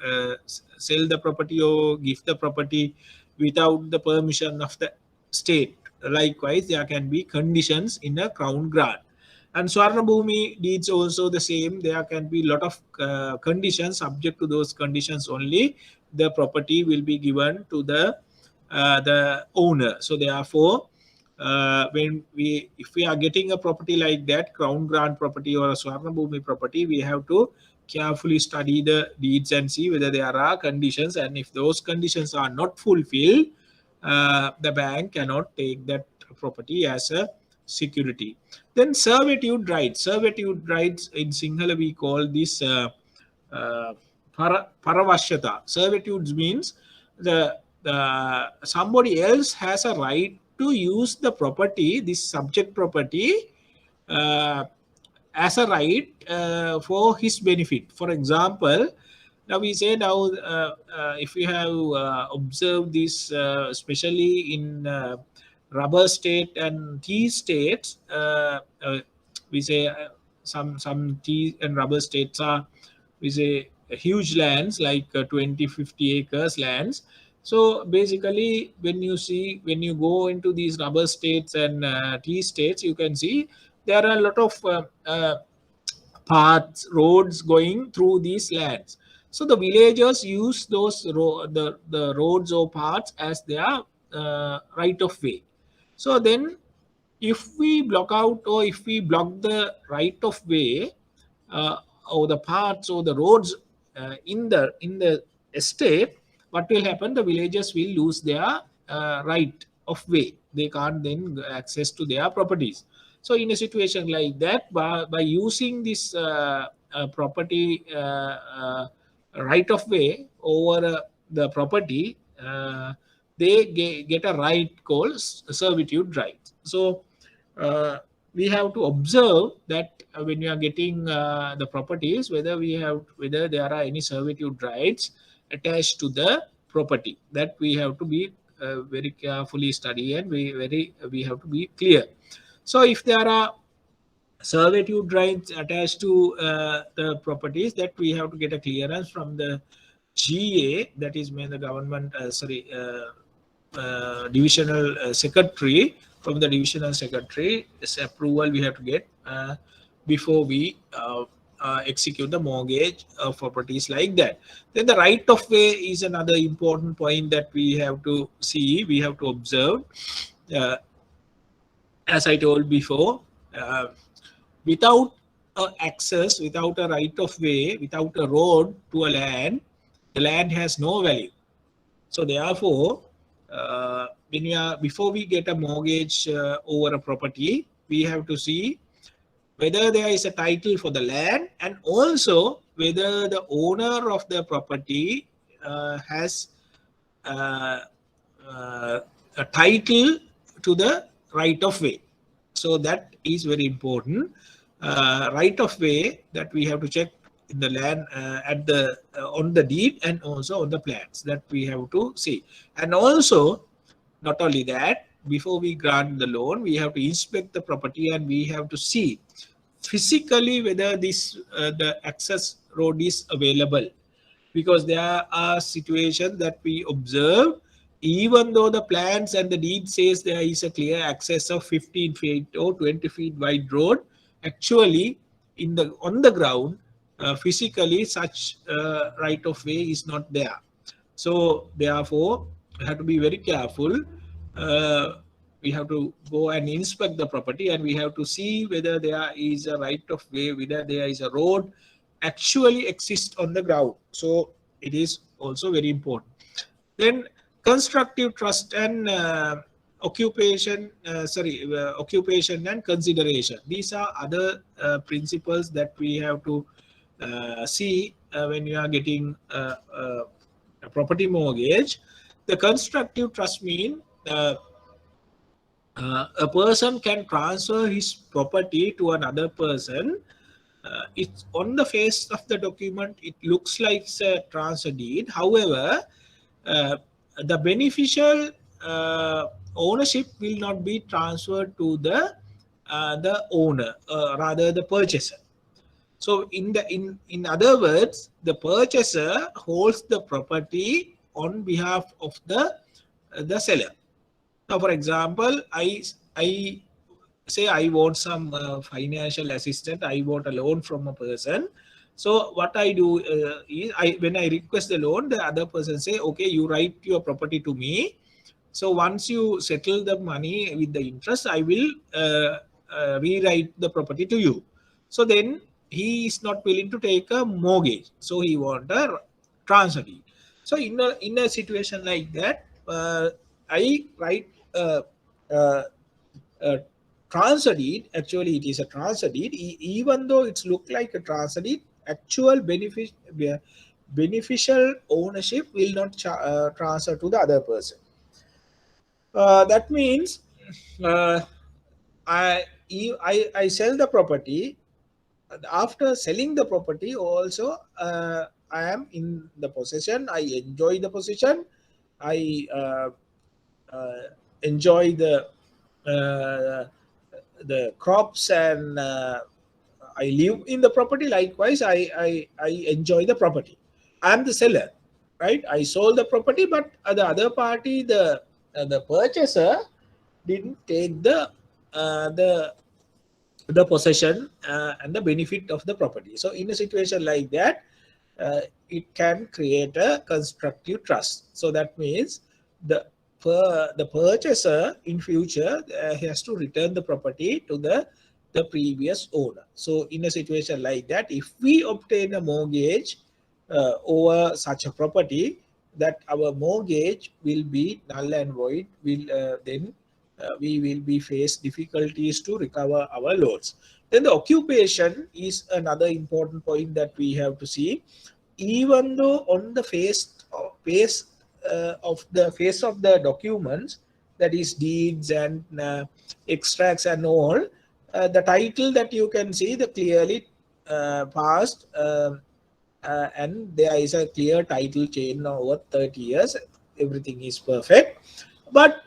sell the property or give the property without the permission of the state. Likewise, there can be conditions in a crown grant. And Swarna Bhumi deeds also the same. There can be a lot of conditions. Subject to those conditions only, the property will be given to the owner. So therefore, if we are getting a property like that, crown grant property or a Swarna Bhumi property, we have to carefully study the deeds and see whether there are conditions, and if those conditions are not fulfilled, the bank cannot take that property as a security. Then servitude rights. Servitude rights in Sinhala we call this paravashyata. Servitude means the somebody else has a right to use the property, this subject property, as a right for his benefit. For example, now we say if you have observed this, especially in rubber state and tea states, we say some tea and rubber states are, we say, huge lands like 20-50 acres lands. So basically, when you go into these rubber states and tea states, you can see there are a lot of paths, roads going through these lands. So the villagers use those the roads or paths as their right of way. So then, if we block out or if we block the right of way or the paths or the roads in the estate, what will happen? The villagers will lose their right of way. They can't then access to their properties. So in a situation like that, by using this property right of way over the property, they get a right called servitude right. So we have to observe that when you are getting the properties, whether there are any servitude rights attached to the property. That we have to be very carefully study, and we have to be clear. So if there are servitude rights attached to the properties, that we have to get a clearance from the GA, that is when the government divisional secretary. From the divisional secretary, this approval we have to get before we execute the mortgage of properties like that. Then the right of way is another important point that we have to see, we have to observe. As I told before, without access, without a right of way, without a road to a land, the land has no value. So therefore, before we get a mortgage over a property, we have to see whether there is a title for the land, and also whether the owner of the property has uh, a title to the right of way. So that is very important. Right of way that we have to check in the land at the on the deed and also on the plans that we have to see. And also, not only that, before we grant the loan, we have to inspect the property and we have to see physically whether this the access road is available, because there are situations that we observe, even though the plans and the deed says there is a clear access of 15 feet or 20 feet wide road, actually in the on the ground physically such right of way is not there. So therefore we have to be very careful. We have to go and inspect the property and we have to see whether there is a right of way, whether there is a road actually exists on the ground. So it is also very important. Then constructive trust and occupation and consideration. These are other principles that we have to see when you are getting a property mortgage. The constructive trust mean a person can transfer his property to another person. It's on the face of the document, it looks like it's a transfer deed. However, the beneficial ownership will not be transferred to the owner, rather the purchaser. So in other words, the purchaser holds the property on behalf of the seller. Now, for example, I say I want some financial assistance. I want a loan from a person. So what I do is when I request the loan, the other person say, okay, you write your property to me. So once you settle the money with the interest, I will rewrite the property to you. So then he is not willing to take a mortgage. So he want a transfer deed. So in a situation like that, I write a transfer deed. Actually it is a transfer deed. Even though it's look like a transfer deed, actual beneficial ownership will not transfer to the other person. That means I sell the property. After selling the property also, I am in the possession. I enjoy the possession. I enjoy the crops, and I live in the property. Likewise, I enjoy the property. I am the seller, right? I sold the property, but the other party, the purchaser, didn't take the possession and the benefit of the property. So in a situation like that, it can create a constructive trust. So that means the purchaser in future has to return the property to the previous owner. So in a situation like that, if we obtain a mortgage over such a property, that our mortgage will be null and void, then we will be face difficulties to recover our loans. Then the occupation is another important point that we have to see. Even though on the face of the documents, that is deeds and extracts and all, the title that you can see the clearly passed, and there is a clear title chain over 30 years. Everything is perfect, but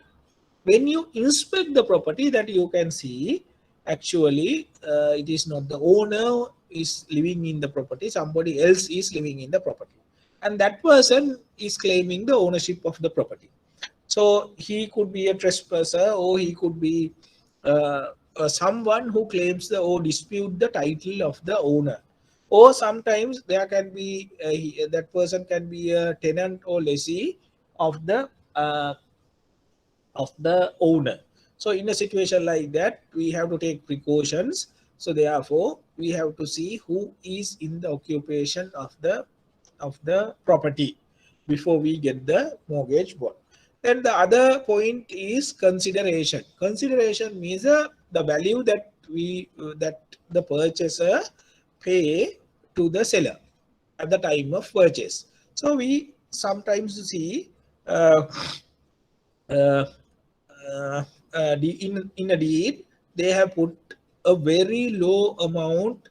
when you inspect the property, that you can see actually it is not the owner is living in the property, somebody else is living in the property, and that person is claiming the ownership of the property. So he could be a trespasser, or he could be someone who claims or dispute the title of the owner, or sometimes there can be that person can be a tenant or lessee of the owner. So in a situation like that, we have to take precautions. So therefore, we have to see who is in the occupation of the property before we get the mortgage bond. Then the other point is consideration. Consideration means the value that that the purchaser pay to the seller at the time of purchase. So we sometimes see in a deed they have put a very low amount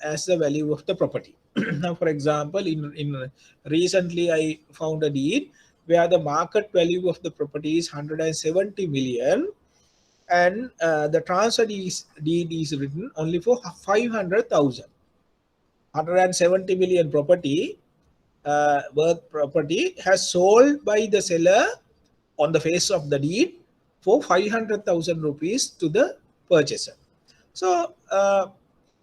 as the value of the property. Now, for example, in recently I found a deed where the market value of the property is 170 million, and the transfer deed is written only for 500,000. 170 million property worth property has sold by the seller on the face of the deed for 500,000 rupees to the purchaser. So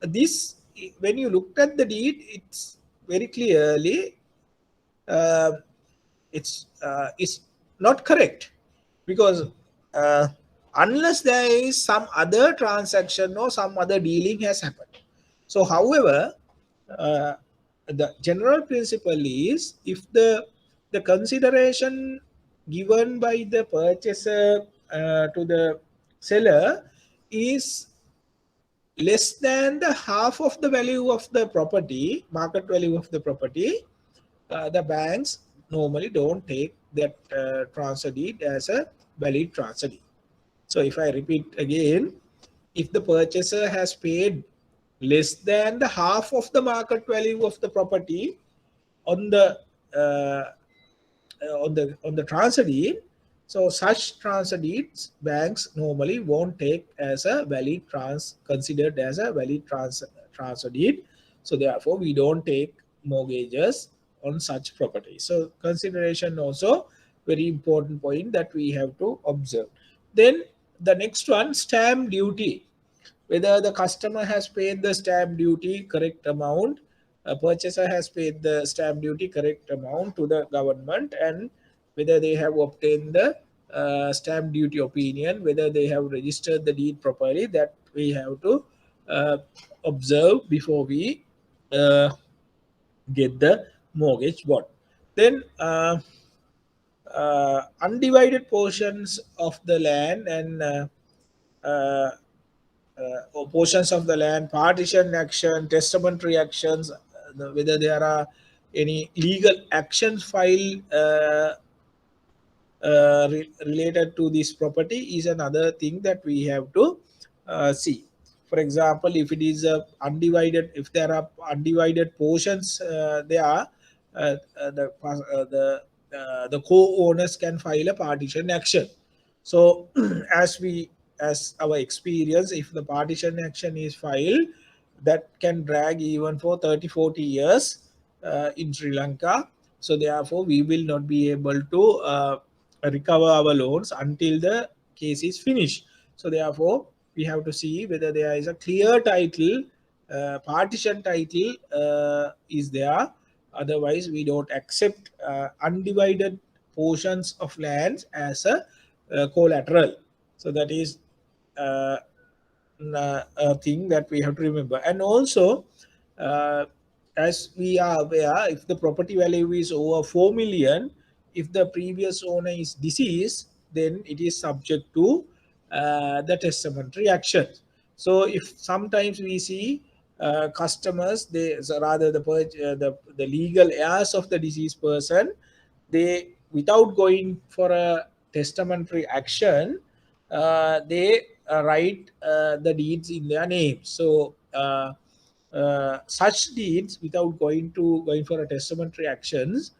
this, when you looked at the deed, it's very clearly it's not correct, because unless there is some other transaction or some other dealing has happened. So however, the general principle is, if the consideration given by the purchaser to the seller is less than the half of the value of the property, market value of the property, the banks normally don't take that transfer deed as a valid transfer deed. So if I repeat again, if the purchaser has paid less than the half of the market value of the property on the transfer deed, so such transfer deeds banks normally won't take as a valid considered as a valid transfer deed. So therefore we don't take mortgages on such property. So consideration also very important point that we have to observe. Then the next one, stamp duty. Whether the customer has paid the stamp duty correct amount, a purchaser has paid the stamp duty correct amount to the government, and whether they have obtained the stamp duty opinion, whether they have registered the deed properly, that we have to observe before we get the mortgage bond. Then undivided portions of the land and or portions of the land, partition action, testamentary actions, whether there are any legal actions filed related to this property is another thing that we have to see. For example, if it is undivided, if there are undivided portions, the co-owners can file a partition action. So as our experience, if the partition action is filed, that can drag even for 30-40 years in Sri Lanka. So therefore we will not be able to recover our loans until the case is finished. So therefore we have to see whether there is a clear title, partition title is there. Otherwise we don't accept undivided portions of lands as a collateral. So that is a thing that we have to remember. And also as we are aware, if the property value is over 4 million, if the previous owner is deceased, then it is subject to the testamentary action. So if sometimes we see customers, the legal heirs of the deceased person, they, without going for a testamentary action, they write the deeds in their name. So such deeds, without going for a testamentary actions,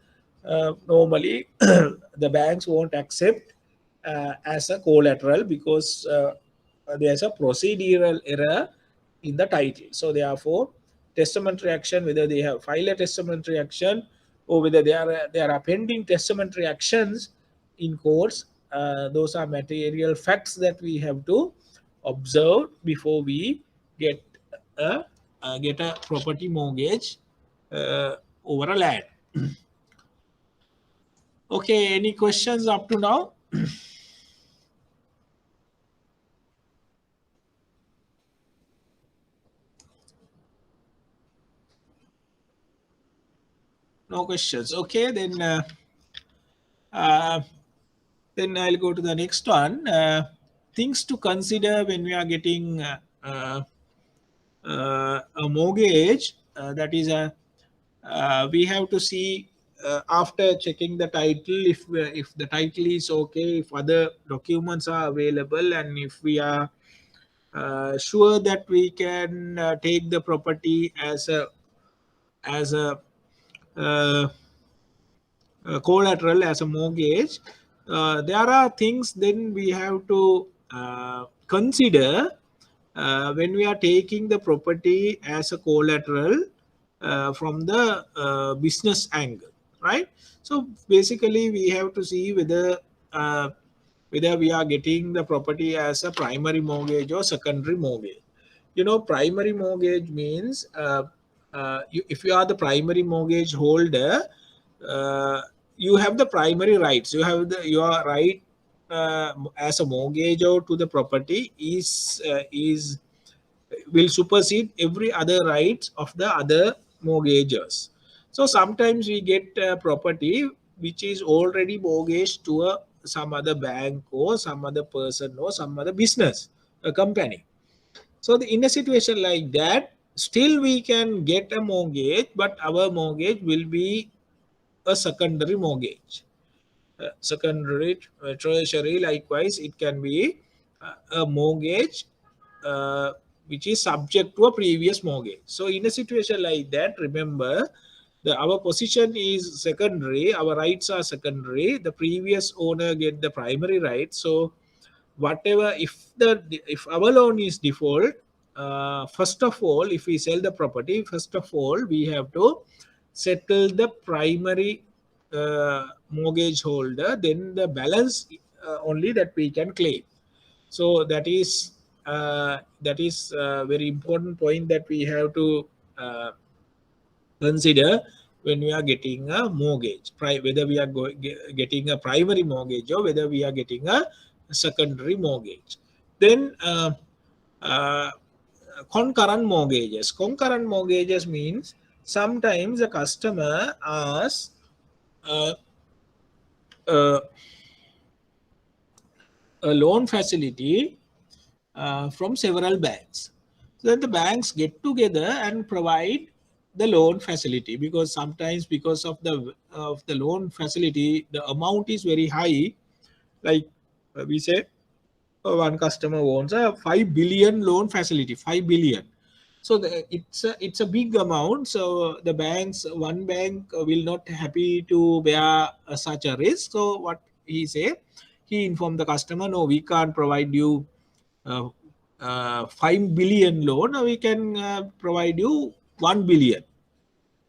normally the banks won't accept as a collateral, because there's a procedural error in the title. So therefore testamentary action, whether they have filed a testamentary action or whether there are pending testamentary actions in courts, those are material facts that we have to observe before we get a property mortgage over a land. Okay, any questions up to now? No questions. Okay, then I'll go to the next one. Things to consider when we are getting a mortgage, that is a we have to see after checking the title if the title is okay, if other documents are available, and if we are sure that we can take the property as a uh, collateral, as a mortgage. There are things then we have to consider when we are taking the property as a collateral from the business angle, right? So basically we have to see uh, whether we are getting the property as a primary mortgage or secondary mortgage. Primary mortgage means if you are the primary mortgage holder, uh, you have the primary rights. Your right as a mortgagor to the property is will supersede every other rights of the other mortgagors. So sometimes we get a property which is already mortgaged to some other bank or some other person or some other business, a company. So in a situation like that, still we can get a mortgage, but our mortgage will be a secondary mortgage. Secondary treasury, likewise, it can be a mortgage uh, which is subject to a previous mortgage. So in a situation like that, remember, our position is secondary, our rights are secondary, the previous owner get the primary right. So whatever, if our loan is default, first of all, if we sell the property, first of all we have to settle the primary mortgage holder, then the balance only that we can claim. So that is a very important point that we have to consider when we are getting a mortgage, whether we are getting a primary mortgage or whether we are getting a secondary mortgage. Then uh, concurrent mortgages means sometimes the customer asks uh, uh, a loan facility from several banks. So then the banks get together and provide the loan facility, because sometimes because of the loan facility, the amount is very high. Like we say, one customer wants a 5 billion loan facility, 5 billion. So it's a big amount. So the one bank will not happy to bear such a risk. So what he informed the customer, no, we can't provide you uh, 5 billion loan. We can provide you 1 billion.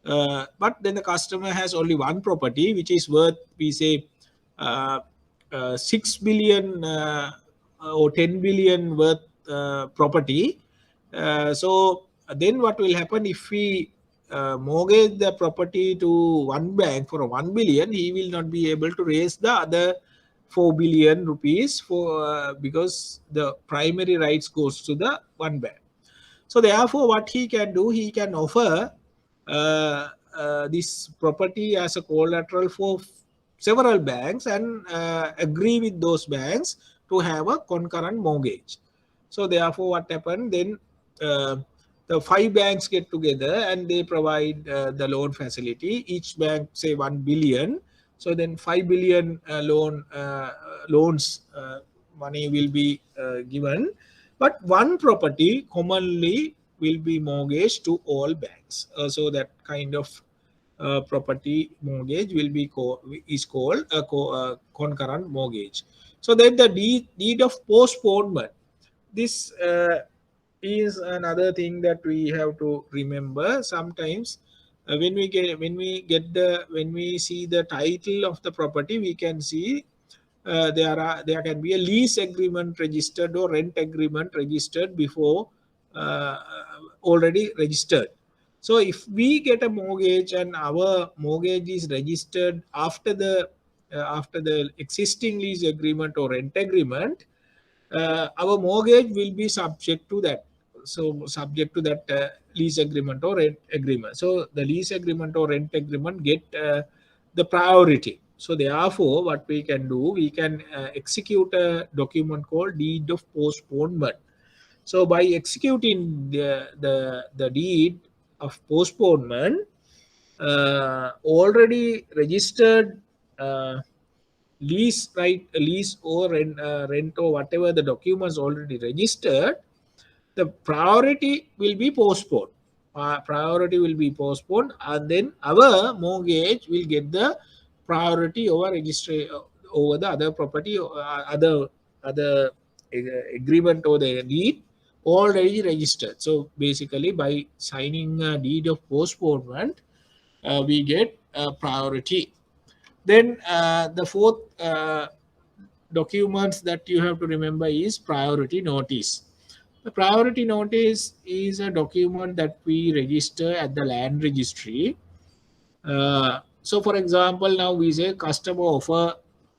But then the customer has only one property which is worth, we say, 6 billion or 10 billion worth property. So then what will happen if we mortgage the property to one bank for 1 billion? He will not be able to raise the other 4 billion rupees because the primary rights goes to the one bank. So therefore, what he can do, he can offer this property as a collateral for several banks and agree with those banks to have a concurrent mortgage. So therefore, what happened then? The 5 banks get together and they provide the loan facility. Each bank say 1 billion. So then 5 billion loans money will be given, but one property commonly will be mortgaged to all banks. So that kind of property mortgage will be is called a concurrent mortgage. So then the deed of postponement. This is another thing that we have to remember. Sometimes when we see the title of the property, we can see there can be a lease agreement registered or rent agreement registered before already registered. So if we get a mortgage and our mortgage is registered after the existing lease agreement or rent agreement, our mortgage will be subject to that. So subject to that lease agreement or rent agreement. So the lease agreement or rent agreement get the priority. So therefore, what we can do, we can execute a document called deed of postponement. So by executing the deed of postponement, already registered lease or rent or whatever the documents already registered, the priority will be postponed. Priority will be postponed, and then our mortgage will get the priority over registry over the other property, other agreement or the deed already registered. So basically, by signing a deed of postponement, we get priority. Then the fourth documents that you have to remember is priority notice. The priority notice is a document that we register at the land registry. So for example, now we say customer offer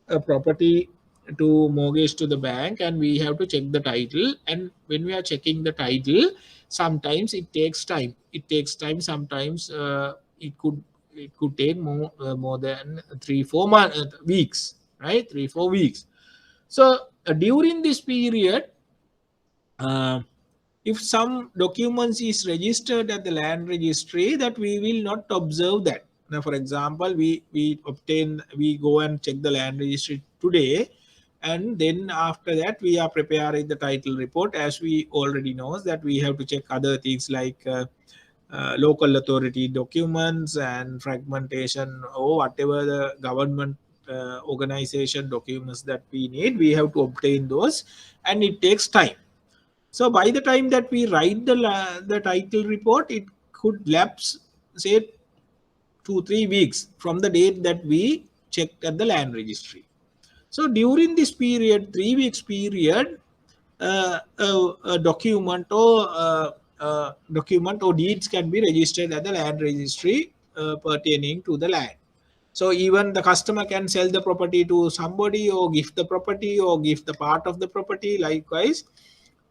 a property to mortgage to the bank, and we have to check the title. And when we are checking the title, sometimes it takes time. Sometimes it could take more than 3-4 months, weeks, right? 3-4 weeks. So during this period, uh, if some documents is registered at the land registry, that we will not observe that. Now, for example, we go and check the land registry today, and then after that we are preparing the title report. As we already know that we have to check other things like local authority documents and fragmentation or whatever the government organization documents that we need. We have to obtain those, and it takes time. So by the time that we write the title report, it could lapse, say, 2-3 weeks from the date that we checked at the land registry. So during this period, 3 weeks period, a document or deeds can be registered at the land registry pertaining to the land. So even the customer can sell the property to somebody, or give the property, or give the part of the property. Likewise,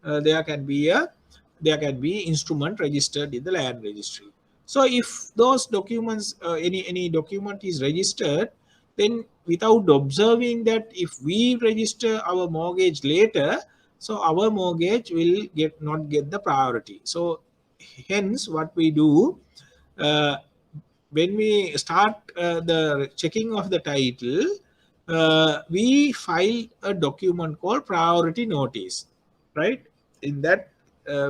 there can be instrument registered in the land registry. So if those documents, any document is registered, then without observing that, if we register our mortgage later, so our mortgage will not get the priority. So hence what we do, uh, when we start the checking of the title, we file a document called priority notice, right? In that,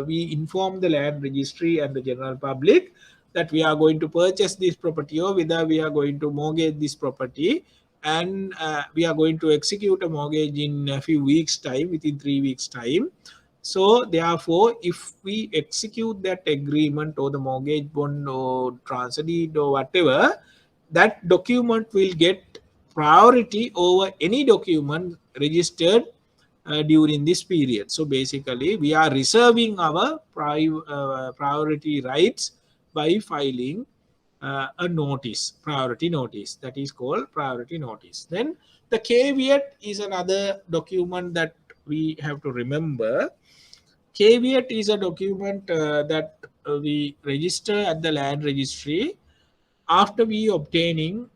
we inform the land registry and the general public that we are going to purchase this property, or whether we are going to mortgage this property, and we are going to execute a mortgage in a few weeks time, within 3 weeks time. So therefore, if we execute that agreement or the mortgage bond or transfer deed or whatever, that document will get priority over any document registered during this period. So basically, we are reserving our priority rights by filing a notice, priority notice. That is called priority notice. Then the caveat is another document that we have to remember. Caveat is a document that we register at the land registry after we obtaining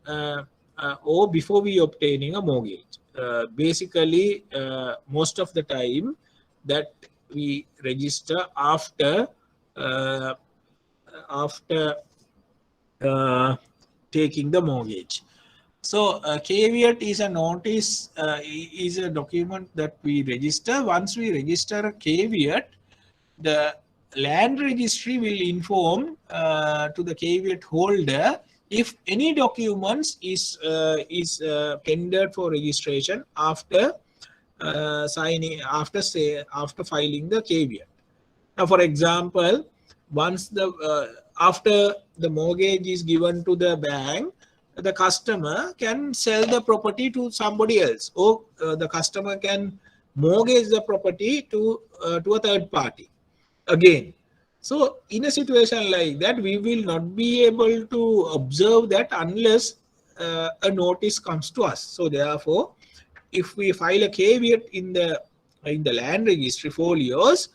or before we obtaining a mortgage. Basically, most of the time that we register after taking the mortgage. So caveat is a notice, is a document that we register. Once we register a caveat, the land registry will inform to the caveat holder if any documents is tendered for registration after after filing the caveat. Now, for example, once after the mortgage is given to the bank, the customer can sell the property to somebody else, or the customer can mortgage the property to a third party again. So in a situation like that, we will not be able to observe that unless a notice comes to us. So therefore, if we file a caveat in the land registry folios,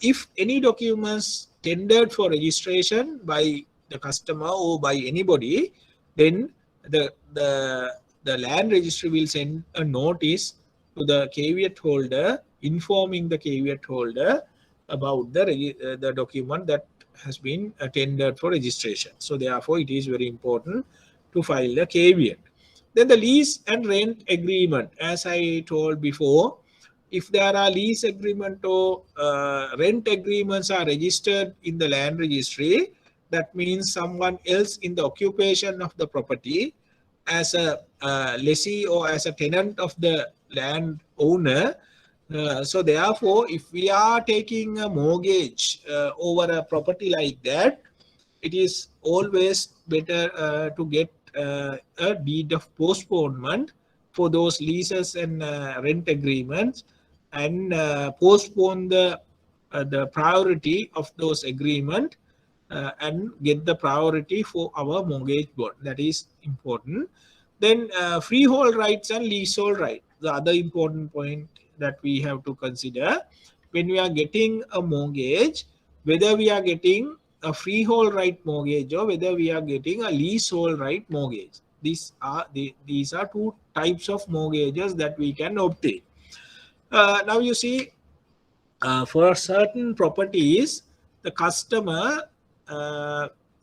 if any documents tendered for registration by the customer or by anybody, then the land registry will send a notice to the caveat holder informing the caveat holder about the document that has been tendered for registration. So therefore, it is very important to file the caveat. Then the lease and rent agreement, as I told before, if there are lease agreement or rent agreements are registered in the land registry, that means someone else in the occupation of the property as a lessee or as a tenant of the land owner. So therefore, if we are taking a mortgage over a property like that, it is always better to get a deed of postponement for those leases and rent agreements, and postpone the priority of those agreement and get the priority for our mortgage bond. That is important. Then freehold rights and leasehold rights, the other important point that we have to consider when we are getting a mortgage, whether we are getting a freehold right mortgage or whether we are getting a leasehold right mortgage. These are two types of mortgages that we can obtain. Now you see, for certain properties, the customer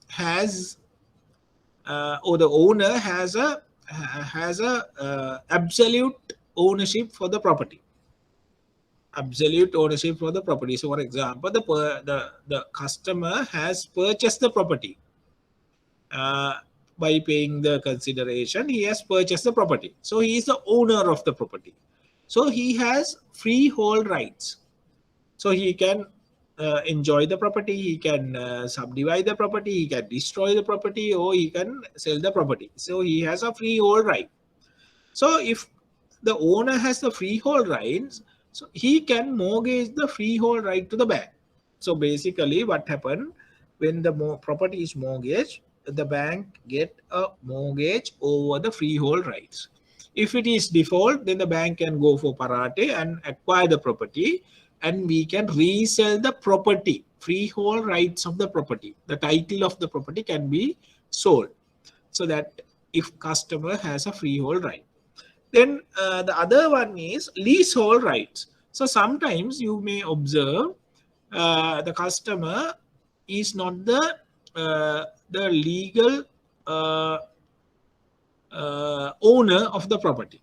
has or the owner has a absolute ownership for the property. Absolute ownership for the property. So, for example, the customer has purchased the property by paying the consideration. He has purchased the property, so he is the owner of the property. So he has freehold rights. So he can enjoy the property, he can subdivide the property, he can destroy the property, or he can sell the property. So he has a freehold right. So if the owner has the freehold rights, so he can mortgage the freehold right to the bank. So basically what happened when the property is mortgaged, the bank get a mortgage over the freehold rights. If it is default, then the bank can go for parate and acquire the property, and we can resell the property, freehold rights of the property. The title of the property can be sold, so that if customer has a freehold right. Then the other one is leasehold rights. So sometimes you may observe the customer is not the legal owner of the property,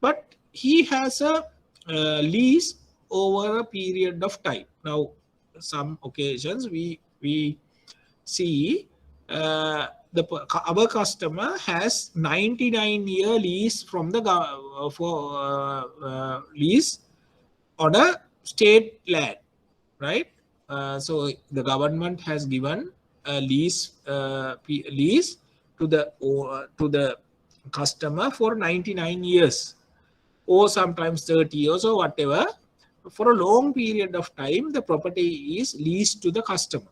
but he has a lease over a period of time. Now, some occasions we see our customer has 99-year lease from the lease on a state land, right? So the government has given a lease to the customer for 99 years, or sometimes 30 years or whatever. For a long period of time, the property is leased to the customer.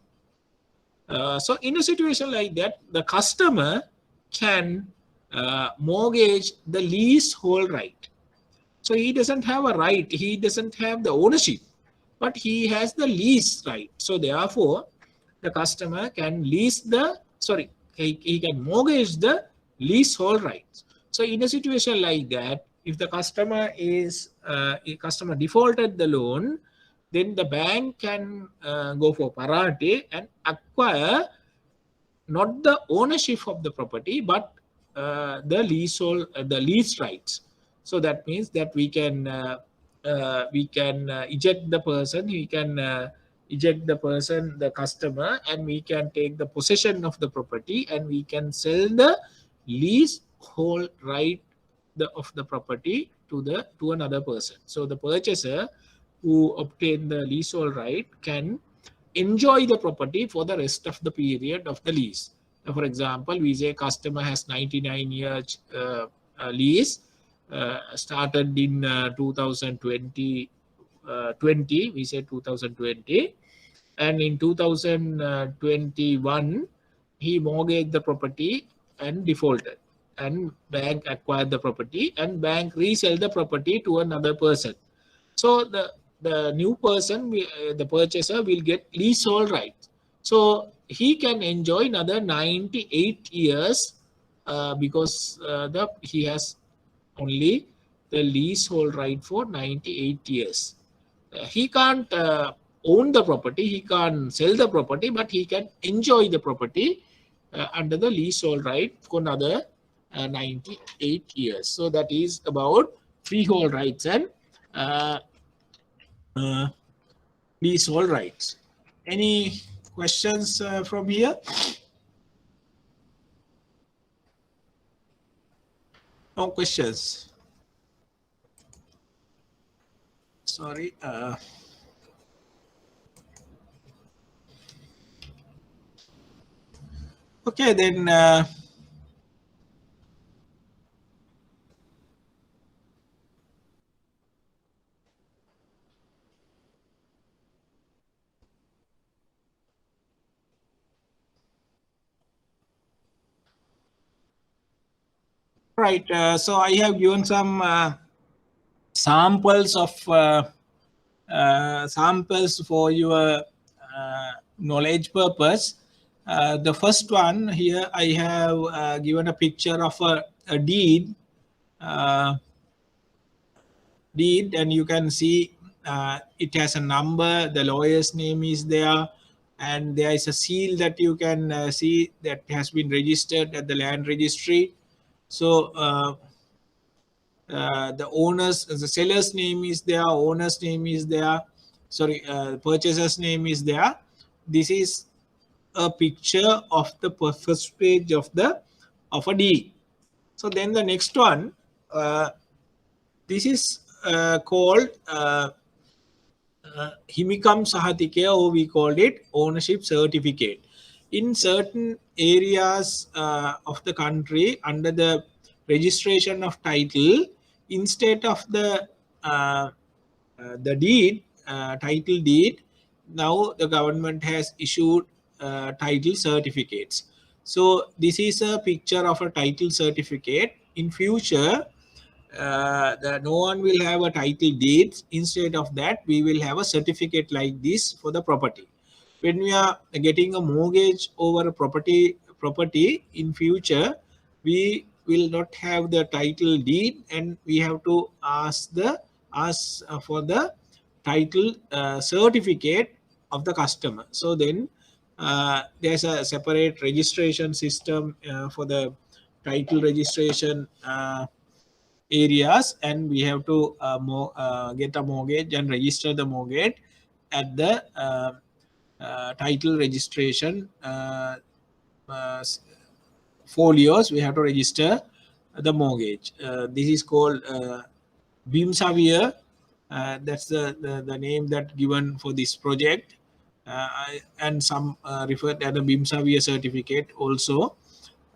So in a situation like that, the customer can mortgage the leasehold right. So he doesn't have a right, he doesn't have the ownership, but he has the lease right. So therefore, the customer can he can mortgage the leasehold rights. So in a situation like that, if the customer defaulted the loan, then the bank can go for parate and acquire not the ownership of the property, but the lease rights. So that means that we can eject the person, the customer, and we can take the possession of the property, and we can sell the leasehold right of the property to another person. So the purchaser who obtained the leasehold right can enjoy the property for the rest of the period of the lease. For example, we say customer has 99-year lease, started in 2020, we say 2020, and in 2021 he mortgaged the property and defaulted, and bank acquired the property, and bank resell the property to another person. So the new person, the purchaser, will get leasehold rights. So he can enjoy another 98 years because he has only the leasehold right for 98 years. He can't own the property, he can't sell the property, but he can enjoy the property under the leasehold right for another 98 years. So that is about freehold rights and leasehold rights. Any questions from here? No questions. Sorry. Okay, then right. So I have given some samples of samples for your knowledge purpose. The first one here, I have given a picture of a deed. Deed, and you can see it has a number, the lawyer's name is there, and there is a seal that you can see that has been registered at the land registry. So the seller's name is there, owner's name is there, sorry, purchaser's name is there. This is a picture of the first page of a deed. So then the next one, this is called Himikam Sahatikaya, or we called it ownership certificate. In certain areas of the country, under the registration of title, instead of the deed, title deed, now the government has issued title certificates. So this is a picture of a title certificate. In future, no one will have a title deed. Instead of that, we will have a certificate like this for the property. When we are getting a mortgage over a property in future, we will not have the title deed, and we have to ask for the title certificate of the customer. So then there's a separate registration system for the title registration areas, and we have to get a mortgage and register the mortgage at the title registration folios. We have to register the mortgage. This is called BIMSAVIA. That's the name that given for this project, and some referred as a BIMSAVIA certificate also.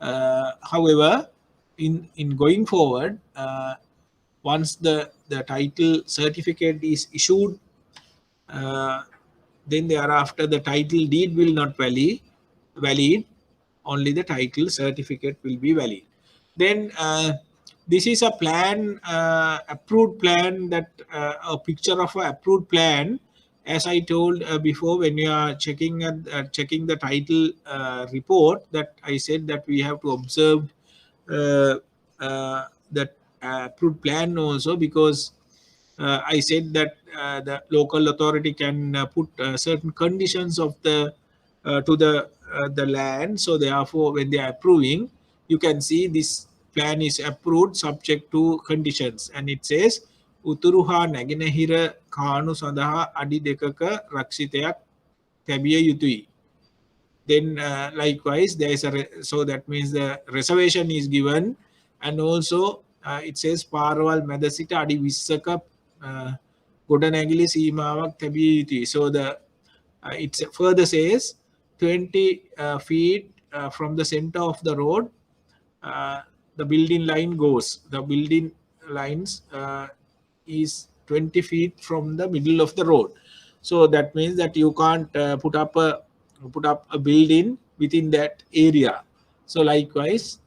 However, in going forward, once the title certificate is issued, then thereafter the title deed will not valid, only the title certificate will be valid. Then this is a plan, approved plan, that a picture of an approved plan. As I told before, when you are checking the title report, that I said that we have to observe that approved plan also, because I said that the local authority can put certain conditions of the to the land. So therefore, when they are approving, you can see this plan is approved subject to conditions, and it says උතුරුහා නැගෙනහිර කාණු සඳහා අඩි 2ක රක්ෂිතයක් තැබිය යුතුයි. Then likewise there is so that means the reservation is given, and also it says පාරවල් මැද සිට අඩි 20ක ගොඩනැගිලි සීමාවක් තැබිය යුතුයි. So it further says 20 feet from the center of the road, the building line goes. The building lines is 20 feet from the middle of the road. So that means that you can't put up a building within that area. So likewise,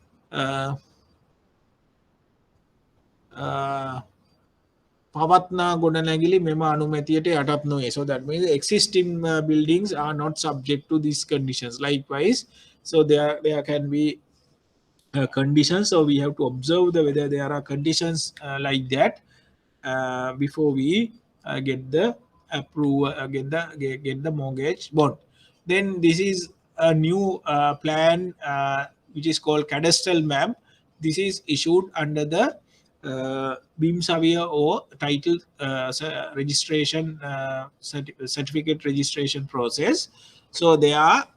පවත්නා ගොඩනැගිලි මෙම අනුමැතියට යටත් නොවේ. So that means existing buildings are not subject to these conditions. Likewise, so there can be conditions. So we have to observe whether there are conditions like that before we get the approval, get the mortgage bond. Then this is a new plan which is called cadastral map. This is issued under the BIM surveyor or title registration certificate registration process. So they are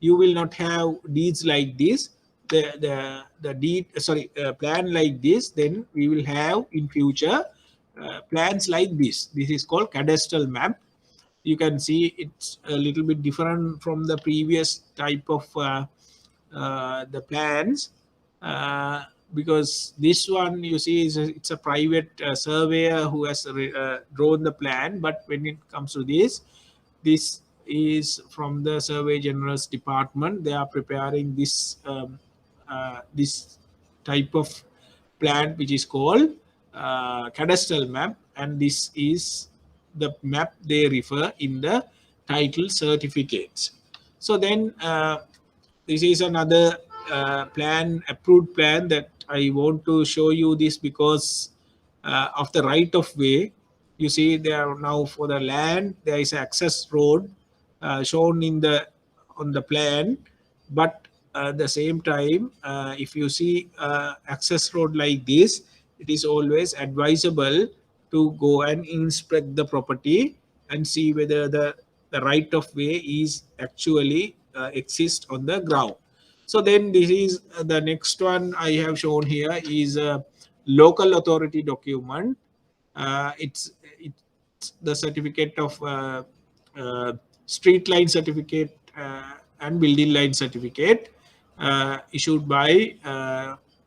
you will not have deeds like this, the deed plan like this. Then we will have in future plans like this is called cadastral map. You can see it's a little bit different from the previous type of the plans, because this one you see it's a private surveyor who has drawn the plan. But when it comes to this is from the Survey General's department. They are preparing this this type of plan which is called cadastral map, and this is the map they refer in the title certificates. So then this is another approved plan that I want to show you this because of the right of way. You see there now for the land there is access road shown in the on the plan, but at the same time if you see access road like this, it is always advisable to go and inspect the property and see whether the right of way is actually exist on the ground. So then this is the next one I have shown here is a local authority document. It's the certificate of street line certificate and building line certificate issued by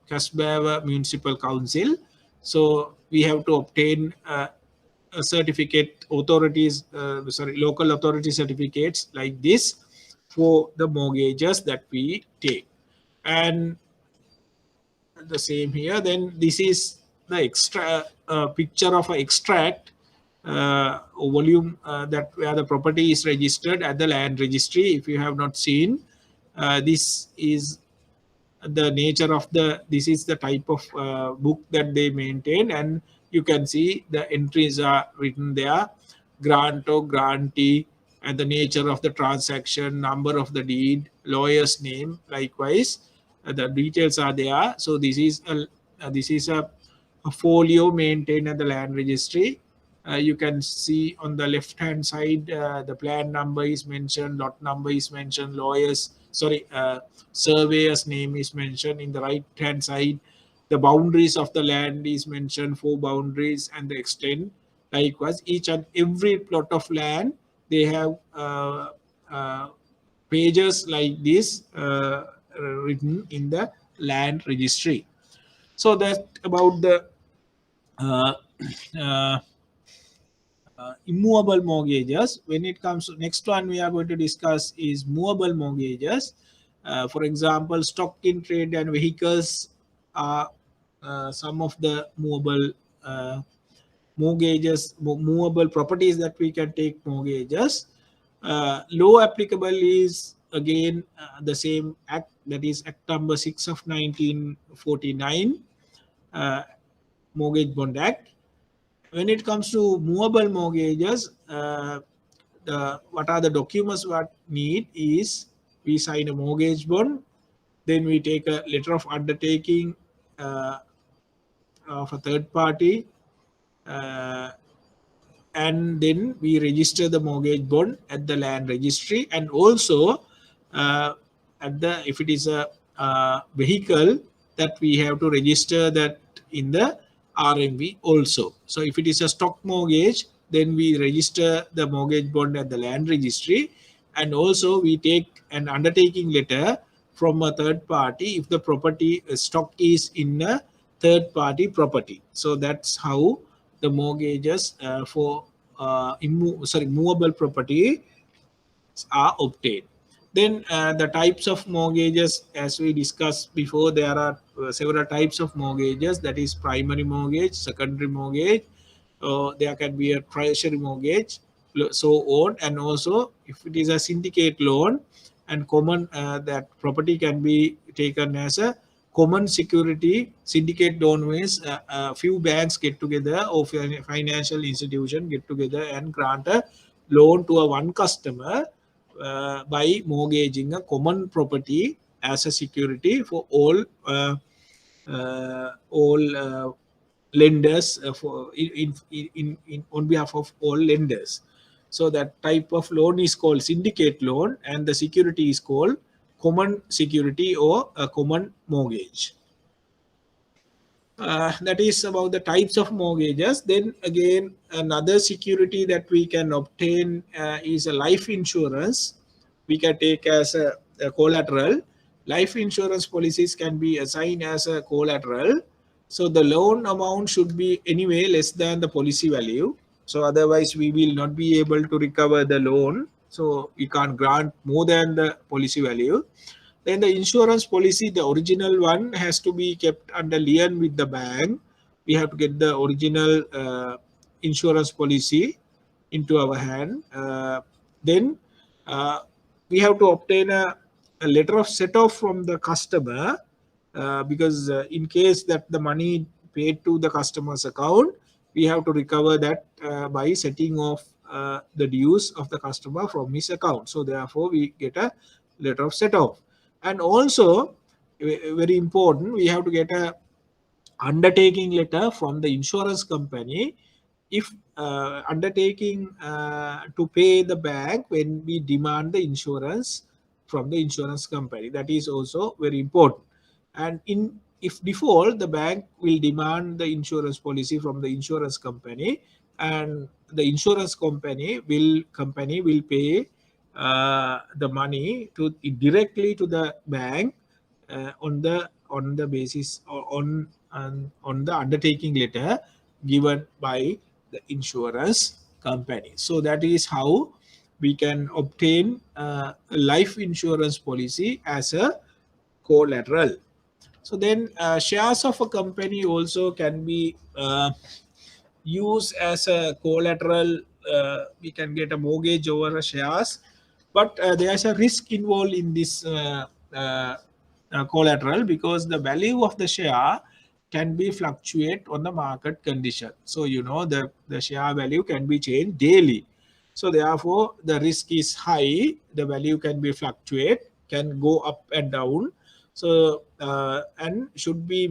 Kasbah Municipal Council. So we have to obtain a certificate authorities, local authority certificates like this for the mortgages that we take. And the same here. Then this is the extra picture of an extract volume that where the property is registered at the land registry. If you have not seen, this is the nature of this is the type of book that they maintain, and you can see the entries are written there: grantor, grantee, and the nature of the transaction, number of the deed, lawyer's name. Likewise, the details are there. So this is a folio maintained at the land registry. You can see on the left hand side the plan number is mentioned, lot number is mentioned, surveyor's name is mentioned. In the right hand side, the boundaries of the land is mentioned, 4 boundaries and the extent. Likewise, each and every plot of land, they have pages like this written in the land registry. So that about the immovable mortgages. When it comes to next one we are going to discuss is movable mortgages. For example, stock in trade and vehicles are some of the movable mortgages, movable properties that we can take mortgages. Law applicable is again the same act, that is Act number 6 of 1949, Mortgage Bond Act. When it comes to movable mortgages, what are the documents what need is we sign a mortgage bond, then we take a letter of undertaking of a third party, and then we register the mortgage bond at the land registry, and also at the if it is a vehicle, that we have to register that in the RMV also. So if it is a stock mortgage, then we register the mortgage bond at the land registry, and also we take an undertaking letter from a third party if the property stock is in a third party property. So that's how the mortgages for movable property are obtained. Then the types of mortgages, as we discussed before, there are several types of mortgages. That is primary mortgage, secondary mortgage, there can be a treasury mortgage, so on. And also if it is a syndicate loan, and common that property can be taken as a common security. Syndicate loan means a few banks get together or financial institution get together and grant a loan to a one customer by mortgaging a common property as a security for all lenders for in on behalf of all lenders. So that type of loan is called syndicate loan, and the security is called common security or a common mortgage. That is about the types of mortgages. Then again, another security that we can obtain is a life insurance. We can take as a collateral. Life insurance policies can be assigned as a collateral. So the loan amount should be anyway less than the policy value. So otherwise we will not be able to recover the loan. So we can't grant more than the policy value. Then the insurance policy, the original one has to be kept under lien with the bank. We have to get the original insurance policy into our hand. Then we have to obtain a letter of set off from the customer because in case that the money paid to the customer's account, we have to recover that by setting off the dues of the customer from his account. So therefore we get a letter of set off. And also very important, we have to get a undertaking letter from the insurance company if undertaking to pay the bank when we demand the insurance from the insurance company. That is also very important. And if default, the bank will demand the insurance policy from the insurance company, and the insurance company will pay the money directly to the bank on the basis or on the undertaking letter given by the insurance company. So that is how we can obtain a life insurance policy as a collateral. So then shares of a company also can be used as a collateral. We can get a mortgage over a shares, but there's a risk involved in this collateral because the value of the share can be fluctuate on the market condition. So the share value can be changed daily. So therefore the risk is high. The value can be fluctuate, can go up and down. So and should be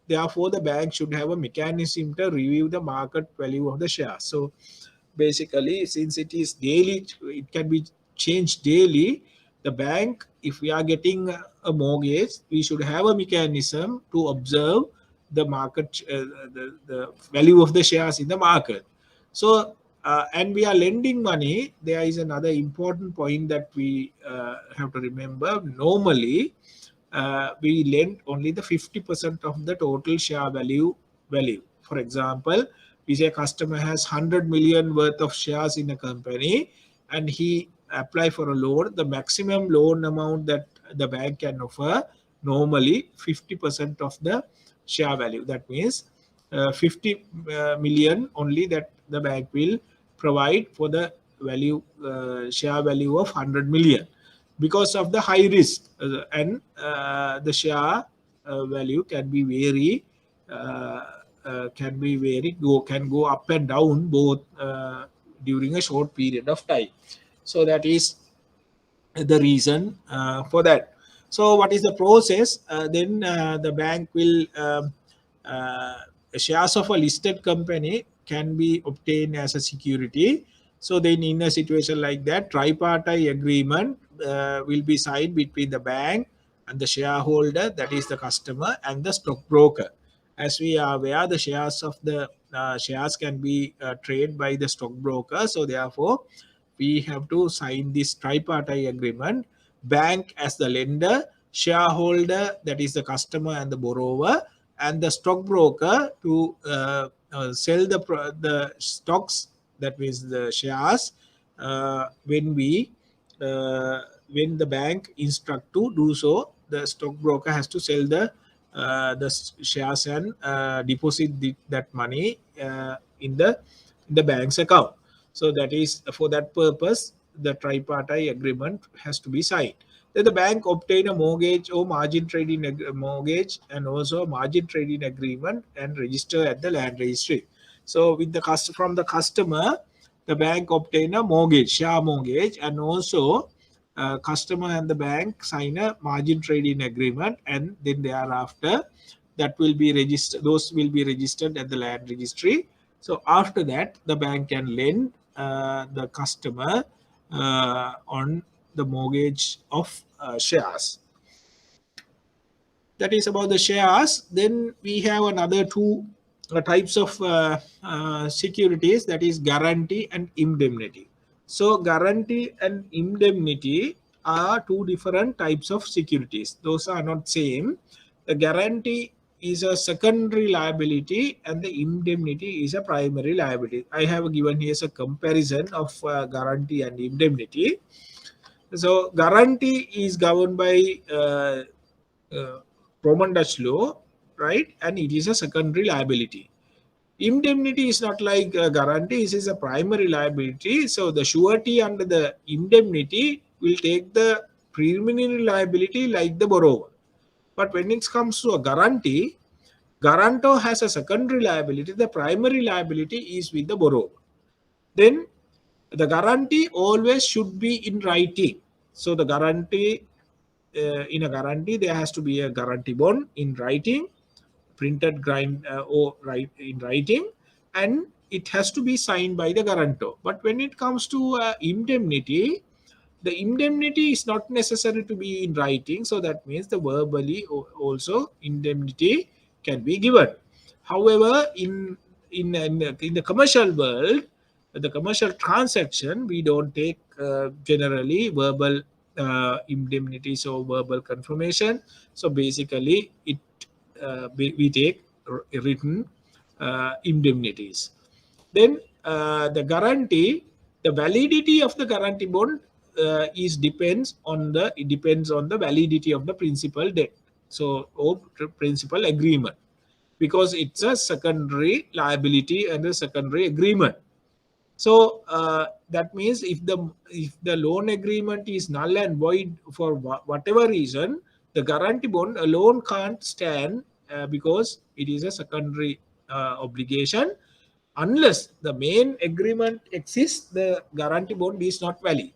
therefore the bank should have a mechanism to review the market value of the share. So basically, since it is daily, it can be changed daily. The bank, if we are getting a mortgage, we should have a mechanism to observe the market, the value of the shares in the market. So and we are lending money. There is another important point that we have to remember. Normally we lend only the 50% of the total share value. For example, we say customer has 100 million worth of shares in a company and he apply for a loan. The maximum loan amount that the bank can offer normally 50% of the share value. That means 50 million only that the bank will provide for the value share value of 100 million because of the high risk and the share value can be can go up and down both during a short period of time. So that is the reason for that. So what is the process? Then the bank will shares of a listed company can be obtained as a security. So then in a situation like that, tripartite agreement will be signed between the bank and the shareholder, that is the customer, and the stockbroker. As we are aware, the shares of the shares can be traded by the stockbroker. So therefore, we have to sign this tripartite agreement. Bank as the lender, shareholder, that is the customer and the borrower, and the stockbroker to sell the stocks, that means the shares, when the bank instruct to do so. The stockbroker has to sell the shares and deposit that money in the bank's account. So that is for that purpose the tripartite agreement has to be signed. Then the bank obtain a mortgage or margin trading mortgage and also a margin trading agreement and register at the land registry. So with the from the customer, the bank obtain a mortgage, share mortgage, and also customer and the bank sign a margin trading agreement, and then thereafter that will be registered. Those will be registered at the land registry. So after that, the bank can lend the customer on the mortgage of shares. That is about the shares. Then we have another two types of securities, that is guarantee and indemnity. So guarantee and indemnity are two different types of securities. Those are not same. The guarantee is a secondary liability and the indemnity is a primary liability. I have given here a comparison of guarantee and indemnity. So guarantee is governed by Roman Dutch law, right? And it is a secondary liability. Indemnity is not like a guarantee, it is a primary liability. So the surety under the indemnity will take the preliminary liability like the borrower. But when it comes to a guarantee, guarantor has a secondary liability. The primary liability is with the borrower. Then the guarantee always should be in writing. So the guarantee, in a guarantee, there has to be a guarantee bond in writing, printed or in writing, and it has to be signed by the guarantor. But when it comes to indemnity, the indemnity is not necessary to be in writing. So that means the verbally also indemnity can be given. However, in the commercial world, the commercial transaction, we don't take generally verbal indemnities or verbal confirmation. So basically, we take written indemnities. Then the guarantee, the validity of the guarantee bond depends on the validity of the principal debt. So or principal agreement, because it's a secondary liability and a secondary agreement. So that means if the loan agreement is null and void for whatever reason, the guarantee bond alone can't stand because it is a secondary obligation. Unless the main agreement exists, the guarantee bond is not valid.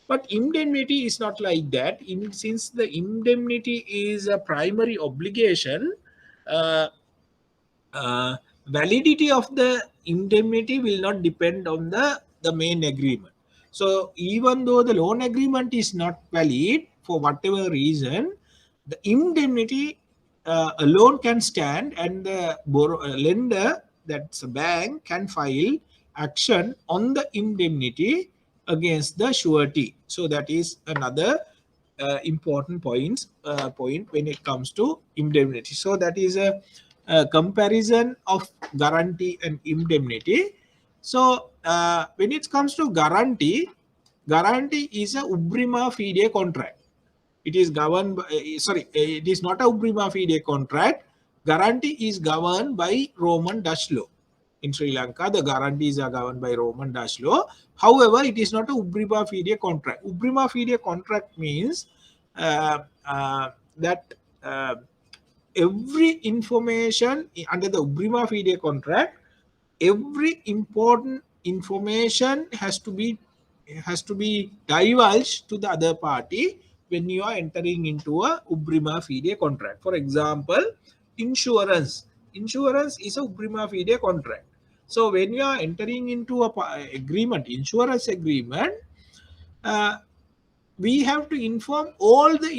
But indemnity is not like that. Since the indemnity is a primary obligation, uh, validity of the indemnity will not depend on the main agreement. So even though the loan agreement is not valid for whatever reason, the indemnity alone can stand, and the lender, that's a bank, can file action on the indemnity against the surety. So that is another important point when it comes to indemnity. So that is a comparison of guarantee and indemnity. So when it comes to guarantee is a ubrima fide contract. It is governed by, it is not a ubrima fide contract. Guarantee is governed by Roman Dutch law. In Sri Lanka, the guarantees are governed by Roman Dutch law. However, it is not a ubrima fide contract. Ubrima fide contract means that every information under the ubrima fide contract, every important information has to be divulged to the other party when you are entering into a ubrima fide contract. For example, insurance is a ubrima fide contract. So when you are entering into a insurance agreement, we have to inform all the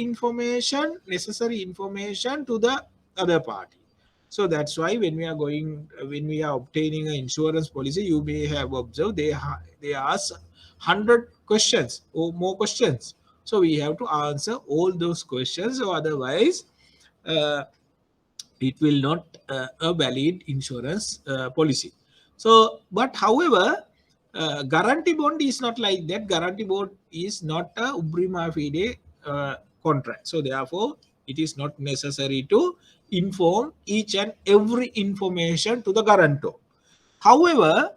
necessary information to the other party. So that's why when we are obtaining an insurance policy, you may have observed they ask 100 questions or more questions. So we have to answer all those questions, or otherwise it will not a valid insurance policy. So, but however, guarantee bond is not like that. Guarantee bond is not a ubrima fide contract. So therefore, it is not necessary to inform each and every information to the guarantor. However,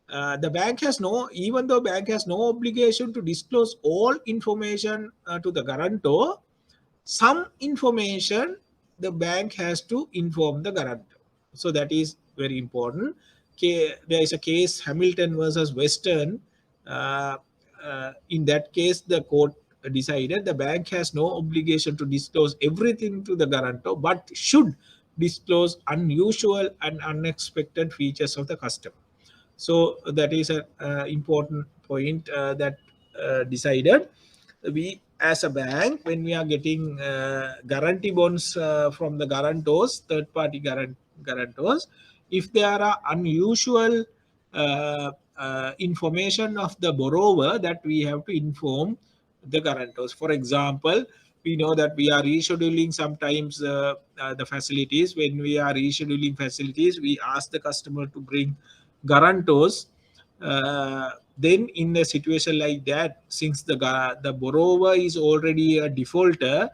the bank has no, even though bank has no obligation to disclose all information to the guarantor, some information the bank has to inform the guarantor. So that is very important. There is a case, Hamilton versus Western. In that case, the court decided the bank has no obligation to disclose everything to the guarantor, but should disclose unusual and unexpected features of the customer. So that is an important point that decided. We as a bank, when we are getting guarantee bonds from the guarantors, third party guarantors, if there are unusual information of the borrower, that we have to inform the guarantors. For example, we know that we are rescheduling sometimes the facilities. When we are rescheduling facilities, we ask the customer to bring guarantors. Then in a situation like that, since the borrower is already a defaulter,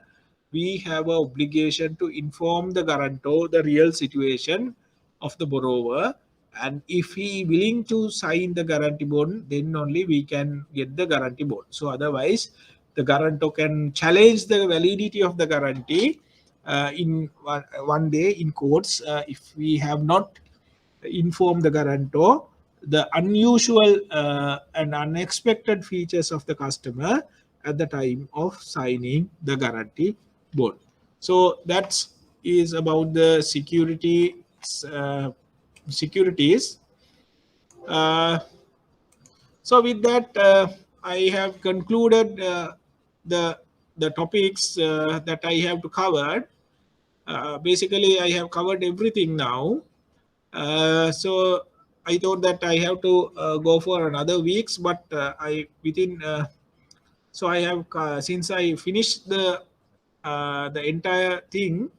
we have an obligation to inform the guarantor the real situation of the borrower, and if he willing to sign the guarantee bond, then only we can get the guarantee bond. So otherwise the guarantor can challenge the validity of the guarantee in one day in courts if we have not informed the guarantor the unusual and unexpected features of the customer at the time of signing the guarantee bond. So that is about the securities. So with that, I have concluded the topics that I have to cover. Basically, I have covered everything now. So I thought that I have to go for another weeks, but so I have since I finished the entire thing,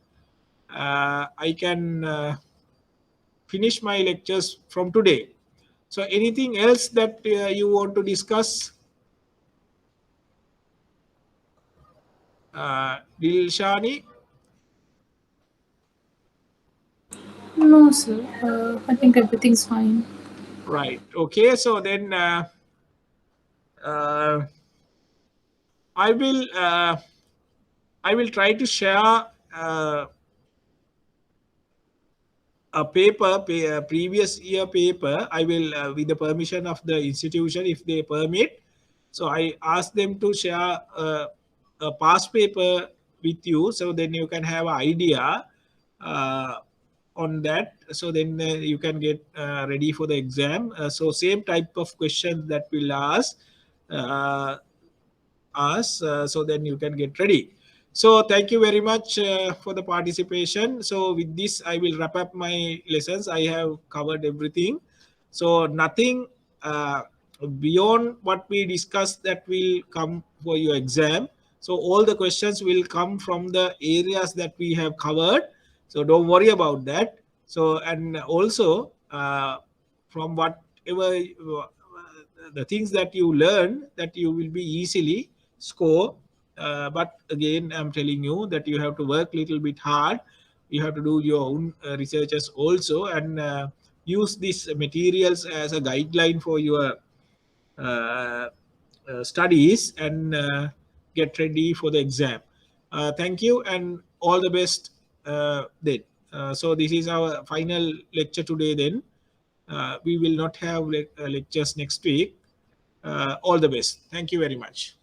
I can finish my lectures from today. So anything else that you want to discuss? Dilshani? No, sir. I think everything's fine. Right. Okay. So then I will try to share a paper, a previous year paper. I will, with the permission of the institution, if they permit. So I ask them to share a past paper with you, so then you can have an idea on that. So then you can get ready for the exam. So same type of questions that we'll ask. So then you can get ready. So thank you very much for the participation. So with this, I will wrap up my lessons. I have covered everything. So nothing beyond what we discussed that will come for your exam. So all the questions will come from the areas that we have covered. So don't worry about that. So, and also from whatever the things that you learn, that you will be easily score. But again, I'm telling you that you have to work a little bit hard. You have to do your own researches also, and use these materials as a guideline for your studies, and get ready for the exam. Thank you and all the best then. So this is our final lecture today then. We will not have lectures next week. All the best. Thank you very much.